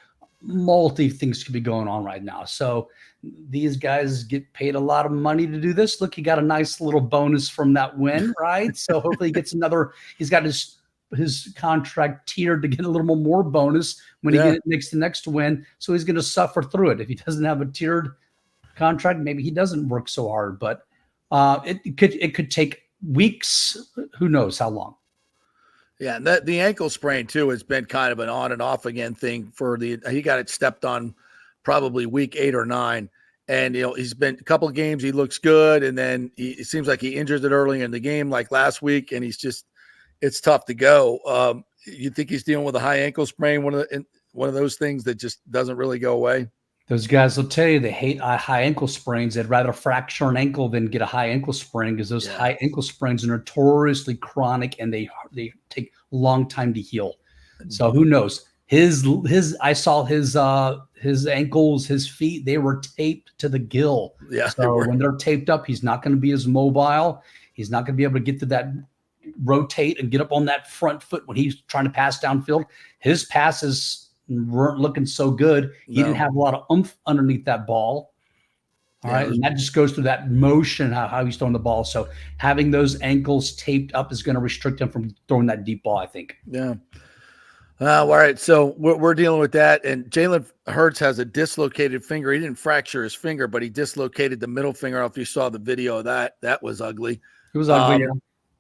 multi things could be going on right now. So these guys get paid a lot of money to do this. Look, he got a nice little bonus from that win, right? So hopefully he gets another. He's got his contract tiered to get a little more bonus when he makes the next win. So he's going to suffer through it. If he doesn't have a tiered contract, maybe he doesn't work so hard, but it could take weeks. Who knows how long? Yeah. And the ankle sprain too has been kind of an on and off again thing he got it stepped on probably week 8 or 9. And, you know, he's been a couple of games. He looks good. And then it seems like he injures it early in the game, like last week. And it's tough to go. You think he's dealing with a high ankle sprain, one of those things that just doesn't really go away? Those guys will tell you they hate high ankle sprains. They'd rather fracture an ankle than get a high ankle sprain because those high ankle sprains are notoriously chronic and they take a long time to heal. So who knows? I saw his ankles, his feet, they were taped to the gill. Yeah. So when they're taped up, he's not going to be as mobile. He's not going to be able to get to that rotate and get up on that front foot when he's trying to pass downfield. His passes weren't looking so good. He didn't have a lot of oomph underneath that ball. All right. And that just goes through that motion, how he's throwing the ball. So having those ankles taped up is going to restrict him from throwing that deep ball, I think. Yeah. All right. So we're dealing with that. And Jalen Hurts has a dislocated finger. He didn't fracture his finger, but he dislocated the middle finger. I don't know if you saw the video of that. That was ugly. It was ugly,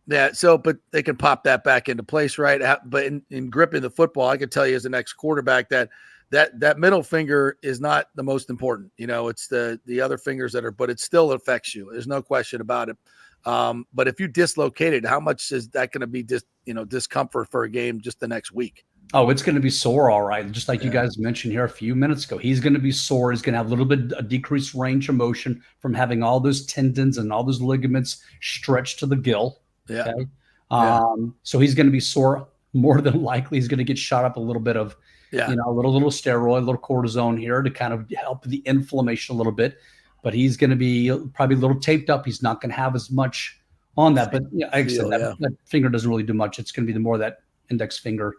Yeah. So, but they can pop that back into place, right? But in gripping the football, I can tell you as an ex-quarterback that middle finger is not the most important. You know, it's the other fingers but it still affects you. There's no question about it. But if you dislocate it, how much is that going to be discomfort for a game just the next week? Oh, it's going to be sore, all right. Just like you guys mentioned here a few minutes ago, he's going to be sore. He's going to have a little bit of decreased range of motion from having all those tendons and all those ligaments stretched to the gill. Yeah. Okay? So he's going to be sore. More than likely, he's going to get shot up a little bit of, a little steroid, a little cortisone here to kind of help the inflammation a little bit. But he's going to be probably a little taped up. He's not going to have as much on that. But like I said, that finger doesn't really do much. It's going to be more that index finger.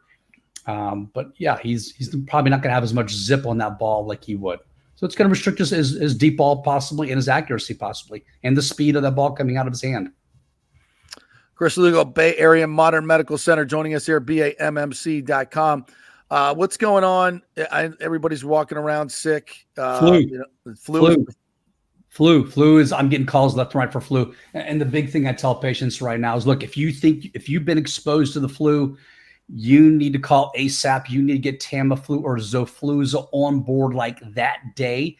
But yeah, he's probably not going to have as much zip on that ball like he would. So it's going to restrict his deep ball possibly and his accuracy possibly and the speed of that ball coming out of his hand. Chris Lugo, Bay Area Modern Medical Center, joining us here at BAMMC.com. What's going on? Everybody's walking around sick. Flu. Flu. Flu is, I'm getting calls left and right for flu. And the big thing I tell patients right now is, look, if you've been exposed to the flu, you need to call ASAP. You need to get Tamiflu or Zofluza on board like that day.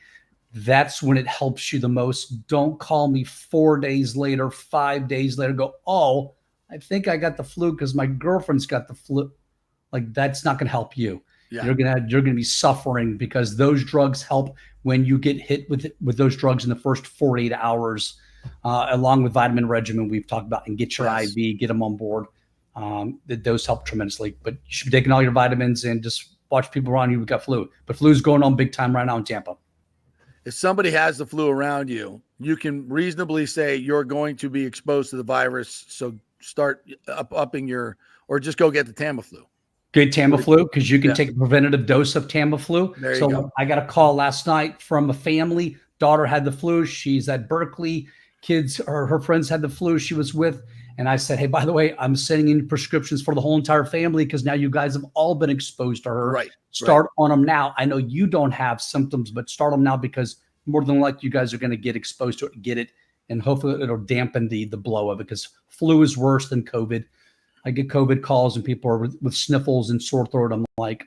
That's when it helps you the most. Don't call me 4 days later, 5 days later, go, oh, I think I got the flu because my girlfriend's got the flu. Like, that's not going to help you. Yeah. You're gonna be suffering because those drugs help when you get hit with those drugs in the first 48 hours, along with vitamin regimen we've talked about, and get your IV, get them on board. Those help tremendously. But you should be taking all your vitamins and just watch people around you who got flu. But flu's going on big time right now in Tampa. If somebody has the flu around you, you can reasonably say you're going to be exposed to the virus. So start upping or just go get the Tamiflu. Good Tamiflu, because you can take a preventative dose of Tamiflu. There you go. I got a call last night from a family. Daughter had the flu. She's at Berkeley. Kids or her friends had the flu she was with. And I said, hey, by the way, I'm sending in prescriptions for the whole entire family because now you guys have all been exposed to her. Right. Start on them now. I know you don't have symptoms, but start them now because more than likely you guys are going to get exposed to it, get it, and hopefully it'll dampen the blow of it, because flu is worse than COVID. I get COVID calls and people are with sniffles and sore throat. I'm like,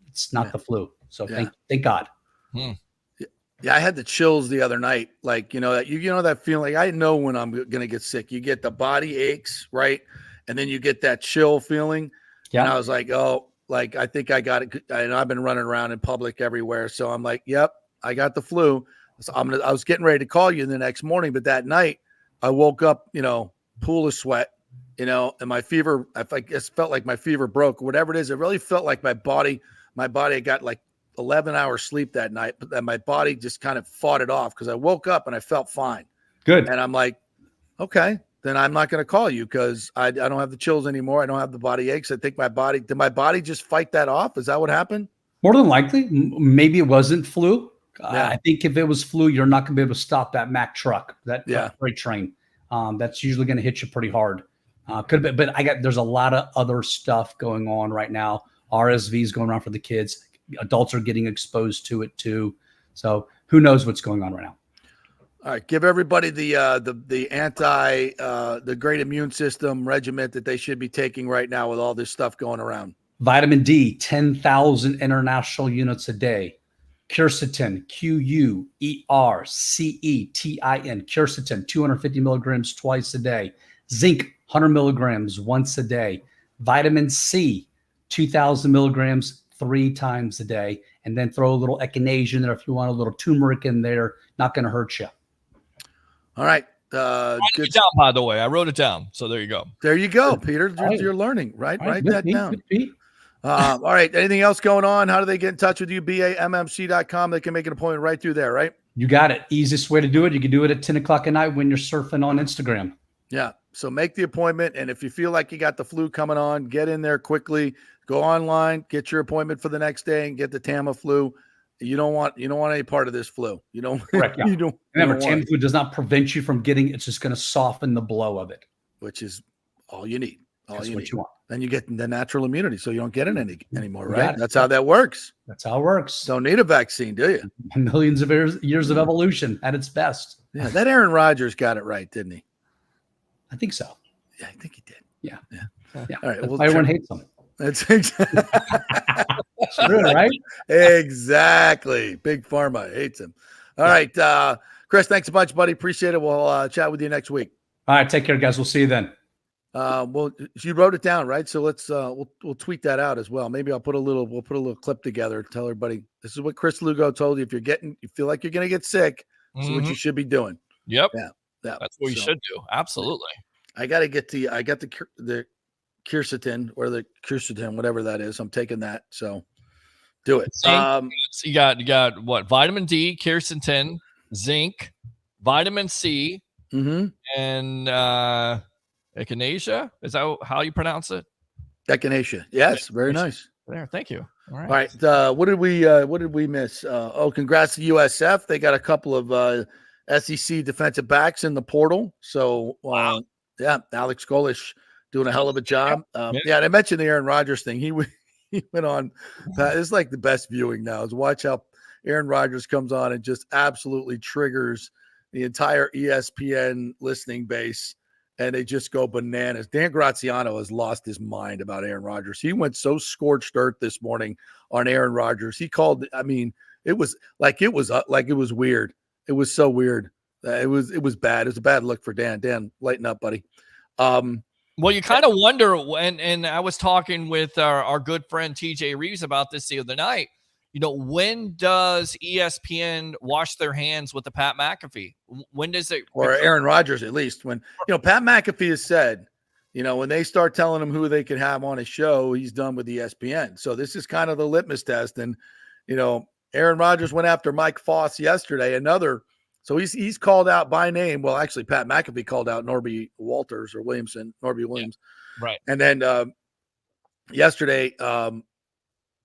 it's not the flu. So thank God. Yeah, I had the chills the other night. Like, that feeling. I know when I'm going to get sick. You get the body aches, right? And then you get that chill feeling. Yeah. And I was like, oh, like, I think I got it. And I've been running around in public everywhere. So I'm like, yep, I got the flu. So I was getting ready to call you the next morning, but that night I woke up, pool of sweat, and my fever, I guess felt like my fever broke, whatever it is. It really felt like my body got like 11 hours sleep that night, but then my body just kind of fought it off because I woke up and I felt fine. Good. And I'm like, okay, then I'm not going to call you because I don't have the chills anymore. I don't have the body aches. I think did my body just fight that off? Is that what happened? More than likely. Maybe it wasn't flu. I think if it was flu, you're not going to be able to stop that Mack truck, that freight train. That's usually going to hit you pretty hard. Could have been, but there's a lot of other stuff going on right now. RSV is going around for the kids. Adults are getting exposed to it too. So who knows what's going on right now? All right, give everybody the great immune system regimen that they should be taking right now with all this stuff going around. Vitamin D, 10,000 international units a day. Quercetin, Quercetin, Quercetin, 250 milligrams twice a day. Zinc, 100 milligrams once a day. Vitamin C, 2,000 milligrams 3 times a day. And then throw a little echinacea in there if you want, a little turmeric in there. Not going to hurt you. All right. I wrote it down, by the way. I wrote it down. So there you go. There you go, Peter. You're learning, right? Write that down. All right. Anything else going on? How do they get in touch with you? BAMMC.com. They can make an appointment right through there, right? You got it. Easiest way to do it. You can do it at 10 o'clock at night when you're surfing on Instagram. Yeah. So make the appointment. And if you feel like you got the flu coming on, get in there quickly. Go online, get your appointment for the next day, and get the Tamiflu. You don't want any part of this flu. You don't. Correct. Yeah. Remember, Tamiflu does not prevent you from getting it. It's just going to soften the blow of it, which is all you need. That's what you want. Then you get the natural immunity, so you don't get it anymore, right? That's how that works. That's how it works. Don't need a vaccine, do you? Millions of years of evolution at its best. Yeah, that Aaron Rodgers got it right, didn't he? I think so. Yeah, I think he did. Yeah. All right. Well, everyone hates him. That's exactly true, right? Exactly. Big Pharma hates him. All right, Chris, thanks a bunch, buddy. Appreciate it. We'll chat with you next week. All right, take care, guys. We'll see you then. Well, you wrote it down, right? So let's we'll tweet that out as well. Maybe we'll put a little clip together. Tell everybody this is what Chris Lugo told you. If you feel like you're gonna get sick, this is what you should be doing. Yep. Yeah. That's what you should do. Absolutely. I got the Quercetin or the Quercetin, whatever that is. I'm taking that. So do it. You got what? Vitamin D, Quercetin, zinc, vitamin C, and echinacea. Is that how you pronounce it? Echinacea. Yes. Very nice. There. Thank you. All right. All right. What did we miss? Congrats to USF. They got a couple of SEC defensive backs in the portal. So Yeah, Alex Golish doing a hell of a job. Yeah, and I mentioned the Aaron Rodgers thing. He went on. It's like the best viewing now is watch how Aaron Rodgers comes on and just absolutely triggers the entire ESPN listening base, and they just go bananas. Dan Graziano has lost his mind about Aaron Rodgers. He went so scorched earth this morning on Aaron Rodgers. He called. I mean, it was weird. It was so weird. It was bad. It was a bad look for Dan. Dan, lighten up, buddy. Well, you kind of wonder when, and I was talking with our good friend TJ Reeves about this the other night. When does ESPN wash their hands with the Pat McAfee? When does it? Or Aaron Rodgers, at least. When, Pat McAfee has said, when they start telling him who they can have on his show, he's done with ESPN. So this is kind of the litmus test. And, Aaron Rodgers went after Mike Foss yesterday, so he's called out by name. Well, actually, Pat McAfee called out Norby Walters or Williamson, Norby Williams. Yeah, right. And then yesterday,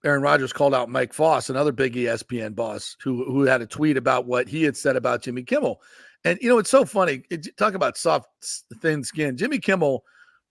Aaron Rodgers called out Mike Foss, another big ESPN boss, who had a tweet about what he had said about Jimmy Kimmel. And, it's so funny. Talk about soft, thin skin. Jimmy Kimmel,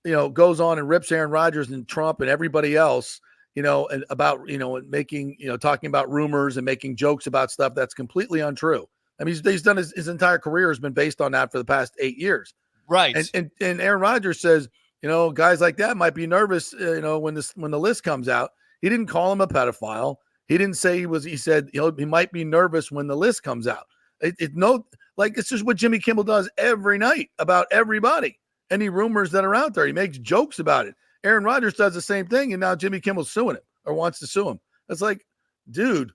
goes on and rips Aaron Rodgers and Trump and everybody else, and about, making, talking about rumors and making jokes about stuff that's completely untrue. I mean, he's done his entire career has been based on that for the past 8 years. Right. And Aaron Rodgers says, guys like that might be nervous, when the list comes out. He didn't call him a pedophile. He didn't say he said, he might be nervous when the list comes out. It's just what Jimmy Kimmel does every night about everybody. Any rumors that are out there, he makes jokes about it. Aaron Rodgers does the same thing. And now Jimmy Kimmel's suing him or wants to sue him. It's like, dude,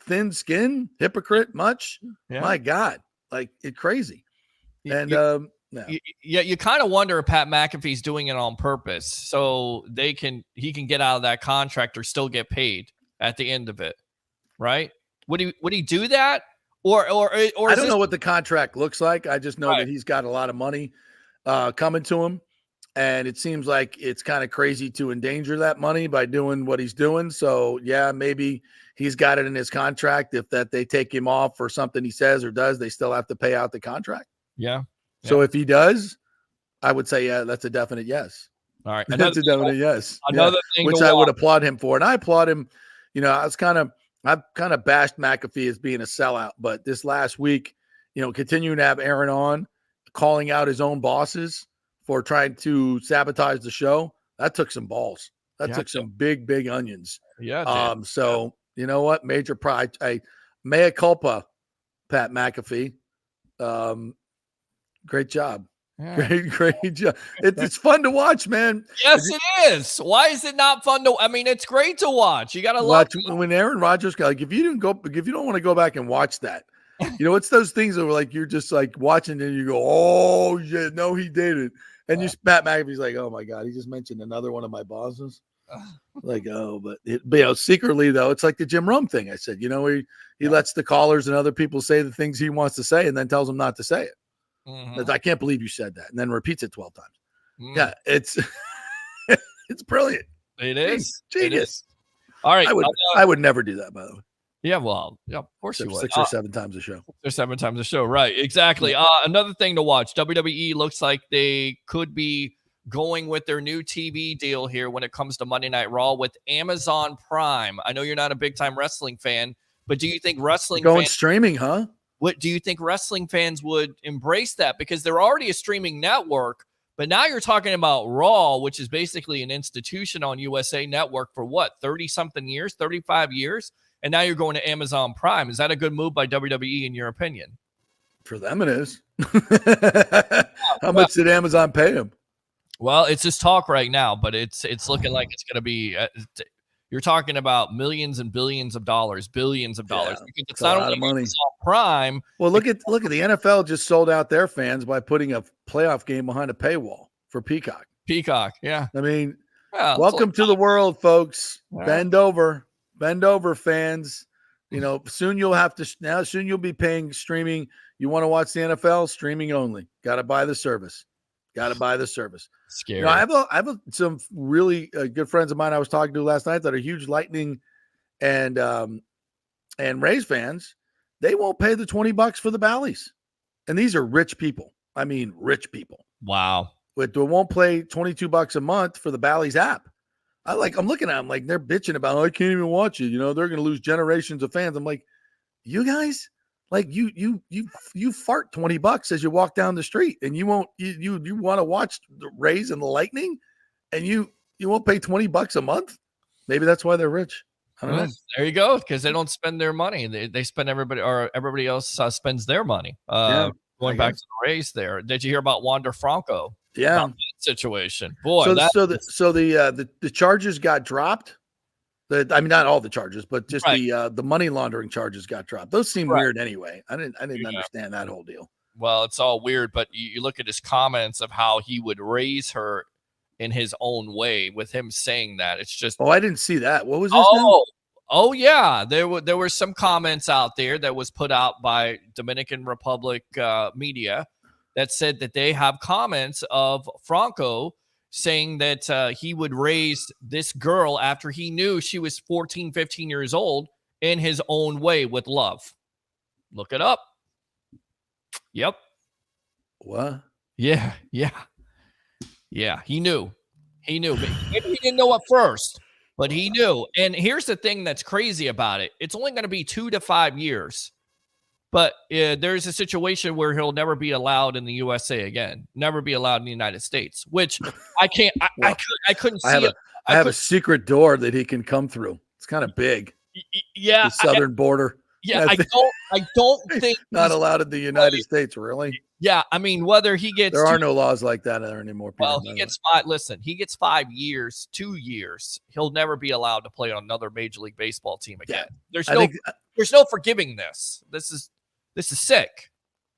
thin skin, hypocrite much. Yeah. My God, it's crazy. And you kind of wonder if Pat McAfee's doing it on purpose so he can get out of that contract or still get paid at the end of it, right? Would he do that? Or I don't know what the contract looks like. I just know that he's got a lot of money coming to him. And it seems like it's kind of crazy to endanger that money by doing what he's doing. So, yeah, maybe he's got it in his contract. If that they take him off for something he says or does, they still have to pay out the contract. Yeah. So if he does, I would say, yeah, that's a definite yes. All right. That's a definite yes. Another thing which I would applaud him for. And I applaud him. I've kind of bashed McAfee as being a sellout. But this last week, continuing to have Aaron on, calling out his own bosses for trying to sabotage the show, that took some balls. That took some big, big onions. Yeah. So you know what? Major pride. Mea culpa, Pat McAfee. Great job. Yeah. Great job. It's fun to watch, man. Yes, it is. Why is it not fun to? I mean, it's great to watch. You got to watch when Aaron Rodgers. If you don't want to go back and watch that, it's those things that were you're just watching and you go, oh yeah, no, he didn't. And Pat McAfee's like, oh my God, he just mentioned another one of my bosses. But secretly though, it's like the Jim Rome thing. I said, he lets the callers and other people say the things he wants to say and then tells them not to say it. Mm-hmm. I can't believe you said that, and then repeats it 12 times. Yeah, it's it's brilliant. It is genius. It is. All right, I would never do that, by the way. Yeah, well, yeah, of course you would. 6 or 7 times a show. 6 or 7 times a show, right? Exactly. Another thing to watch: WWE looks like they could be going with their new TV deal here when it comes to Monday Night Raw with Amazon Prime. I know you're not a big time wrestling fan, but do you think wrestling fans, streaming, huh? What do you think wrestling fans would embrace that? Because they're already a streaming network, but now you're talking about Raw, which is basically an institution on USA Network for 30-something years, 35 years. And now you're going to Amazon Prime. Is that a good move by WWE in your opinion? For them, it is. How much did Amazon pay them? Well, it's just talk right now, but it's looking like it's going to be. You're talking about millions and billions of dollars, billions of dollars. Because it's not only money. Amazon Prime. Well, look at the NFL just sold out their fans by putting a playoff game behind a paywall for Peacock. Yeah. I mean, welcome to the world, folks. Yeah. Bend over, fans. Soon you'll be paying streaming. You want to watch the NFL? Streaming only. Got to buy the service. Scary. I have some really good friends of mine I was talking to last night that are huge Lightning and Rays fans. They won't pay the $20 for the Bally's. And these are rich people. I mean, rich people. Wow. But they won't play $22 a month for the Bally's app. I'm looking at them like they're bitching about, I can't even watch it. They're going to lose generations of fans. I'm like, you guys, like you fart $20 as you walk down the street, and you won't you want to watch the Rays and the Lightning, and you won't pay $20 a month. Maybe that's why they're rich. I don't know. There you go, because they don't spend their money. They spend everybody else spends their money. Going back to the Rays there. Did you hear about Wander Franco? Yeah. About that situation. Boy, so the charges got dropped. Not all the charges, but just the money laundering charges got dropped. Those seem weird anyway. I didn't understand that whole deal. Well, it's all weird, but you look at his comments of how he would raise her in his own way with him saying that. It's just I didn't see that. What was this now? Oh yeah. There were some comments out there that was put out by Dominican Republic media that said that they have comments of Franco saying that he would raise this girl after he knew she was 14, 15 years old in his own way with love. Look it up. Yep. What? Yeah. He knew. Maybe he didn't know at first, but he knew. And here's the thing that's crazy about it. It's only going to be 2 to 5 years. But there's a situation where he'll never be allowed in the USA again, never be allowed in the United States, which I can't. I couldn't see. I have a secret door that he can come through. It's kind of big. Yeah, the southern border. Yeah, I don't think not allowed in the United States. Really? Yeah, I mean, whether he gets there are no laws like that there anymore. Well, he gets 5. Listen, he gets 5 years, 2 years. He'll never be allowed to play on another Major League Baseball team again. Yeah, there's no forgiving this. This is sick.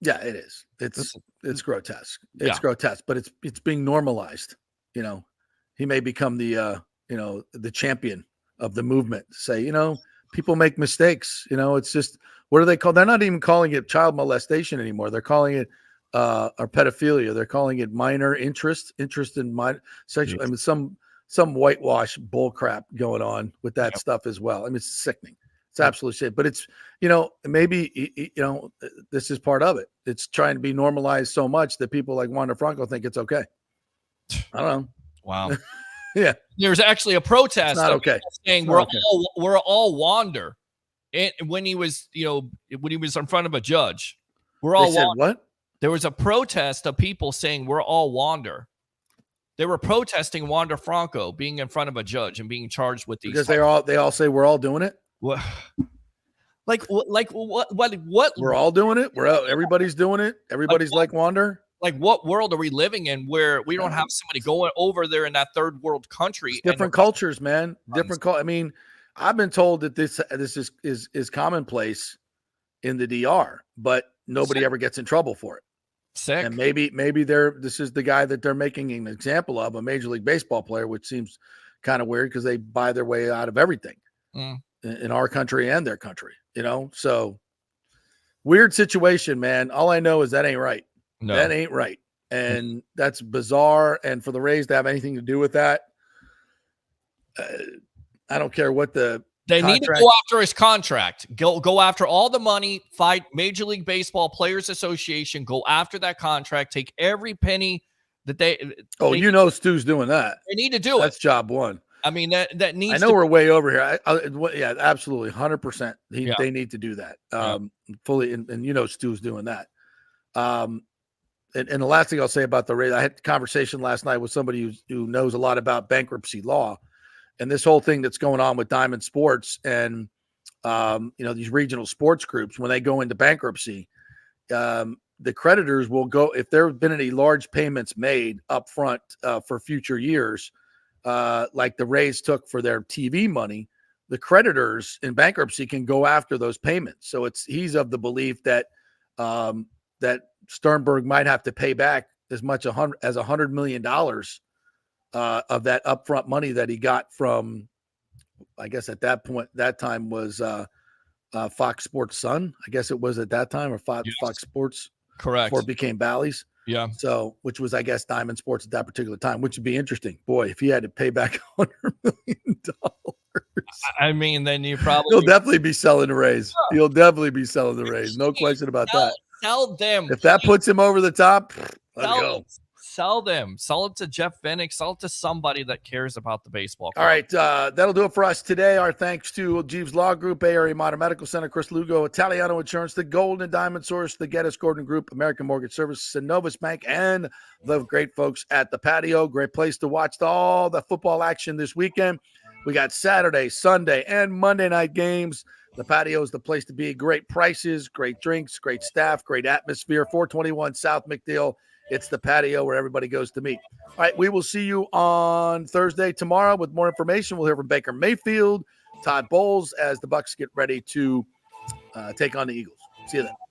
Yeah, it is. It's grotesque. It's grotesque, but it's being normalized. He may become the the champion of the movement. Say, people make mistakes. It's just, what do they call? They're not even calling it child molestation anymore. They're calling it or pedophilia. They're calling it minor interest in minor sexual. I mean, some whitewash bull crap going on with that stuff as well. I mean, it's sickening. It's absolutely shit. But it's, maybe, this is part of it. It's trying to be normalized so much that people like Wander Franco think it's okay. I don't know. Wow. Yeah. There's actually a protest not okay. saying we're all Wander. And when he was in front of a judge, we're all said Wander. What? There was a protest of people saying we're all Wander. They were protesting Wander Franco being in front of a judge and being charged with these. Because they all say we're all doing it. What? Like what? We're all doing it. Everybody's doing it. Everybody's like Wander. Like, what world are we living in where we don't have somebody going over there in that third world country? It's different cultures, man. Different. I mean, I've been told that this is commonplace in the DR, but nobody ever gets in trouble for it. Sick. And maybe this is the guy that they're making an example of, a Major League Baseball player, which seems kind of weird because they buy their way out of everything in our country and their country. So weird situation, man. All I know is that ain't right. No. That ain't right. And that's bizarre. And for the Rays to have anything to do with that, I don't care what they need to go after his contract. Go after all the money. Fight Major League Baseball Players Association. Go after that contract. Take every penny that they. Stu's doing that. They need to do it. That's job one. I mean that needs. I know we're way over here. Yeah, absolutely, 100%. They need to do that fully, and Stu's doing that. And the last thing I'll say about the Rays, I had a conversation last night with somebody who knows a lot about bankruptcy law, and this whole thing that's going on with Diamond Sports and these regional sports groups. When they go into bankruptcy, the creditors will go, if there have been any large payments made up front for future years, like the Rays took for their TV money, the creditors in bankruptcy can go after those payments. So he's of the belief that that Sternberg might have to pay back as much as $100 million of that upfront money that he got from, I guess at that point, that time was Fox Sports Sun. I guess it was at that time, or Fox Sports. Correct. Before it became Bally's. Yeah. So, which was, I guess, Diamond Sports at that particular time, which would be interesting. Boy, if he had to pay back $100 million. I mean, then you probably. He'll definitely be selling the Rays. He'll definitely be selling the Rays. No question about that. Sell them. If that puts him over the top, let's go. sell them. Sell it to Jeff Vinnick. Sell it to somebody that cares about the baseball club. All right, that'll do it for us today. Our thanks to Jeeves Law Group, Bay Area Modern Medical Center, Chris Lugo, Italiano Insurance, the Gold and Diamond Source, the Geddes Gordon Group, American Mortgage Services, and Novus Bank, and the great folks at the Patio. Great place to watch all the football action this weekend. We got Saturday, Sunday, and Monday night games. The Patio is the place to be. Great prices, great drinks, great staff, great atmosphere. 421 South McNeil. It's the Patio where everybody goes to meet. All right, we will see you on Thursday tomorrow with more information. We'll hear from Baker Mayfield, Todd Bowles as the Bucs get ready to take on the Eagles. See you then.